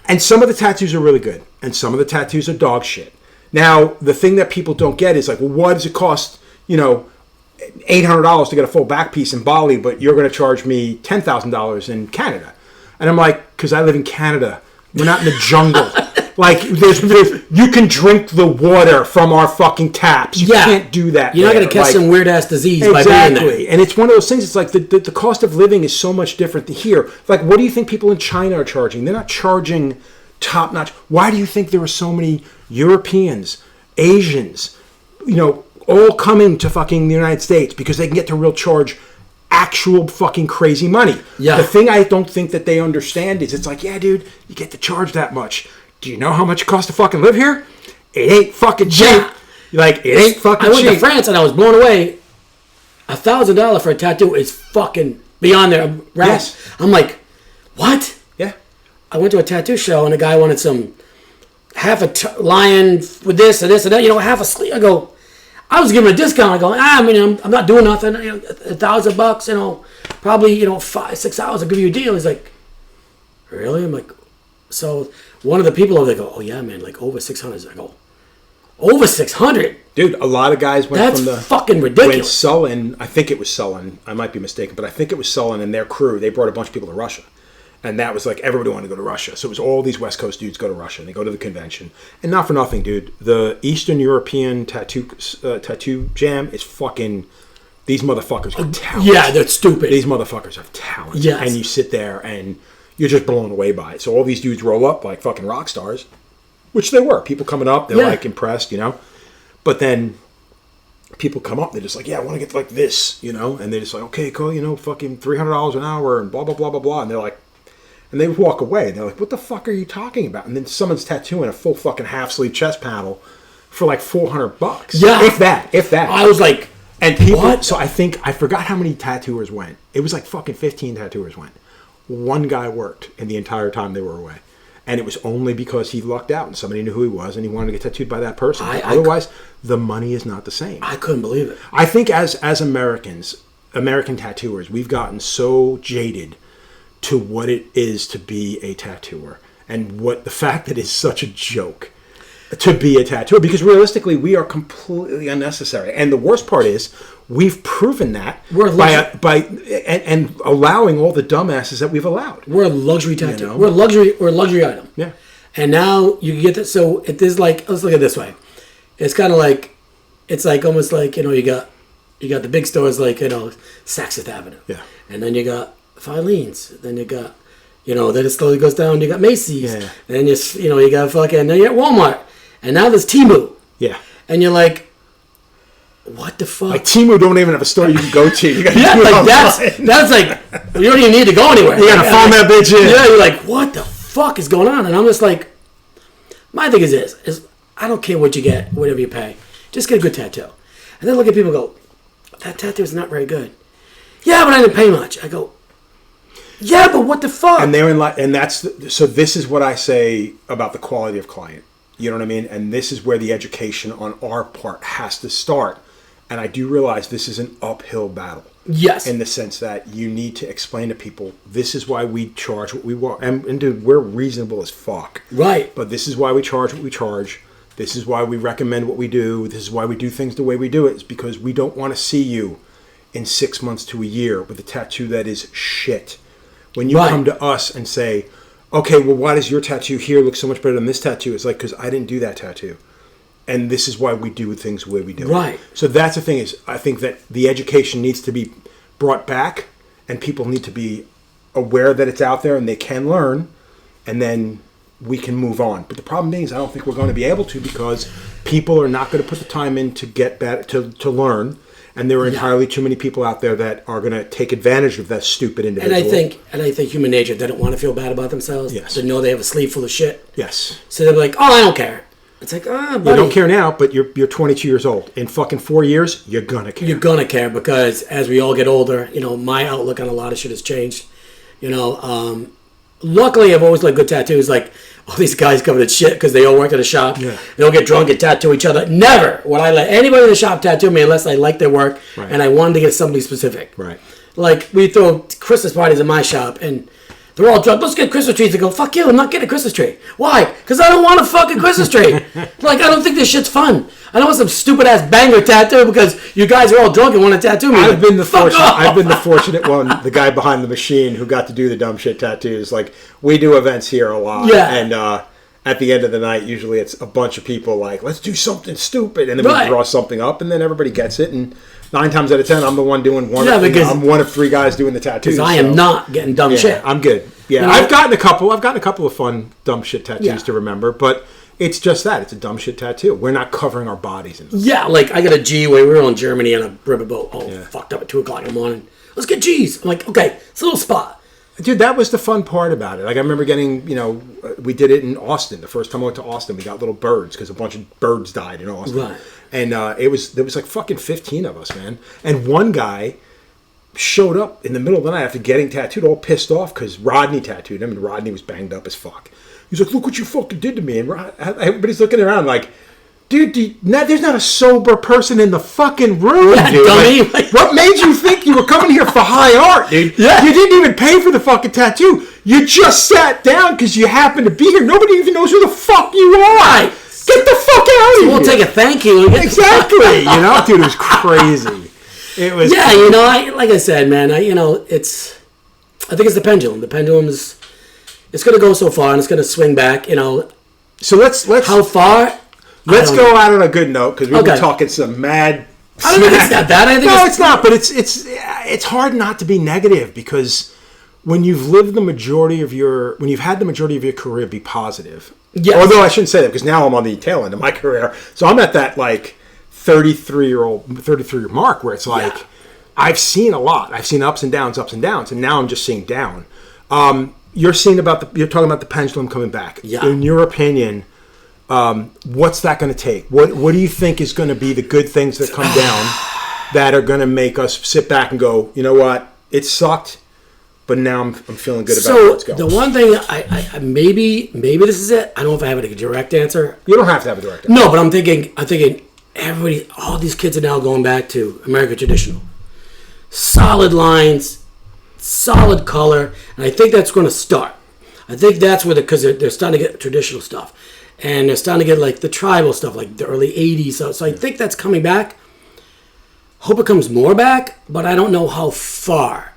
And some of the tattoos are really good, and some of the tattoos are dog shit. Now, the thing that people don't get is like, well, what does it cost? $800 to get a full back piece in Bali, but you're going to charge me $10,000 in Canada. And I'm like, because I live in Canada. We're not in the jungle. Like, you can drink the water from our fucking taps. You can't do that. You're not going there. to catch some weird-ass disease by being Exactly. there. And it's one of those things, it's like the cost of living is so much different here. Like, what do you think people in China are charging? They're not charging top-notch. Why do you think there are so many Europeans, Asians, all coming to fucking the United States? Because they can get to real charge actual fucking crazy money. Yeah. The thing I don't think that they understand is, it's like, yeah, dude, you get to charge that much. Do you know how much it costs to fucking live here? It ain't fucking cheap. Yeah. Like, it ain't fucking I went cheap. to France and I was blown away. $1,000 for a tattoo is fucking beyond their Yes. I'm like, what? Yeah. I went to a tattoo show and a guy wanted some lion with this and this and that, half a sleeve. I go, I was giving him a discount. I go, I'm not doing nothing. $1,000, probably, 5-6 hours. I'll give you a deal. He's like, really? I'm like, so one of the people over there go, oh yeah, man, like over 600. I go, over 600? Dude, a lot of guys went That's from the... fucking When ridiculous. Sullen, I think it was Sullen, I might be mistaken, but I think it was Sullen and their crew, they brought a bunch of people to Russia. And that was like everybody wanted to go to Russia. So it was all these West Coast dudes go to Russia and they go to the convention. And not for nothing, dude. The Eastern European tattoo jam is fucking. These motherfuckers have talent. Yeah, they're stupid. These motherfuckers have talent. Yes. And you sit there and you're just blown away by it. So all these dudes roll up like fucking rock stars, which they were. People coming up, they're like impressed, you know. But then people come up, they're just like, yeah, I want to get like this, you know. And they're just like, okay, cool, you know, fucking $300 an hour and blah, blah, blah, blah, blah. And they're like, and they walk away. And they're like, what the fuck are you talking about? And then someone's tattooing a full fucking half sleeve chest panel for like $400. Yeah. If that. I was like, and people, what? So I forgot how many tattooers went. It was like fucking 15 tattooers went. One guy worked in the entire time they were away. And it was only because he lucked out and somebody knew who he was and he wanted to get tattooed by that person. Otherwise, the money is not the same. I couldn't believe it. I think as Americans, American tattooers, we've gotten so jaded to what it is to be a tattooer and what the fact that it's such a joke to be a tattooer, because realistically we are completely unnecessary. And the worst part is we've proven that by allowing all the dumbasses that we've allowed. We're a luxury tattoo. You know? We're a luxury item. Yeah. And now you can get that. So it is like, let's look at it this way. It's kind of like, it's like almost like, you know, you got the big stores like, you know, Saks Avenue. Yeah. And then you got Filene's. Then you got, you know, then it slowly goes down. You got Macy's. Yeah. Then you got fucking, then you got Walmart. And now there's Temu. Yeah. And you're like, what the fuck? Like Temu don't even have a store you can go to. You got that's like, you don't even need to go anywhere. You gotta phone that bitch in. Yeah, you're like, what the fuck is going on? And I'm just like, my thing is this, is I don't care what you get, whatever you pay. Just get a good tattoo. And then look at people and go, that tattoo is not very good. Yeah, but I didn't pay much. I go, yeah, but what the fuck? And they're in like, and so this is what I say about the quality of client. You know what I mean? And this is where the education on our part has to start. And I do realize this is an uphill battle. Yes. In the sense that you need to explain to people, this is why we charge what we want. And dude, we're reasonable as fuck. Right. But this is why we charge what we charge. This is why we recommend what we do. This is why we do things the way we do it. It's because we don't want to see you in 6 months to a year with a tattoo that is shit. When you come to us and say, okay, well, why does your tattoo here look so much better than this tattoo? It's like, because I didn't do that tattoo. And this is why we do things the way we do it. Right. So that's the thing is, I think that the education needs to be brought back and people need to be aware that it's out there and they can learn and then we can move on. But the problem being is I don't think we're going to be able to because people are not going to put the time in to get better, to learn. And there are entirely too many people out there that are going to take advantage of that stupid individual. And I think human nature, they don't want to feel bad about themselves. Yes. They know they have a sleeve full of shit. Yes. So they're like, oh, I don't care. It's like, buddy. You don't care now, but you're 22 years old. In fucking 4 years, you're going to care. You're going to care because as we all get older, you know, my outlook on a lot of shit has changed. You know, luckily I've always liked good tattoos. Like, all these guys covered in shit because they all work at a shop. Yeah. They all get drunk and tattoo each other. Never would I let anybody in the shop tattoo me unless I like their work and I wanted to get somebody specific. Right. Like, we throw Christmas parties in my shop and they're all drunk. Let's get Christmas trees. They go, fuck you, I'm not getting a Christmas tree. Why? Because I don't want a fucking Christmas tree. Like, I don't think this shit's fun. I don't want some stupid ass banger tattoo because you guys are all drunk and want to tattoo me. I've been the fortunate one, the guy behind the machine who got to do the dumb shit tattoos. Like, we do events here a lot. Yeah. And at the end of the night, usually it's a bunch of people like, let's do something stupid. And then we draw something up and then everybody gets it. And 9 times out of 10, I'm the one doing one. Yeah, because I'm one of 3 guys doing the tattoos. Because I am not getting dumb shit. I'm good. Yeah, you know, I've gotten a couple of fun dumb shit tattoos to remember, but it's just that it's a dumb shit tattoo. We're not covering our bodies in them. Yeah, like I got a G where we were in Germany on a riverboat, fucked up at 2:00 in the morning. Let's get G's. I'm like, okay, it's a little spot. Dude, that was the fun part about it. Like I remember getting, you know, we did it in Austin. The first time I went to Austin, we got little birds because a bunch of birds died in Austin. Right. And there was like fucking 15 of us, man. And one guy showed up in the middle of the night after getting tattooed, all pissed off because Rodney tattooed him, and Rodney was banged up as fuck. He's like, "Look what you fucking did to me!" And everybody's looking around like, "Dude, there's not a sober person in the fucking room, dude. Dummy. Like, what made you think you were coming here for high art, dude? Yeah. You didn't even pay for the fucking tattoo. You just sat down because you happened to be here. Nobody even knows who the fuck you are. Right. Get the fuck out of here. We'll take a thank you. Exactly. You know, dude, it was crazy. It was. Yeah, you know, like I said, man, I think it's the pendulum. The pendulum's it's going to go so far and it's going to swing back. You know, So let's how far? let's go out on a good note because we've been Okay. talking some mad. I don't think it's that bad. I think No, it's not. But it's hard not to be negative because when you've lived the majority of when you've had the majority of your career be positive. Yes. Although I shouldn't say that because now I'm on the tail end of my career, so I'm at that like 33 year mark where it's like Yeah. I've seen a lot. I've seen ups and downs, and now I'm just seeing down. You're talking about the pendulum coming back. Yeah. In your opinion, what's that going to take? What do you think is going to be the good things that come down that are going to make us sit back and go, you know what, it sucked, but now I'm feeling good about where it's So going. the one thing I maybe this is it. I don't know if I have a direct answer. You don't have to have a direct answer. No, but I'm thinking everybody, all these kids are now going back to American traditional, solid lines, solid color, and I think that's going to start. I think that's where because they're starting to get traditional stuff, and they're starting to get like the tribal stuff, like the early '80s. So I think that's coming back. Hope it comes more back, but I don't know how far.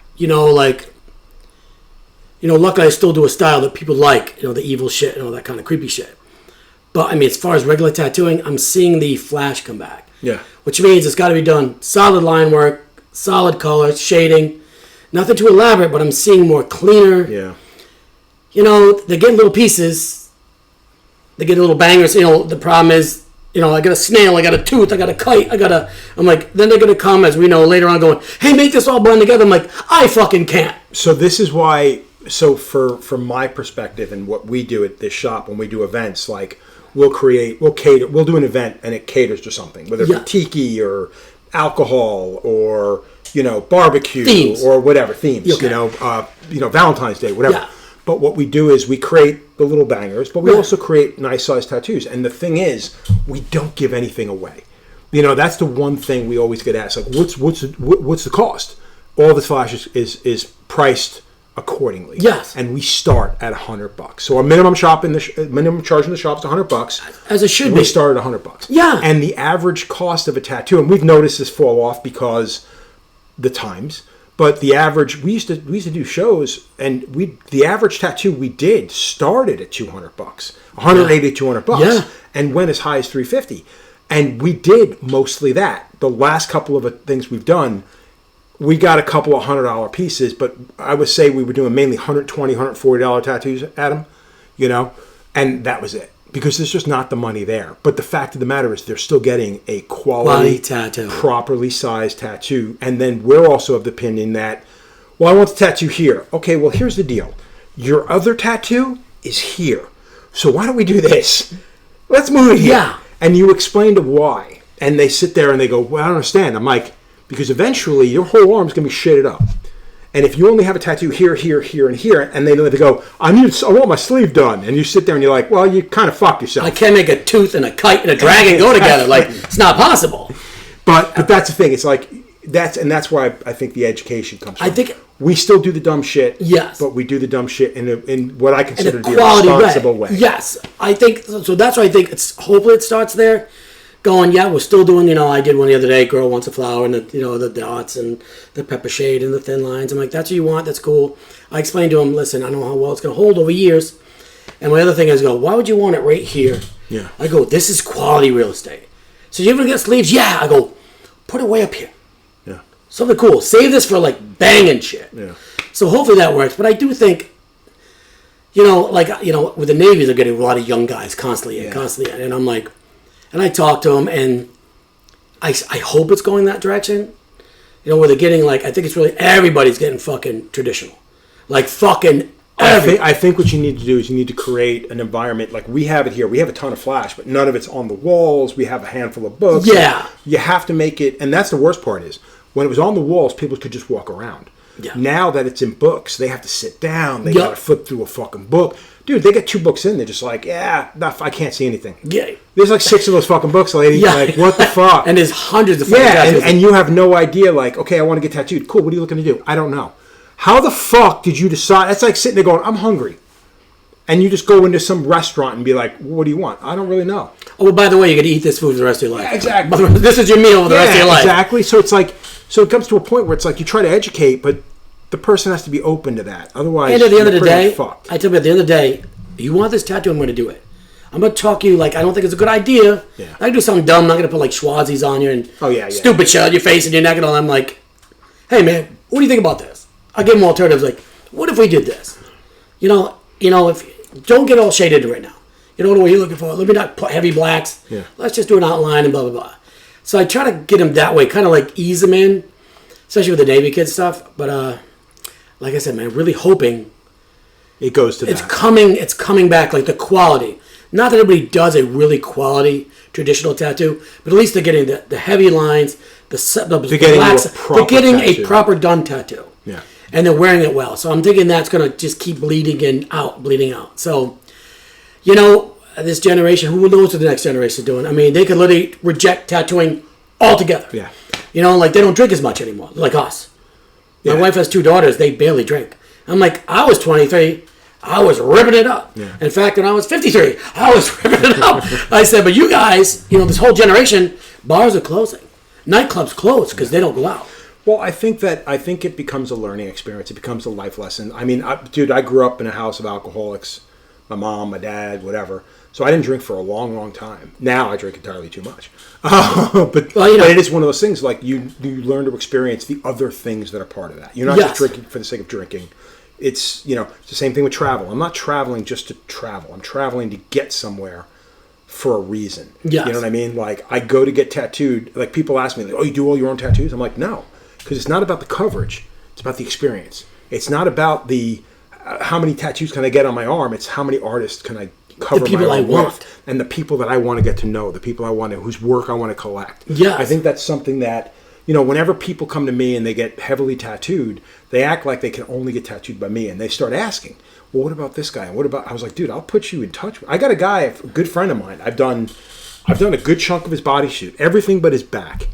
Luckily I still do a style that people like, the evil shit and all that kind of creepy shit. But I mean, as far as regular tattooing, I'm seeing the flash come back. Yeah. Which means it's got to be done solid line work, solid color, shading. Nothing too elaborate, but I'm seeing more cleaner. Yeah. They get little pieces. They get little bangers. The problem is, I got a snail, I got a tooth, I got a kite, I'm like, then they're going to come, as we know, later on going, hey, make this all blend together. I'm like, I fucking can't. So this is why, from my perspective and what we do at this shop when we do events, like we'll do an event and it caters to something, whether it be tiki or alcohol or, barbecue Themes. or whatever, themes, Okay. Valentine's Day, whatever. Yeah. But what we do is we create the little bangers, but we also create nice sized tattoos. And the thing is, we don't give anything away. That's the one thing we always get asked, like, what's the cost? All the flash is priced accordingly. Yes. And we start at $100. So our minimum charge in the shop is $100. As it should We be. start at $100. Yeah. And the average cost of a tattoo, and we've noticed this fall off because the times, but the average, we used to do shows, and the average tattoo we did started at $200, $180 to $200, Yeah. and went as high as $350. And we did mostly that. The last couple of things we've done, we got a couple of $100 pieces, but I would say we were doing mainly $120, $140 tattoos, Adam, and that was it. Because there's just not the money there. But the fact of the matter is they're still getting a quality tattoo, properly sized tattoo. And then we're also of the opinion that, well, I want the tattoo here. Okay, well, here's the deal. Your other tattoo is here. So why don't we do this? Let's move it here. Yeah. And you explain to why. And they sit there and they go, well, I don't understand. I'm like, because eventually your whole arm's going to be shaded up. And if you only have a tattoo here, here, here, and here, and they go, I want my sleeve done, and you sit there and you're like, well, you kind of fucked yourself. I can't make a tooth and a kite and a dragon go together. Like, it's not possible. But that's the thing. It's like that's why I think the education comes from. I think we still do the dumb shit. Yes. But we do the dumb shit in what I consider in to a be a quality responsible way. Yes, I think so. That's why I think hopefully it starts there. Going, yeah, we're still doing. I did one the other day. Girl wants a flower, and the dots and the pepper shade and the thin lines. I'm like, that's what you want. That's cool. I explained to him, listen, I don't know how well it's going to hold over years. And my other thing is, why would you want it right here? Yeah. I go, this is quality real estate. So you ever get sleeves? Yeah. I go, put it way up here. Yeah. Something cool. Save this for like banging shit. Yeah. So hopefully that works. But I do think, with the Navy, they're getting a lot of young guys constantly. And I'm like, and I talk to them, and I hope it's going that direction. Where they're getting I think it's really everybody's getting fucking traditional, fucking. I think what you need to do is you need to create an environment like we have it here. We have a ton of flash, but none of it's on the walls. We have a handful of books. Yeah. You have to make it, and that's the worst part is when it was on the walls, people could just walk around. Yeah. Now that it's in books, they have to sit down. They Yep. got to flip through a fucking book. Dude, they get 2 books in. They're just like, I can't see anything. Yeah. There's 6 of those fucking books, lady. Yeah. What the fuck? And there's hundreds of fucking yeah, tattoos. and you have no idea, okay, I want to get tattooed. Cool, what are you looking to do? I don't know. How the fuck did you decide? That's like sitting there going, I'm hungry. And you just go into some restaurant and be like, what do you want? I don't really know. Oh, well, by the way, you're going to eat this food for the rest of your life. Yeah, exactly. This is your meal for the rest of your life. Exactly. So it's so it comes to a point where it's like you try to educate, but the person has to be open to that. Otherwise, And at the end of the you're pretty day, fucked. I tell you, at the end of the day, you want this tattoo, I'm going to do it. I'm going to talk you like I don't think it's a good idea. Yeah. I can do something dumb. I'm not going to put like Schwazies on you and Yeah. stupid shit on your face and your neck and all. I'm like, hey man, what do you think about this? I give them alternatives like, what if we did this? You know, if don't get all shaded right now. You know what you're looking for? Let me not put heavy blacks. Yeah. Let's just do an outline and blah blah blah. So I try to get them that way, kind of like ease them in, especially with the Navy Kid stuff. But like I said, man, really hoping It goes to it's that. coming. It's coming back, like the quality. Not that everybody does a really quality traditional tattoo, but at least they're getting the heavy lines, the getting blacks. a proper They're getting tattoo. a proper done tattoo. Yeah. And they're wearing it well. So I'm thinking that's going to just keep bleeding out. So, this generation, who knows what the next generation is doing? I mean, they could literally reject tattooing altogether. Yeah. Like they don't drink as much anymore, like us. My Yeah. wife has 2 daughters. They barely drink. I'm like, I was 23. I was ripping it up. Yeah. In fact, when I was 53, I was ripping it up. I said, but you guys, this whole generation, bars are closing. Nightclubs close because they don't go out. Well, I think it becomes a learning experience. It becomes a life lesson. I mean, I grew up in a house of alcoholics. My mom, my dad, whatever. So I didn't drink for a long, long time. Now I drink entirely too much. But it is one of those things, like you learn to experience the other things that are part of that. You're not just drinking for the sake of drinking. It's, it's the same thing with travel. I'm not traveling just to travel. I'm traveling to get somewhere for a reason. Yes. You know what I mean? Like, I go to get tattooed. Like, people ask me, like, oh, you do all your own tattoos? I'm like, no. Because it's not about the coverage. It's about the experience. It's not about the how many tattoos can I get on my arm. It's how many artists can I cover The people my I arm want. with. And the people that I want to get to know. The people I want to, whose work I want to collect. Yes. I think that's something that, whenever people come to me and they get heavily tattooed, they act like they can only get tattooed by me. And they start asking, well, what about this guy? And what about, I was like, dude, I'll put you in touch with, I got a guy, a good friend of mine. I've done a good chunk of his bodysuit, everything but his back.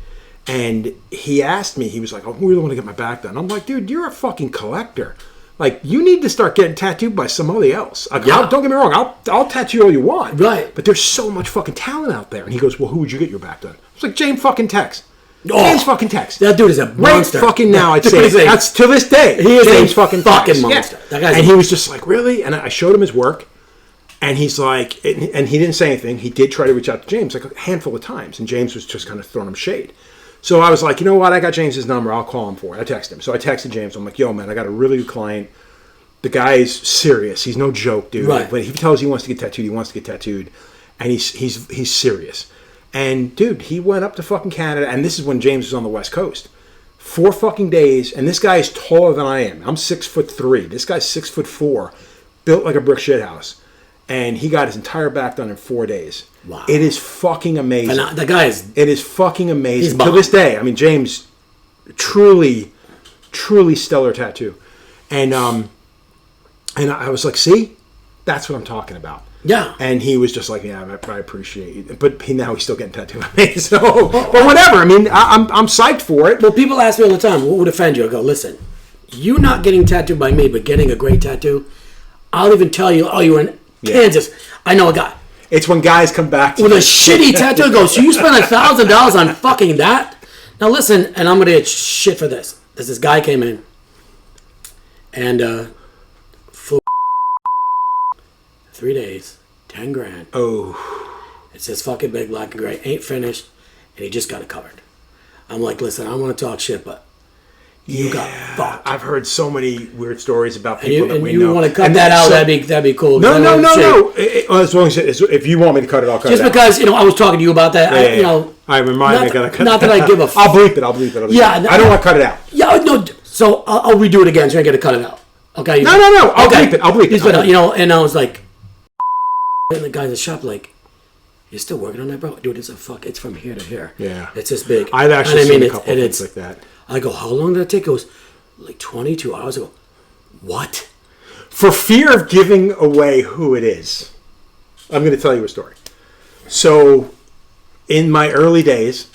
And he asked me, he was like, oh, I really want to get my back done. I'm like, dude, you're a fucking collector. Like, you need to start getting tattooed by somebody else. Like, Yeah. don't get me wrong, I'll tattoo all you want. Right. But there's so much fucking talent out there. And he goes, well, who would you get your back done? I was like, James fucking Tex. Oh, James fucking Tex. That dude is a Right monster. fucking now, I'd Dude say. is a- That's to this day. He is James a fucking fucking Tex. monster. Yeah. That guy's And a- he was just like, really? And I showed him his work. And he's like, and he didn't say anything. He did try to reach out to James like a handful of times. And James was just kind of throwing him shade. So I was like, you know what? I got James's number. I'll call him for it. I texted him. So I texted James. I'm like, yo, man, I got a really good client. The guy's serious. He's no joke, dude. Right. When he tells you he wants to get tattooed, he wants to get tattooed. And he's serious. And, dude, he went up to fucking Canada. And this is when James was on the West Coast. 4 fucking days. And this guy is taller than I am. I'm 6'3". This guy's 6'4", built like a brick shit house. And he got his entire back done in 4 days. Wow. It is fucking amazing. And the guy is. It is fucking amazing. He's To bomb. this day, I mean, James, truly stellar tattoo. And I was like, see? That's what I'm talking about. Yeah. And he was just like, yeah, I appreciate it. But now he's still getting tattooed by me. So, but whatever. I mean, I'm psyched for it. Well, people ask me all the time, what would offend you? I go, listen, you not getting tattooed by me, but getting a great tattoo, I'll even tell you, oh, you were in Kansas. I know a guy. It's when guys come back to With you. a shitty tattoo, goes, so you spent $1,000 on fucking that? Now listen, and I'm going to get shit for this. This guy came in, and flew 3 days, 10 grand. Oh, It's this fucking big black and gray, ain't finished, and he just got it covered. I'm like, listen, I don't want to talk shit, but you got fucked. I've heard so many weird stories about And people you, that and we you know. want to cut And that out? so- That'd be cool. No. Shit. As long as if you want me to cut it, I'll cut Just it out. because I was talking to you about that. Yeah. I All right, remind me. I gotta cut not it that I out. give a. I'll bleep it. Yeah, I don't want to cut it out. Yeah, no. So I'll redo it again. So I got to cut it out. Okay. No. I'll bleep it. He's been, and I was like, and the guy in the shop like, you're still working on that, bro? Dude, it's from here to here. Yeah. It's this big. I've actually And seen a couple and things like that. I go, how long did it take? It goes, like 22 hours. I go, what? For fear of giving away who it is, I'm going to tell you a story. So, in my early days,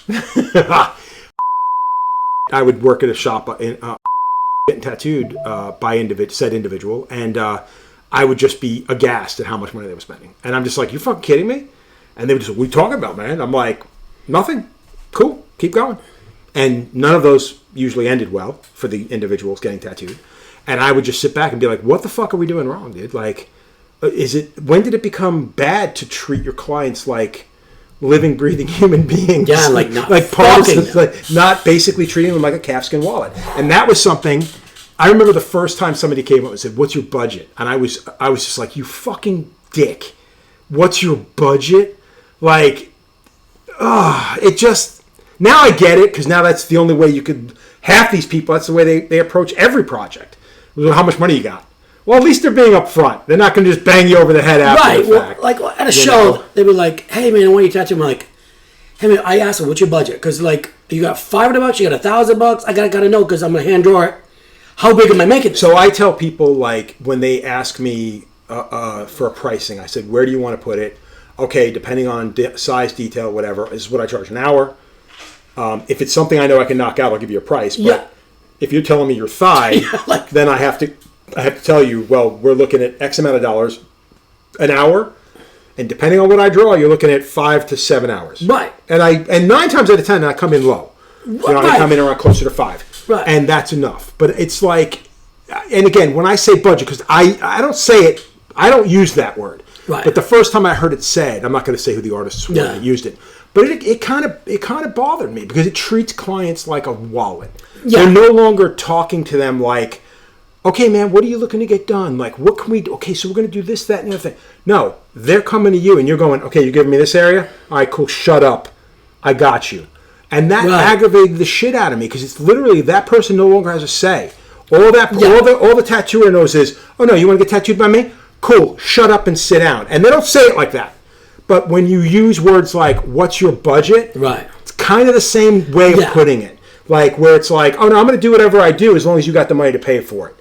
I would work at a shop getting tattooed by said individual, and I would just be aghast at how much money they were spending. And I'm just like, you fucking kidding me? And they would just, what are you talking about, man? I'm like, nothing. Cool. Keep going. And none of those usually ended well for the individuals getting tattooed. And I would just sit back and be like, what the fuck are we doing wrong, dude? Like, when did it become bad to treat your clients like living, breathing human beings? Yeah, like not not basically treating them like a calfskin wallet. And that was something, I remember the first time somebody came up and said, what's your budget? And I was just like, you fucking dick. What's your budget? Like, it just, now I get it, because now that's the only way you could, half these people, that's the way they approach every project. How much money you got? Well, at least they're being upfront. They're not going to just bang you over the head after the fact. Well, like at a show, they'd be like, hey man, why are you touching? I'm like, hey man, I asked them, what's your budget? Because like, you got $500, you got $1,000, I gotta know, because I'm going to hand draw it. How big am I making? So I tell people, like, when they ask me for a pricing, I said, where do you want to put it? Okay, depending on size, detail, whatever, is what I charge an hour. If it's something I know I can knock out, I'll give you a price. But if you're telling me your thigh, then I have to tell you, well, we're looking at X amount of dollars an hour, and depending on what I draw, you're looking at 5 to 7 hours. Right. And 9 times out of 10, I come in low. I come in around closer to 5. Right. And that's enough. But it's like, and again, when I say budget, because I don't say it, I don't use that word. Right. But the first time I heard it said, I'm not going to say who the artists were that used it, but it kind of bothered me, because it treats clients like a wallet. Yeah. They're no longer talking to them like, okay, man, what are you looking to get done? Like, what can we do? Okay, so we're going to do this, that, and the other thing. No, they're coming to you, and you're going, okay, you're giving me this area? All right, cool, shut up. I got you. And that aggravated the shit out of me, because it's literally that person no longer has a say. All the tattooer knows is, oh, no, you want to get tattooed by me? Cool, shut up and sit down. And they don't say it like that. But when you use words like, what's your budget? Right. It's kind of the same way of putting it. Like, where it's like, oh, no, I'm going to do whatever I do as long as you got the money to pay for it.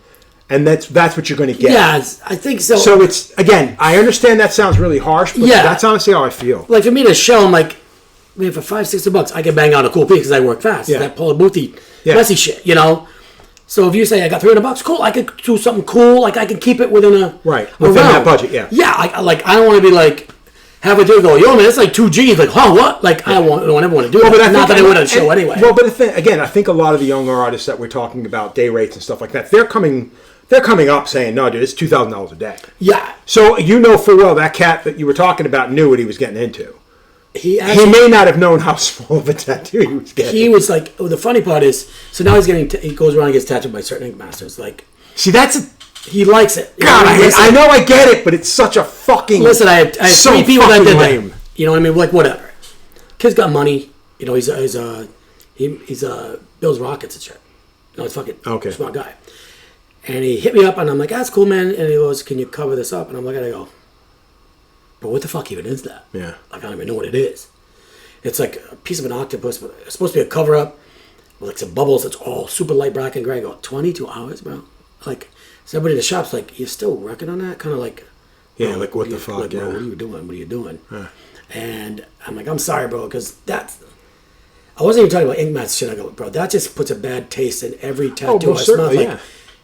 And that's what you're going to get. Yeah, I think so. So it's, again, I understand that sounds really harsh, but that's honestly how I feel. Like, for me to show, I'm like, man, for $5-$60, I can bang out a cool piece because I work fast. Yeah. That Paul Boothie, messy shit, you know? So if you say I got $300, cool, I could do something cool. Like, I can keep it within within that budget, yeah. Yeah, I don't want to be like, have a dude go, yo, man, it's like 2 G's. Like, huh, what? Like, I don't ever want to do it. But not that I wouldn't show anyway. Well, but the thing, again, I think a lot of the younger artists that we're talking about, day rates and stuff like that, they're coming up saying, no, dude, it's $2,000 a day. Yeah. So, you know full well that cat that you were talking about knew what he was getting into. He may not have known how small of a tattoo he was getting. He was like, the funny part is, so now he goes around and gets tattooed by certain ink masters. Like, see, he likes it. God, I know I get it, but it's such a fucking... Listen, I have 3 people that did that. You know what I mean? Like, whatever. Kid's got money. You know, he's builds rockets and shit. You know, he's fucking smart guy. And he hit me up, and I'm like, that's cool, man. And he goes, can you cover this up? And I'm like, I go, but what the fuck even is that? Yeah. Like, I don't even know what it is. It's like a piece of an octopus, but it's supposed to be a cover-up with like some bubbles. It's all super light black and gray. I go, 22 hours, bro? Like, somebody in the shop's like, you're still working on that? Kind of like... Yeah, like, what the fuck, bro, what are you doing? What are you doing? And I'm like, I'm sorry, bro, because that's... I wasn't even talking about ink mats shit. I go, bro, that just puts a bad taste in every tattoo I smell. Like,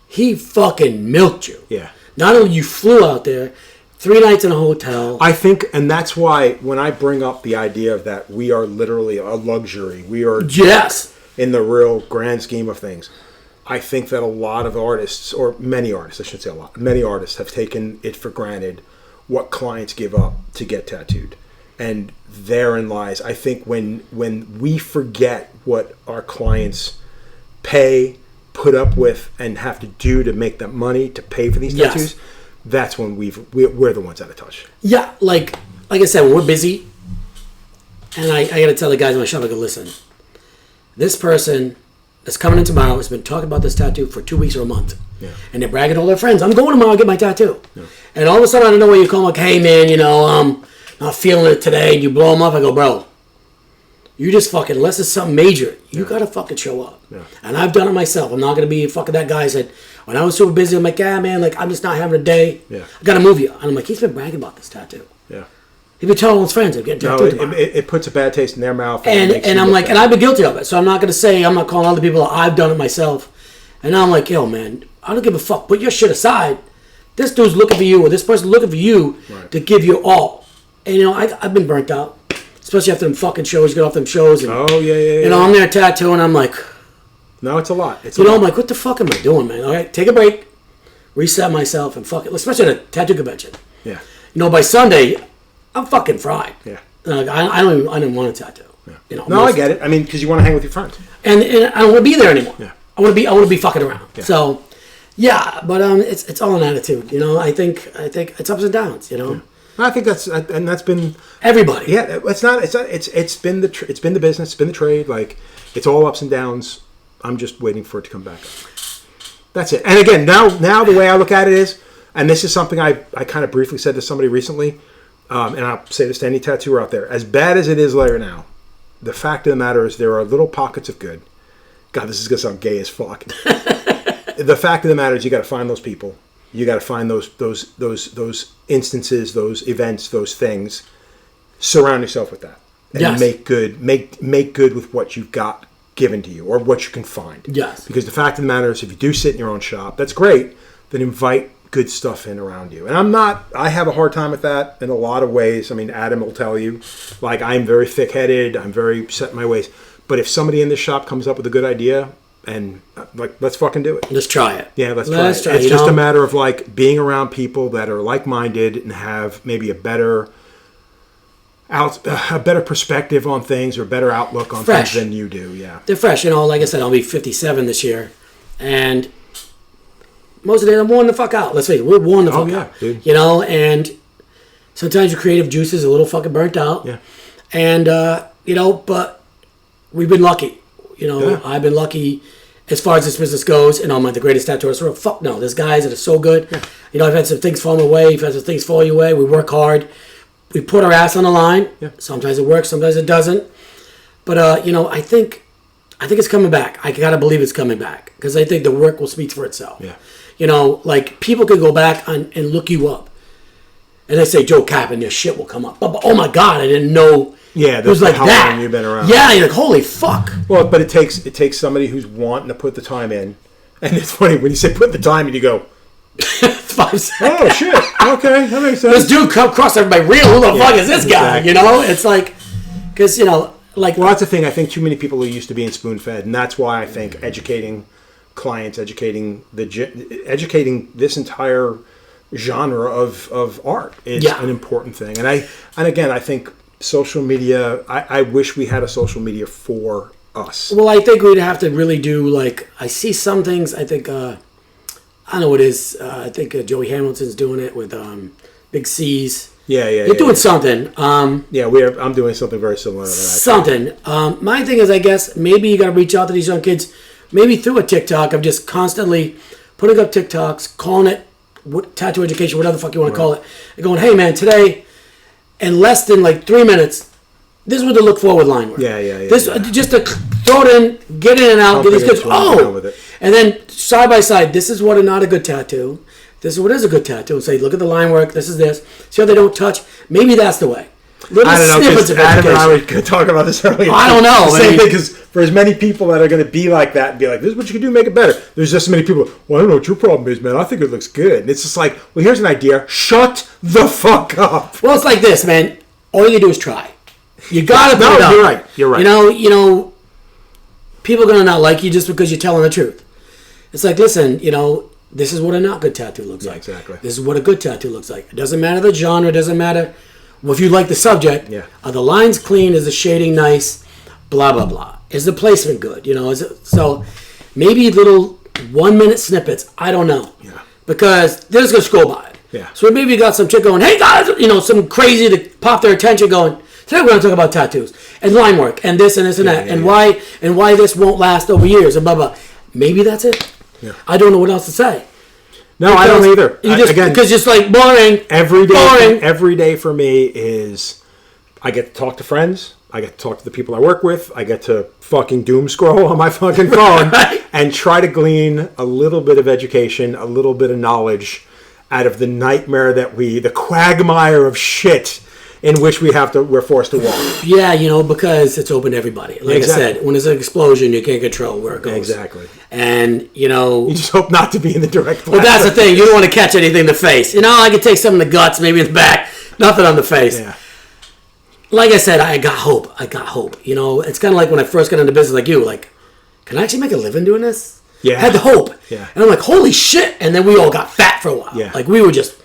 he fucking milked you. Yeah. Not only you flew out there, 3 nights in a hotel. I think, and that's why when I bring up the idea of that we are literally a luxury, we are in the real grand scheme of things, I think that a lot of artists, or many artists, I shouldn't say a lot, many artists have taken it for granted what clients give up to get tattooed. And therein lies, I think when we forget what our clients pay, put up with, and have to do to make that money to pay for these tattoos, that's when we're the ones out of touch. Yeah, like I said, when we're busy, and I got to tell the guys in my shop, I go, listen, this person that's coming in tomorrow has been talking about this tattoo for 2 weeks or a month. Yeah. And they're bragging to all their friends, I'm going tomorrow to get my tattoo. Yeah. And all of a sudden, I don't know where you call them, like, hey, man, you know, not feeling it today, and you blow them up. I go, bro, you just fucking, unless it's something major, you got to fucking show up. Yeah. And I've done it myself. I'm not going to be fucking that guy who said, when I was super busy, I'm like, yeah, man, like, I'm just not having a day. Yeah. I got to move you. And I'm like, he's been bragging about this tattoo. Yeah. He's been telling all his friends, I'm getting tattooed tomorrow. It puts a bad taste in their mouth. And I'm like, and I've been guilty of it. So I'm not going to say, I'm not calling other people, I've done it myself. And now I'm like, yo, man, I don't give a fuck. Put your shit aside. This dude's looking for you, or this person's looking for you to give you all. And, you know, I've been burnt out. Especially after them fucking shows, get off them shows. And, you know, I'm there tattooing, I'm like... No, it's a lot. It's You a know, lot. I'm like, what the fuck am I doing, man? All right, take a break, reset myself, and fuck it. Especially at a tattoo convention. Yeah. You know, by Sunday, I'm fucking fried. Yeah. Like, I don't want a tattoo. Yeah. You know, No, I get it. I mean, because you want to hang with your friends. And I don't want to be there anymore. Yeah. I want to be fucking around. Yeah. So, yeah, but it's all an attitude. You know, I think it's ups and downs. You know. Yeah. I think that's been everybody. Yeah, it's been the business, it's been the trade. Like, it's all ups and downs. I'm just waiting for it to come back up. That's it. And again, now the way I look at it is, and this is something I kind of briefly said to somebody recently, and I'll say this to any tattooer out there: as bad as it is right now, the fact of the matter is there are little pockets of good. God, this is gonna sound gay as fuck. The fact of the matter is, you got to find those people. You got to find those instances, those events, those things. Surround yourself with that, and yes. make good with what you've got given to you or what you can find. Yes. Because the fact of the matter is, if you do sit in your own shop, that's great. Then invite good stuff in around you. And I have a hard time with that in a lot of ways. I mean, Adam will tell you, like, I'm very thick-headed. I'm very set in my ways. But if somebody in this shop comes up with a good idea, and like, let's fucking do it. Let's try it. Yeah, let's try it. It's just a matter of like being around people that are like-minded and have maybe a better perspective on things or better outlook on things than you do. Yeah, they're fresh. You know, like I said, I'll be 57 this year, and most of the day I'm worn the fuck out. Let's face it, we're worn the fuck out. Dude. You know, and sometimes your creative juice is a little fucking burnt out. Yeah, and you know, but we've been lucky. You know, I've been lucky as far as this business goes, and I'm the greatest tattooist. Fuck no, there's guys that are so good. Yeah. You know, I've had some things fall my way. I've had some things fall your way. We work hard. We put our ass on the line. Yeah. Sometimes it works, sometimes it doesn't. But you know, I think it's coming back. I gotta believe it's coming back because I think the work will speak for itself. Yeah. You know, like people can go back and look you up, and they say Joe Cap, and their shit will come up. But oh my God, I didn't know. Yeah, it was like how that. long you've been around. Yeah, you're like, holy fuck. Well, but it takes somebody who's wanting to put the time in, and it's funny when you say put the time in, you go 5 seconds. Oh shit! Okay, that makes sense. This dude come across everybody real. Who the fuck is this guy? You know, it's like, because you know, like. Well, that's the thing. I think too many people are used to being spoon fed, and that's why I think educating clients, educating this entire genre of art is an important thing. And again, I think social media. I wish we had a social media for us. Well, I think we'd have to really do like. I see some things. I think. I don't know what it is. I think Joey Hamilton's doing it with Big C's. Yeah. They're doing something. I'm doing something very similar to that. Something. My thing is, I guess maybe you got to reach out to these young kids, maybe through a TikTok of just constantly putting up TikToks, calling it tattoo education, whatever the fuck you want to call it, and going, hey man, today, in less than like 3 minutes, this is what the look forward line work. Yeah. This just to throw it in, get in and out, get these kids. And then side by side, this is what is not a good tattoo. This is what is a good tattoo. And say, look at the line work. This is this. See how they don't touch. Maybe that's the way. I don't know. Because Adam and I were talking about this earlier. I don't know. Same thing. Because for as many people that are going to be like that and be like, "This is what you can do, make it better." There's just so many people. Well, I don't know what your problem is, man. I think it looks good. And it's just like, well, here's an idea. Shut the fuck up. Well, it's like this, man. All you do is try. You gotta put it up. You're right. You know, people are gonna not like you just because you're telling the truth. It's like, listen, you know, this is what a not good tattoo looks like. Exactly. This is what a good tattoo looks like. It doesn't matter the genre. It doesn't matter if you like the subject. Yeah. Are the lines clean? Is the shading nice? Blah blah blah. Is the placement good? You know. So maybe little 1 minute snippets. I don't know. Yeah. Because they're just gonna scroll by it. Yeah. So maybe you got some chick going, hey guys, you know, some crazy to pop their attention going. Today we're going to talk about tattoos and line work and this and this and that and why this won't last over years and blah blah. Maybe that's it. Yeah. I don't know what else to say. No, because I don't either. Because just like boring. Every day for me is I get to talk to friends. I get to talk to the people I work with. I get to fucking doom scroll on my fucking phone and try to glean a little bit of education, a little bit of knowledge out of the nightmare the quagmire of shit in which we're forced to walk. Yeah, you know, because it's open to everybody. Like I said, when there's an explosion, you can't control where it goes. Exactly. And, you know... You just hope not to be in the direct Well, that's the thing. You don't want to catch anything in the face. You know, I could take some in the guts, maybe in the back. Nothing on the face. Yeah. Like I said, I got hope. You know, it's kind of like when I first got into business like you. Like, can I actually make a living doing this? Yeah. I had the hope. Yeah. And I'm like, holy shit. And then we all got fat for a while. Yeah. Like we were just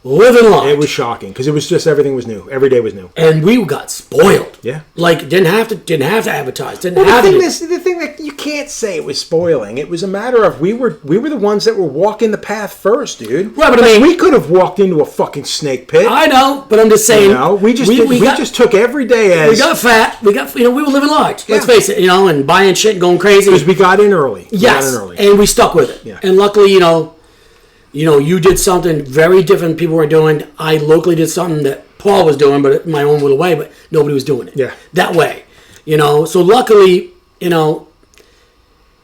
living large. It was shocking because it was just everything was new. Every day was new. And we got spoiled. Yeah. Like didn't have to advertise. Didn't Well, have to. the thing that you can't say it was spoiling. It was a matter of we were the ones that were walking the path first, dude. Right, but I mean, we could have walked into a fucking snake pit. I know, but I'm just saying. You know, we just took every day as we got fat. We were living large. Let's Yeah. face it, and buying shit and going crazy. because we got in early. Yes, and we stuck with it. Yeah. And luckily, you did something very different people were doing. I locally did something that Paul was doing, but my own little way, but nobody was doing it. Yeah. That way. So luckily,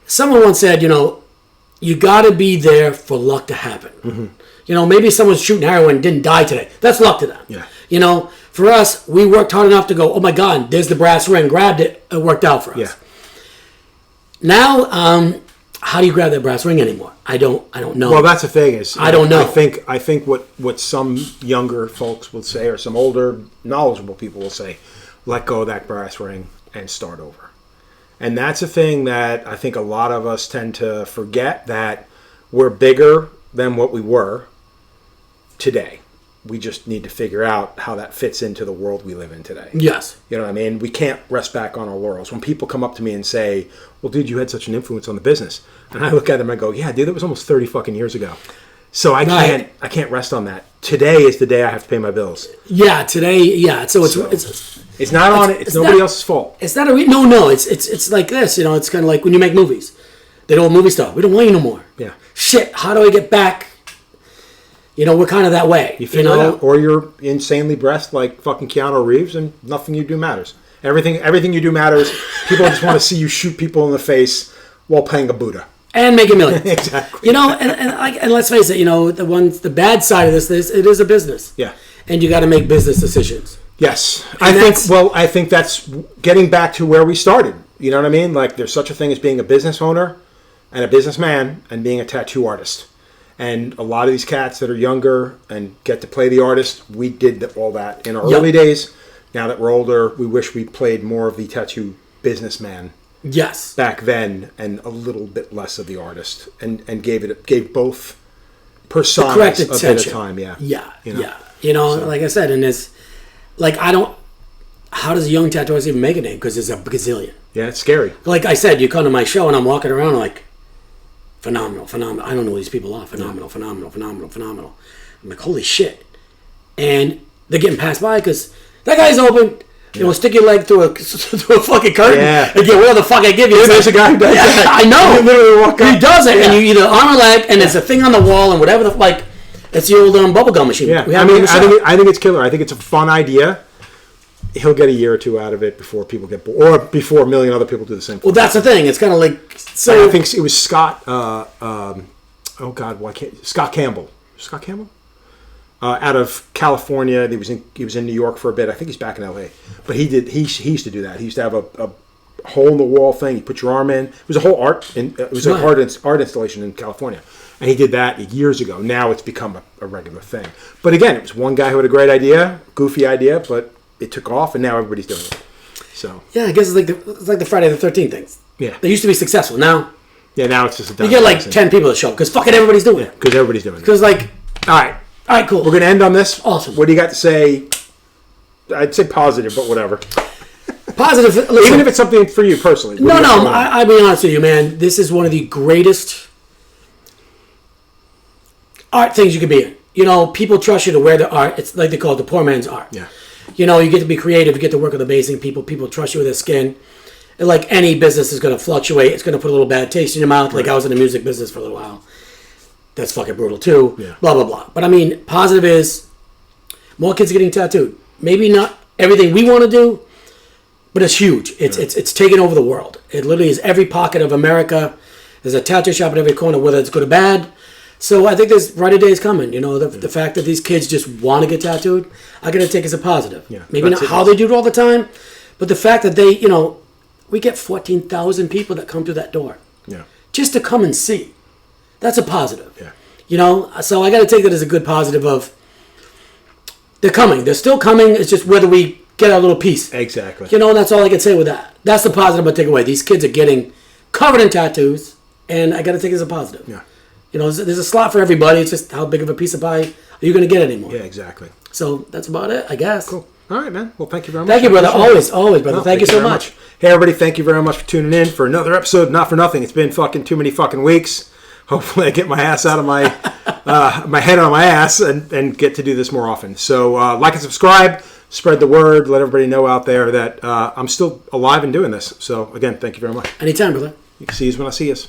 someone once said, you got to be there for luck to happen. Mm-hmm. Maybe someone's shooting heroin and didn't die today. That's luck to them. Yeah. For us, we worked hard enough to go, oh my God, there's the brass ring, grabbed it, it worked out for us. Yeah. Now, how do you grab that brass ring anymore? I don't know. Well, that's the thing is I don't know. I think what some younger folks will say, or some older knowledgeable people will say, let go of that brass ring and start over. And that's a thing that I think a lot of us tend to forget, that we're bigger than what we were today. We just need to figure out how that fits into the world we live in today. Yes. You know what I mean? We can't rest back on our laurels. When people come up to me and say, well, dude, you had such an influence on the business. And I look at them and I go, yeah, dude, that was almost 30 fucking years ago. So I can't rest on that. Today is the day I have to pay my bills. Yeah, today, yeah. So it's not on it. It's nobody else's fault. It's not no. It's like this. It's kind of like when you make movies. They don't movie star. We don't want you no more. Yeah. Shit. How do I get back? We're kind of that way. You figure it out. Or you're insanely blessed like fucking Keanu Reeves, and nothing you do matters. Everything you do matters. People just want to see you shoot people in the face while playing a Buddha. And make a million. Exactly. And let's face it, the bad side of this, it is a business. Yeah. And you got to make business decisions. Yes. I think that's getting back to where we started. You know what I mean? Like, there's such a thing as being a business owner and a businessman and being a tattoo artist. And a lot of these cats that are younger and get to play the artist, we did all that in our early days. Now that we're older, we wish we played more of the tattoo businessman. Yes. Back then, and a little bit less of the artist, and gave both personas a bit of time. Yeah. Like I said, and it's like how does a young tattoo artist even make a name? Because there's a gazillion. Yeah, it's scary. Like I said, you come to my show and I'm walking around like, phenomenal. I don't know who these people are. Phenomenal. I'm like, holy shit. And they're getting passed by because that guy's open. Stick your leg through a fucking curtain and get whatever the fuck I give you. There's a guy who does that. I know. You literally walk up. He does it, and you either arm or leg, and there's a thing on the wall, and whatever it's the old bubblegum machine. Yeah, I think it's killer. I think it's a fun idea. He'll get a year or two out of it before people get bored, or before a million other people do the same thing. Well, that's the thing. It's kind of like so. I think it was Scott. Scott Campbell. Scott Campbell. Out of California, he was in New York for a bit. I think he's back in L.A. But he used to do that. He used to have a hole in the wall thing. You put your arm in. It was a whole art installation in California, and he did that years ago. Now it's become a regular thing. But again, it was one guy who had a great idea, goofy idea, but it took off, and now everybody's doing it. So yeah, I guess it's like the Friday the 13th things. Yeah, they used to be successful. Now it's just you get like 10 people at the show because fucking everybody's doing it. Because everybody's doing it. Because all right, cool. We're going to end on this. Awesome. What do you got to say? I'd say positive, but whatever. Positive. Listen, even if it's something for you personally. I'll be honest with you, man. This is one of the greatest art things you could be in. People trust you to wear the art. It's like they call it the poor man's art. Yeah. You get to be creative. You get to work with amazing people. People trust you with their skin. And like any business is going to fluctuate. It's going to put a little bad taste in your mouth. Right. Like I was in the music business for a little while. That's fucking brutal too. Yeah. Blah, blah, blah. But I mean, positive is more kids are getting tattooed. Maybe not everything we want to do, but it's huge. It's taken over the world. It literally is every pocket of America. There's a tattoo shop at every corner, whether it's good or bad. So I think there's brighter days coming. The fact that these kids just want to get tattooed, I got to take as a positive. Yeah, maybe not how they do it all the time, but the fact that they, we get 14,000 people that come through that door. Yeah. Just to come and see. That's a positive. Yeah. So I got to take that as a good positive of they're coming. They're still coming. It's just whether we get our little piece. Exactly. And that's all I can say with that. That's the positive I take away. These kids are getting covered in tattoos, and I got to take it as a positive. Yeah. You know, there's a slot for everybody. It's just how big of a piece of pie are you going to get anymore? Yeah, exactly. So that's about it, I guess. Cool. All right, man. Well, thank you very much. Thank you, brother. Appreciate it. Always, brother. No, thank you so very much. Hey, everybody. Thank you very much for tuning in for another episode. Not for nothing. It's been fucking too many fucking weeks. Hopefully, I get my ass out of my my head on my ass and get to do this more often. So, like and subscribe. Spread the word. Let everybody know out there that I'm still alive and doing this. So, again, thank you very much. Anytime, brother. You can see us when I see us.